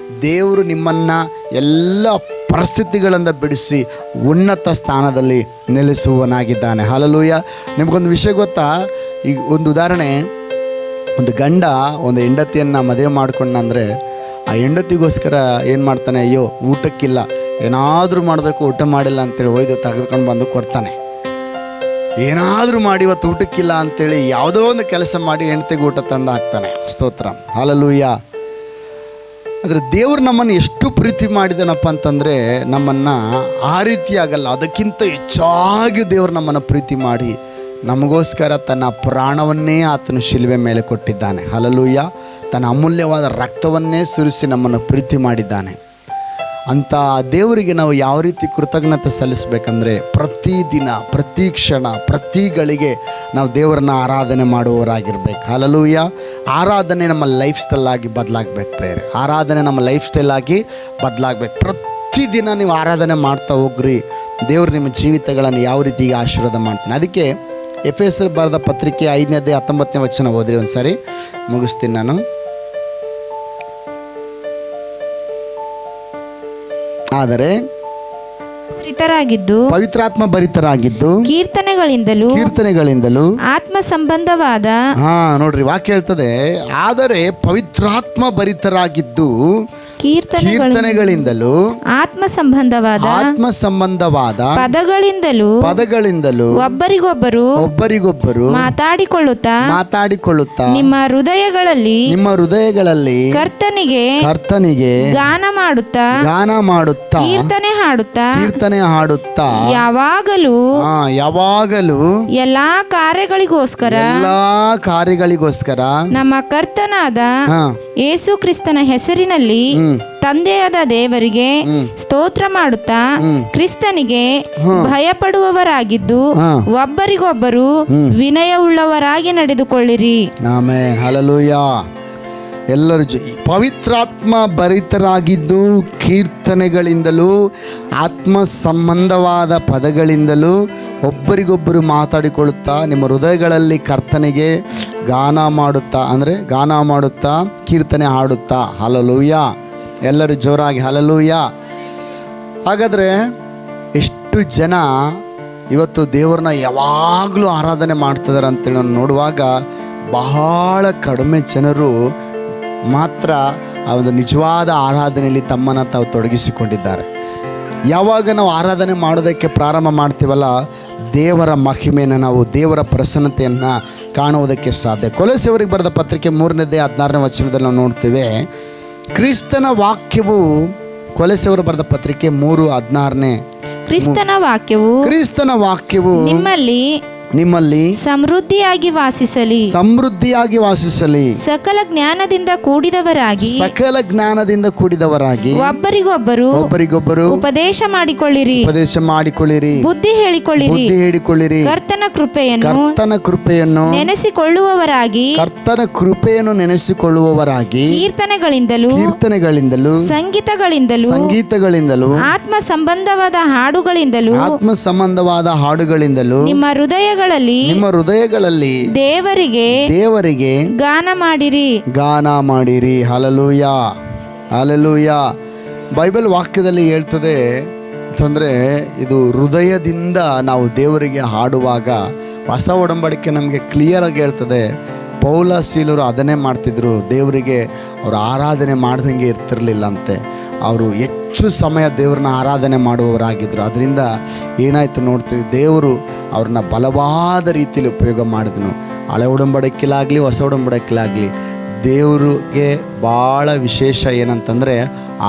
ದೇವರು ನಿಮ್ಮನ್ನು ಎಲ್ಲ ಪರಿಸ್ಥಿತಿಗಳಿಂದ ಬಿಡಿಸಿ ಉನ್ನತ ಸ್ಥಾನದಲ್ಲಿ ನೆಲೆಸುವವನಾಗಿದ್ದಾನೆ. ಹಲ್ಲೆಲೂಯಾ. ನಿಮಗೊಂದು ವಿಷಯ ಗೊತ್ತಾ? ಈಗ ಒಂದು ಉದಾಹರಣೆ, ಒಂದು ಗಂಡ ಒಂದು ಹೆಂಡತಿಯನ್ನು ಮದುವೆ ಮಾಡ್ಕೊಂಡಂದರೆ ಆ ಹೆಂಡತಿಗೋಸ್ಕರ ಏನು ಮಾಡ್ತಾನೆ, ಅಯ್ಯೋ ಊಟಕ್ಕಿಲ್ಲ, ಏನಾದರೂ ಮಾಡಬೇಕು, ಊಟ ಮಾಡಿಲ್ಲ ಅಂತೇಳಿ ಒಯ್ದು ತೆಗೆದುಕೊಂಡು ಬಂದು ಕೊಡ್ತಾನೆ. ಏನಾದರೂ ಮಾಡಿ ಇವತ್ತು ಊಟಕ್ಕಿಲ್ಲ ಅಂತೇಳಿ ಯಾವುದೋ ಒಂದು ಕೆಲಸ ಮಾಡಿ ಹೆಂಡತಿಗೆ ಊಟ ತಂದು ಹಾಕ್ತಾನೆ. ಸ್ತೋತ್ರ, ಹಲ್ಲೆಲೂಯ. ಆದರೆ ದೇವರು ನಮ್ಮನ್ನು ಎಷ್ಟು ಪ್ರೀತಿ ಮಾಡಿದನಪ್ಪ ಅಂತಂದರೆ ನಮ್ಮನ್ನು ಆ ರೀತಿ ಆಗಲ್ಲ, ಅದಕ್ಕಿಂತ ಹೆಚ್ಚಾಗಿ ದೇವರು ನಮ್ಮನ್ನು ಪ್ರೀತಿ ಮಾಡಿ ನಮಗೋಸ್ಕರ ತನ್ನ ಪ್ರಾಣವನ್ನೇ ಆತನು ಶಿಲುವೆ ಮೇಲೆ ಕೊಟ್ಟಿದ್ದಾನೆ. ಹಲ್ಲೆಲೂಯ. ತನ್ನ ಅಮೂಲ್ಯವಾದ ರಕ್ತವನ್ನೇ ಸುರಿಸಿ ನಮ್ಮನ್ನು ಪ್ರೀತಿ ಮಾಡಿದ್ದಾನೆ. ಅಂಥ ದೇವರಿಗೆ ನಾವು ಯಾವ ರೀತಿ ಕೃತಜ್ಞತೆ ಸಲ್ಲಿಸಬೇಕಂದ್ರೆ ಪ್ರತಿದಿನ, ಪ್ರತಿ ಕ್ಷಣ, ಪ್ರತಿ ಗಳಿಗೆ ನಾವು ದೇವರನ್ನ ಆರಾಧನೆ ಮಾಡುವವರಾಗಿರ್ಬೇಕು. ಹಲ್ಲೆಲೂಯ. ಆರಾಧನೆ ನಮ್ಮ ಲೈಫ್ ಸ್ಟೈಲ್ ಆಗಿ ಬದಲಾಗಬೇಕು ಪ್ರೇರೆ. ಆರಾಧನೆ ನಮ್ಮ ಲೈಫ್ ಸ್ಟೈಲ್ ಆಗಿ ಬದಲಾಗಬೇಕು. ಪ್ರತಿದಿನ ನೀವು ಆರಾಧನೆ ಮಾಡ್ತಾ ಹೋಗ್ರಿ, ದೇವರು ನಿಮ್ಮ ಜೀವಿತಗಳನ್ನು ಯಾವ ರೀತಿ ಆಶೀರ್ವಾದ ಮಾಡ್ತಾನೆ. ಅದಕ್ಕೆ ಎಫೆಸರ್ ಬರೆದ ಪತ್ರಿಕೆ 5ನೇ ಅಧ್ಯಾಯ 19ನೇ ವಚನ ಓದ್ರಿ ಒಂದು ಸಾರಿ, ಮುಗಿಸ್ತೀನಿ ನಾನು. ಆದರೆ ಪವಿತ್ರಾತ್ಮ ಭರಿತರಾಗಿದ್ದು ಕೀರ್ತನೆಗಳಿಂದಲೂ ಆತ್ಮ ಸಂಬಂಧವಾದ, ನೋಡ್ರಿ ವಾಕ್ಯ ಹೇಳ್ತದೆ, ಆದರೆ ಪವಿತ್ರಾತ್ಮ ಭರಿತರಾಗಿದ್ದು ಕೀರ್ತನೆಗಳಿಂದಲೂ ಆತ್ಮ ಸಂಬಂಧವಾದ ಪದಗಳಿಂದಲೂ ಒಬ್ಬರಿಗೊಬ್ಬರು ಮಾತಾಡಿಕೊಳ್ಳುತ್ತಾ ನಿಮ್ಮ ಹೃದಯಗಳಲ್ಲಿ ಕರ್ತನಿಗೆ ಗಾನ ಮಾಡುತ್ತಾ ಕೀರ್ತನೆ ಹಾಡುತ್ತಾ ಯಾವಾಗಲೂ ಎಲ್ಲಾ ಕಾರ್ಯಗಳಿಗೋಸ್ಕರ ನಮ್ಮ ಕರ್ತನಾದ ಯೇಸು ಕ್ರಿಸ್ತನ ಹೆಸರಿನಲ್ಲಿ ತಂದೆಯಾದ ದೇವರಿಗೆ ಸ್ತೋತ್ರ ಮಾಡುತ್ತಾ ಕ್ರಿಸ್ತನಿಗೆ ಭಯಪಡುವವರಾಗಿದ್ದು ಒಬ್ಬರಿಗೊಬ್ಬರು ವಿನಯವುಳ್ಳವರಾಗಿ ನಡೆದುಕೊಳ್ಳಿರಿ. Amen, hallelujah. ಎಲ್ಲರೂ ಪವಿತ್ರಾತ್ಮ ಭರಿತರಾಗಿದ್ದು ಕೀರ್ತನೆಗಳಿಂದಲೂ ಆತ್ಮ ಸಂಬಂಧವಾದ ಪದಗಳಿಂದಲೂ ಒಬ್ಬರಿಗೊಬ್ಬರು ಮಾತಾಡಿಕೊಳ್ಳುತ್ತಾ ನಿಮ್ಮ ಹೃದಯಗಳಲ್ಲಿ ಕರ್ತನಿಗೆ ಗಾನ ಮಾಡುತ್ತಾ ಕೀರ್ತನೆ ಹಾಡುತ್ತಾ. ಹಲ್ಲೆಲೂಯ. ಎಲ್ಲರೂ ಜೋರಾಗಿ ಹಲ್ಲೆಲೂಯ. ಹಾಗಾದರೆ ಎಷ್ಟು ಜನ ಇವತ್ತು ದೇವರನ್ನ ಯಾವಾಗಲೂ ಆರಾಧನೆ ಮಾಡ್ತಿದ್ದಾರೆ ಅಂತೇಳಿ ನೋಡುವಾಗ ಬಹಳ ಕಡಿಮೆ ಜನರು ಮಾತ್ರ ಆ ಒಂದು ನಿಜವಾದ ಆರಾಧನೆಯಲ್ಲಿ ತಮ್ಮನ್ನು ತಾವು ತೊಡಗಿಸಿಕೊಂಡಿದ್ದಾರೆ. ಯಾವಾಗ ನಾವು ಆರಾಧನೆ ಮಾಡೋದಕ್ಕೆ ಪ್ರಾರಂಭ ಮಾಡ್ತೀವಲ್ಲ, ದೇವರ ಮಹಿಮೆಯನ್ನು ನಾವು, ದೇವರ ಪ್ರಸನ್ನತೆಯನ್ನು ಕಾಣುವುದಕ್ಕೆ ಸಾಧ್ಯ. ಕೊಲೊಸ್ಸೆಯವರಿಗೆ ಬರೆದ ಪತ್ರಿಕೆ 3ನೇ ಅಧ್ಯಾಯ 16ನೇ ವಚನದಲ್ಲಿ ನಾವು ನೋಡ್ತೇವೆ, ಕ್ರಿಸ್ತನ ವಾಕ್ಯವು, ಕೊಲೊಸ್ಸೆಯವರು ಬರೆದ ಪತ್ರಿಕೆ 3:16, ಕ್ರಿಸ್ತನ ವಾಕ್ಯವು ನಿಮ್ಮಲ್ಲಿ ಸಮೃದ್ಧಿಯಾಗಿ ವಾಸಿಸಲಿ ಸಕಲ ಜ್ಞಾನದಿಂದ ಕೂಡಿದವರಾಗಿ ಒಬ್ಬರಿಗೊಬ್ಬರು ಉಪದೇಶ ಮಾಡಿಕೊಳ್ಳಿರಿ ಬುದ್ಧಿ ಹೇಳಿಕೊಳ್ಳಿರಿ ಕರ್ತನ ಕೃಪೆಯನ್ನು ನೆನೆಸಿಕೊಳ್ಳುವವರಾಗಿ ಕೀರ್ತನೆಗಳಿಂದಲೂ ಸಂಗೀತಗಳಿಂದಲೂ ಆತ್ಮ ಸಂಬಂಧವಾದ ಹಾಡುಗಳಿಂದಲೂ ನಿಮ್ಮ ಹೃದಯಗಳಲ್ಲಿ ದೇವರಿಗೆ ಗಾನ ಮಾಡಿರಿ. Hallelujah, hallelujah. ಬೈಬಲ್ ವಾಕ್ಯದಲ್ಲಿ ಹೇಳ್ತದೆ ಅಂತಂದರೆ, ಇದು ಹೃದಯದಿಂದ ನಾವು ದೇವರಿಗೆ ಹಾಡುವಾಗ ಹೊಸ ಒಡಂಬಡಿಕೆ ನಮಗೆ ಕ್ಲಿಯರಾಗಿ ಹೇಳ್ತದೆ. ಪೌಲ ಸೀಲರು ಅದನ್ನೇ ಮಾಡ್ತಿದ್ರು, ದೇವರಿಗೆ ಅವರು ಆರಾಧನೆ ಮಾಡ್ದಂಗೆ ಇರ್ತಿರ್ಲಿಲ್ಲ ಅಂತೆ. ಅವರು ಹೆಚ್ಚು ಸಮಯ ದೇವ್ರನ್ನ ಆರಾಧನೆ ಮಾಡುವವರಾಗಿದ್ದರು. ಅದರಿಂದ ಏನಾಯಿತು ನೋಡ್ತೀವಿ, ದೇವರು ಅವ್ರನ್ನ ಬಲವಾದ ರೀತಿಯಲ್ಲಿ ಉಪಯೋಗ ಮಾಡಿದನು. ಹಳೆ ಒಡಂಬಡಿಕೆಲಾಗಲಿ ಹೊಸ ಒಡಂಬಡಿಕೆಲಾಗಲಿ ದೇವರಿಗೆ ಭಾಳ ವಿಶೇಷ ಏನಂತಂದರೆ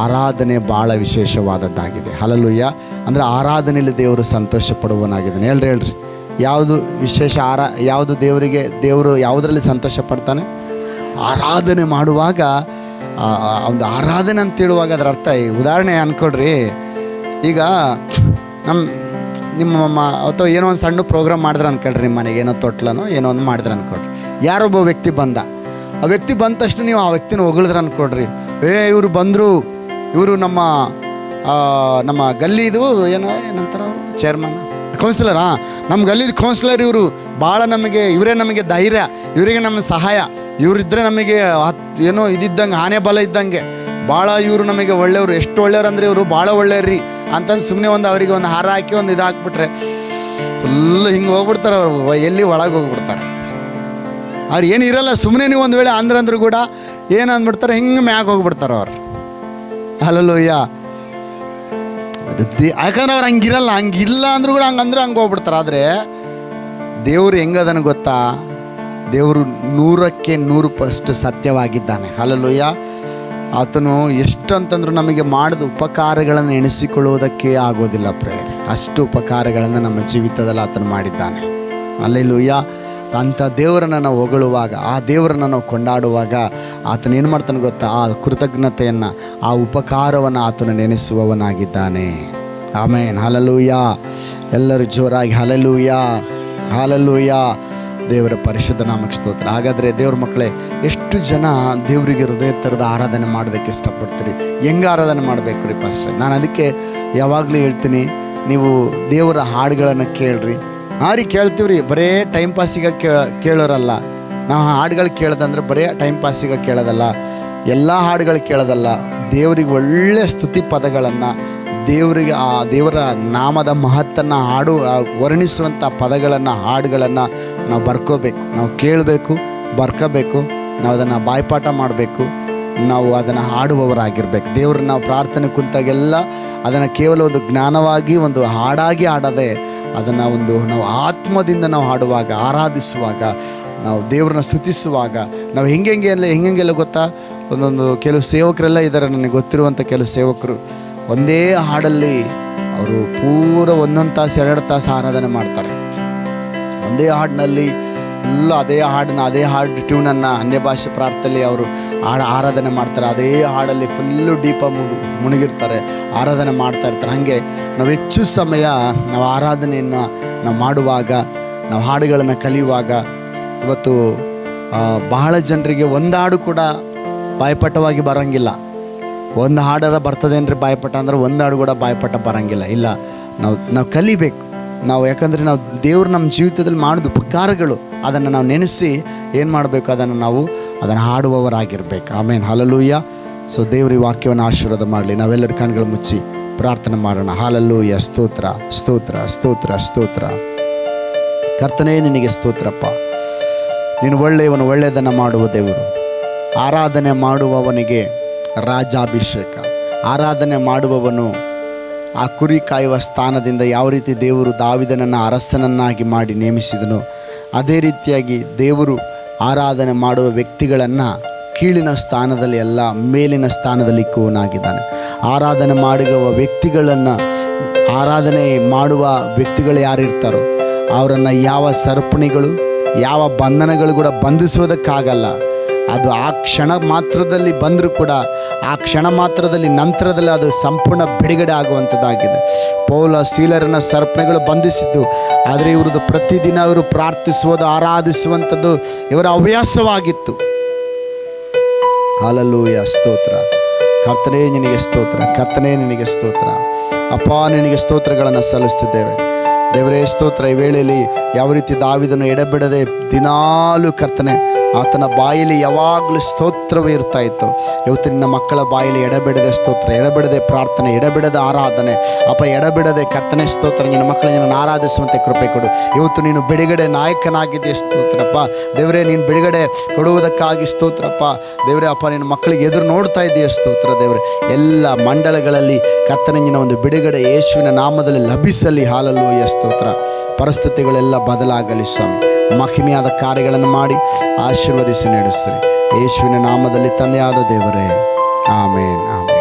ಆರಾಧನೆ ಭಾಳ ವಿಶೇಷವಾದದ್ದಾಗಿದೆ. ಹಲ್ಲೆಲೂಯ. ಅಂದರೆ ಆರಾಧನೆಯಲ್ಲಿ ದೇವರು ಸಂತೋಷ ಪಡುವನಾಗಿದ್ದಾನೆ. ಹೇಳ್ರಿ ಯಾವುದು ವಿಶೇಷ? ಯಾವುದು ದೇವರು ಯಾವುದರಲ್ಲಿ ಸಂತೋಷ ಪಡ್ತಾನೆ? ಆರಾಧನೆ ಮಾಡುವಾಗ. ಒಂದು ಆರಾಧನೆ ಅಂತೇಳುವಾಗ ಅದರ ಅರ್ಥ, ಉದಾಹರಣೆ ಅಂದ್ಕೊಡ್ರಿ, ಈಗ ನಿಮ್ಮ ಅಥವಾ ಏನೋ ಒಂದು ಸಣ್ಣ ಪ್ರೋಗ್ರಾಮ್ ಮಾಡಿದ್ರೆ ಅಂದ್ಕೊಳ್ರಿ, ನಿಮ್ಮ ಮನೆಗೆ ಏನೋ ತೊಟ್ಲನೋ ಏನೋ ಒಂದು ಮಾಡಿದ್ರೆ ಅಂದ್ಕೊಡ್ರಿ. ಯಾರೊಬ್ಬ ವ್ಯಕ್ತಿ ಬಂದ, ಆ ವ್ಯಕ್ತಿ ಬಂದ ತಕ್ಷಣ ನೀವು ಆ ವ್ಯಕ್ತಿನ ಹೊಗಳಿದ್ರೆ ಅಂದ್ಕೊಡ್ರಿ, ಇವರು ಬಂದರು, ಇವರು ನಮ್ಮ ಗಲ್ಲಿದು ಏನಂತಾರ ಚೇರ್ಮನ್, ಕೌನ್ಸಿಲರಾ, ನಮ್ಮ ಗಲ್ಲಿದು ಕೌನ್ಸಿಲರ್ ಇವರು, ಭಾಳ ಇವರೇ ನಮಗೆ ಧೈರ್ಯ, ಇವರಿಗೆ ನಮ್ಮ ಸಹಾಯ, ಇವರಿದ್ದರೆ ನಮಗೆ ಏನೋ ಇದ್ದಂಗೆ, ಆನೆ ಬಲ ಇದ್ದಂಗೆ, ಭಾಳ ಇವರು ನಮಗೆ ಒಳ್ಳೆಯವರು. ಎಷ್ಟು ಒಳ್ಳೆಯವ್ರು ಅಂದರೆ ಇವರು ಭಾಳ ಒಳ್ಳೆಯವ್ರಿ ಅಂತಂದು ಸುಮ್ಮನೆ ಅವರಿಗೆ ಒಂದು ಹಾರ ಹಾಕಿ ಒಂದು ಇದು ಹಾಕ್ಬಿಟ್ರೆ ಫುಲ್ ಹಿಂಗೆ ಹೋಗ್ಬಿಡ್ತಾರೆ. ಅವರು ಎಲ್ಲಿ ಒಳಗೆ ಹೋಗ್ಬಿಡ್ತಾರೆ. ಅವ್ರು ಏನು ಇರಲ್ಲ, ಸುಮ್ಮನೆ ನೀವು ಒಂದು ವೇಳೆ ಅಂದ್ರಂದ್ರೂ ಕೂಡ ಏನು ಅಂದ್ಬಿಡ್ತಾರೆ, ಹಿಂಗೆ ಮ್ಯಾಗ ಹೋಗ್ಬಿಡ್ತಾರೆ ಅವ್ರು. ಹಲ್ಲೆಲೂಯ. ಯಾಕಂದ್ರೆ ಅವ್ರು ಹಂಗಿರಲ್ಲ, ಹಂಗಿಲ್ಲ ಅಂದ್ರೂ ಕೂಡ ಹಂಗೆ ಹೋಗ್ಬಿಡ್ತಾರೆ. ಆದರೆ ದೇವರು ಹೆಂಗದನ್ನು ಗೊತ್ತಾ? ದೇವರು 100% ಸತ್ಯವಾಗಿದ್ದಾನೆ. ಹಲ್ಲೆಲೂಯಾ. ಆತನು ಎಷ್ಟು ಅಂತಂದ್ರೂ ನಮಗೆ ಮಾಡಿದ ಉಪಕಾರಗಳನ್ನು ಎಣಿಸಿಕೊಳ್ಳುವುದಕ್ಕೆ ಆಗೋದಿಲ್ಲ ಪ್ರೇಯರ್. ಅಷ್ಟು ಉಪಕಾರಗಳನ್ನು ನಮ್ಮ ಜೀವಿತದಲ್ಲಿ ಆತನು ಮಾಡಿದ್ದಾನೆ. ಹಲ್ಲೆಲೂಯಾ. ಅಂಥ ದೇವರನ್ನು ನಾವು ಹೊಗಳುವಾಗ, ಆ ದೇವರನ್ನು ನಾವು ಕೊಂಡಾಡುವಾಗ ಆತನು ಏನು ಮಾಡ್ತಾನೆ ಗೊತ್ತಾ? ಆ ಕೃತಜ್ಞತೆಯನ್ನು, ಆ ಉಪಕಾರವನ್ನು ಆತನು ನೆನೆಸುವವನಾಗಿದ್ದಾನೆ. ಆಮೇನ್. ಹಲ್ಲೆಲೂಯಾ. ಎಲ್ಲರೂ ಜೋರಾಗಿ ಹಲ್ಲೆಲೂಯಾ, ಹಲ್ಲೆಲೂಯಾ. ದೇವರ ಪರಿಶುದ್ಧ ನಾಮಕ್ಕೆ ಸ್ತೋತ್ರ. ಹಾಗಾದರೆ ದೇವ್ರ ಮಕ್ಕಳೇ, ಎಷ್ಟು ಜನ ದೇವರಿಗೆ ಹೃದಯ ಥರದ ಆರಾಧನೆ ಮಾಡೋದಕ್ಕೆ ಇಷ್ಟಪಡ್ತೀರಿ? ಹೆಂಗೆ ಆರಾಧನೆ ಮಾಡಬೇಕು ರೀ ಪಾಸ್ಟ್ರೆ? ನಾನು ಅದಕ್ಕೆ ಯಾವಾಗಲೂ ಹೇಳ್ತೀನಿ, ನೀವು ದೇವರ ಹಾಡುಗಳನ್ನು ಕೇಳ್ರಿ. ಹಾಂ ರೀ, ಕೇಳ್ತೀವಿ ರೀ. ಬರೇ ಟೈಮ್ ಪಾಸಿಗೆ ಕೇಳೋರಲ್ಲ ನಾವು. ಹಾಡುಗಳು ಕೇಳೋದಂದ್ರೆ ಬರೇ ಟೈಮ್ ಪಾಸಿಗೆ ಕೇಳೋದಲ್ಲ, ಎಲ್ಲ ಹಾಡುಗಳು ಕೇಳೋದಲ್ಲ. ದೇವರಿಗೆ ಒಳ್ಳೆಯ ಸ್ತುತಿ ಪದಗಳನ್ನು, ದೇವರಿಗೆ ಆ ದೇವರ ನಾಮದ ಮಹತ್ತನ್ನು ವರ್ಣಿಸುವಂಥ ಪದಗಳನ್ನು, ಹಾಡುಗಳನ್ನು ನಾವು ಬರ್ಕೋಬೇಕು, ನಾವು ಕೇಳಬೇಕು, ಬರ್ಕೋಬೇಕು. ನಾವು ಅದನ್ನು ಬಾಯ್ಪಾಠ ಮಾಡಬೇಕು, ನಾವು ಅದನ್ನು ಹಾಡುವವರಾಗಿರ್ಬೇಕು. ದೇವ್ರನ್ನ ನಾವು ಪ್ರಾರ್ಥನೆ ಕುಂತಾಗೆಲ್ಲ ಅದನ್ನು ಕೇವಲ ಒಂದು ಜ್ಞಾನವಾಗಿ, ಒಂದು ಹಾಡಾಗಿ ಹಾಡದೆ, ಅದನ್ನು ನಾವು ಆತ್ಮದಿಂದ ನಾವು ಹಾಡುವಾಗ, ಆರಾಧಿಸುವಾಗ, ನಾವು ದೇವ್ರನ್ನ ಸ್ತುತಿಸುವಾಗ ನಾವು ಹೆಂಗೆಲ್ಲ ಗೊತ್ತಾ? ಒಂದೊಂದು ಕೆಲವು ಸೇವಕರೆಲ್ಲ ಇದ್ದಾರೆ, ನನಗೆ ಗೊತ್ತಿರುವಂಥ ಕೆಲವು ಸೇವಕರು ಒಂದೇ ಹಾಡಲ್ಲಿ ಅವರು ಪೂರ 1 ತಾಸು 2 ತಾಸು ಆರಾಧನೆ ಮಾಡ್ತಾರೆ. ಒಂದೇ ಹಾಡಿನಲ್ಲಿ ಎಲ್ಲ ಅದೇ ಹಾಡು ಟ್ಯೂನನ್ನು ಅನ್ಯ ಭಾಷೆ ಪ್ರಾರ್ಥನೆಯಲ್ಲಿ ಅವರು ಆರಾಧನೆ ಮಾಡ್ತಾರೆ. ಅದೇ ಹಾಡಲ್ಲಿ ಫುಲ್ಲು ಡೀಪ ಮುಳುಗಿರ್ತಾರೆ, ಆರಾಧನೆ ಮಾಡ್ತಾ ಇರ್ತಾರೆ. ಹಾಗೆ ನಾವು ಹೆಚ್ಚು ಸಮಯ ನಾವು ಆರಾಧನೆಯನ್ನು ನಾವು ಮಾಡುವಾಗ, ನಾವು ಹಾಡುಗಳನ್ನು ಕಲಿಯುವಾಗ, ಇವತ್ತು ಬಹಳ ಜನರಿಗೆ ಒಂದು ಹಾಡು ಕೂಡ ಬಾಯ್ಪಾಠವಾಗಿ ಬರೋಂಗಿಲ್ಲ. ಒಂದು ಹಾಡರ ಬರ್ತದೇನ್ರಿ ಬಾಯ್ಪಾಠ ಅಂದ್ರೆ, ಒಂದು ಹಾಡು ಕೂಡ ಬಾಯ್ಪಾಠ ಬರೋಂಗಿಲ್ಲ. ಇಲ್ಲ, ನಾವು ಕಲಿಬೇಕು. ನಾವು ಯಾಕಂದರೆ ನಾವು ದೇವರು ನಮ್ಮ ಜೀವಿತದಲ್ಲಿ ಮಾಡಿದ ಉಪಕಾರಗಳು, ಅದನ್ನು ನಾವು ನೆನೆಸಿ ಏನು ಮಾಡಬೇಕು? ಅದನ್ನು ಹಾಡುವವರಾಗಿರ್ಬೇಕು. ಆಮೇನ್. ಹಲ್ಲೆಲೂಯಾ. ಸೊ ದೇವ್ರ ಈ ವಾಕ್ಯವನ್ನು ಆಶೀರ್ವಾದ ಮಾಡಲಿ. ನಾವೆಲ್ಲರ ಕಣ್ಗಳು ಮುಚ್ಚಿ ಪ್ರಾರ್ಥನೆ ಮಾಡೋಣ. ಹಲ್ಲೆಲೂಯಾ. ಸ್ತೋತ್ರ, ಸ್ತೋತ್ರ, ಸ್ತೋತ್ರ, ಸ್ತೋತ್ರ. ಕರ್ತನೇ, ನಿನಗೆ ಸ್ತೋತ್ರಪ್ಪ. ನೀನು ಒಳ್ಳೆಯವನು, ಒಳ್ಳೆಯದನ್ನು ಮಾಡುವ ದೇವರು. ಆರಾಧನೆ ಮಾಡುವವನಿಗೆ ರಾಜಾಭಿಷೇಕ. ಆರಾಧನೆ ಮಾಡುವವನು ಆ ಕುರಿ ಕಾಯುವ ಸ್ಥಾನದಿಂದ ಯಾವ ರೀತಿ ದೇವರು ದಾವಿದನನ್ನು ಅರಸನನ್ನಾಗಿ ಮಾಡಿ ನೇಮಿಸಿದನು, ಅದೇ ರೀತಿಯಾಗಿ ದೇವರು ಆರಾಧನೆ ಮಾಡುವ ವ್ಯಕ್ತಿಗಳನ್ನು ಕೀಳಿನ ಸ್ಥಾನದಲ್ಲಿ ಅಲ್ಲ, ಮೇಲಿನ ಸ್ಥಾನದಲ್ಲಿ ಇಕ್ಕುವನಾಗಿದ್ದಾನೆ. ಆರಾಧನೆ ಮಾಡುವ ವ್ಯಕ್ತಿಗಳನ್ನು, ಆರಾಧನೆ ಮಾಡುವ ವ್ಯಕ್ತಿಗಳು ಯಾರಿರ್ತಾರೋ ಅವರನ್ನು ಯಾವ ಸರಪಣಿಗಳು, ಯಾವ ಬಂಧನಗಳು ಕೂಡ ಬಂಧಿಸುವುದಕ್ಕಾಗಲ್ಲ. ಅದು ಆ ಕ್ಷಣ ಮಾತ್ರದಲ್ಲಿ ಬಂದರೂ ಕೂಡ, ಆ ಕ್ಷಣ ಮಾತ್ರದಲ್ಲಿ ನಂತರದಲ್ಲಿ ಅದು ಸಂಪೂರ್ಣ ಬಿಡುಗಡೆ ಆಗುವಂಥದ್ದಾಗಿದೆ. ಪೌಲ ಸೀಲರನ್ನ ಸರಪಣಿಗಳು ಬಂಧಿಸಿದ್ದು, ಆದರೆ ಇವ್ರದ್ದು ಪ್ರತಿದಿನ ಇವರು ಪ್ರಾರ್ಥಿಸುವುದು, ಆರಾಧಿಸುವಂಥದ್ದು ಇವರ ಹವ್ಯಾಸವಾಗಿತ್ತು. ಹಲ್ಲೆಲೂಯಾ. ಸ್ತೋತ್ರ. ಕರ್ತನೇ, ನಿನಗೆ ಸ್ತೋತ್ರ. ಕರ್ತನೇ, ನಿನಗೆ ಸ್ತೋತ್ರ. ಅಪ್ಪ, ನಿನಗೆ ಸ್ತೋತ್ರಗಳನ್ನು ಸಲ್ಲಿಸ್ತಿದ್ದೇವೆ ದೇವರೇ. ಸ್ತೋತ್ರ. ಈ ವೇಳೆಯಲ್ಲಿ ಯಾವ ರೀತಿ ದಾವಿದನು ಎಡೆಬಿಡದೆ ದಿನಾಲು ಕರ್ತನೆ ಆತನ ಬಾಯಲ್ಲಿ ಯಾವಾಗಲೂ ಸ್ತೋತ್ರವೇ ಇರ್ತಾ ಇತ್ತು. ಇವತ್ತು ನಿನ್ನ ಮಕ್ಕಳ ಬಾಯಲ್ಲಿ ಎಡೆಬಿಡದೆ ಸ್ತೋತ್ರ, ಎಡೆಬಿಡದೆ ಪ್ರಾರ್ಥನೆ, ಎಡೆಬಿಡದೆ ಆರಾಧನೆ. ಅಪ್ಪ, ಎಡೆಬಿಡದೆ ಕರ್ತನೆ ಸ್ತೋತ್ರ. ನಿನ್ನ ಮಕ್ಕಳು ನಿನ್ನನ್ನು ಆರಾಧಿಸುವಂತೆ ಕೃಪೆ ಕೊಡು. ಇವತ್ತು ನೀನು ಬಿಡುಗಡೆ ನಾಯಕನಾಗಿದ್ದೆ. ಸ್ತೋತ್ರಪ್ಪ ದೇವರೇ. ನೀನು ಬಿಡುಗಡೆ ಕೊಡುವುದಕ್ಕಾಗಿ ಸ್ತೋತ್ರಪ್ಪ ದೇವರೇ. ಅಪ್ಪ, ನಿನ್ನ ಮಕ್ಕಳಿಗೆ ಎದುರು ನೋಡ್ತಾ ಇದ್ದೀಯ. ಸ್ತೋತ್ರ ದೇವರೇ. ಎಲ್ಲ ಮಂಡಲಗಳಲ್ಲಿ ಕರ್ತನೆ ನಿನ್ನ ಒಂದು ಬಿಡುಗಡೆ ಯೇಸುವಿನ ನಾಮದಲ್ಲಿ ಲಭಿಸಲಿ. ಹಲ್ಲೆಲೂಯಾ. ಸ್ತೋತ್ರ. ಪರಿಸ್ಥಿತಿಗಳೆಲ್ಲ ಬದಲಾಗಲಿ ಸ್ವಾಮಿ. ಮಹಿಮೆಯಾದ ಕಾರ್ಯಗಳನ್ನು ಮಾಡಿ ಆಶೀರ್ವದಿಸಿ ನಡೆಸಿರಿ ಯೇಸುವಿನ ನಾಮದಲ್ಲಿ ತಂದೆಯಾದ ದೇವರೇ. ಆಮೇನ್, ಆಮೇನ್.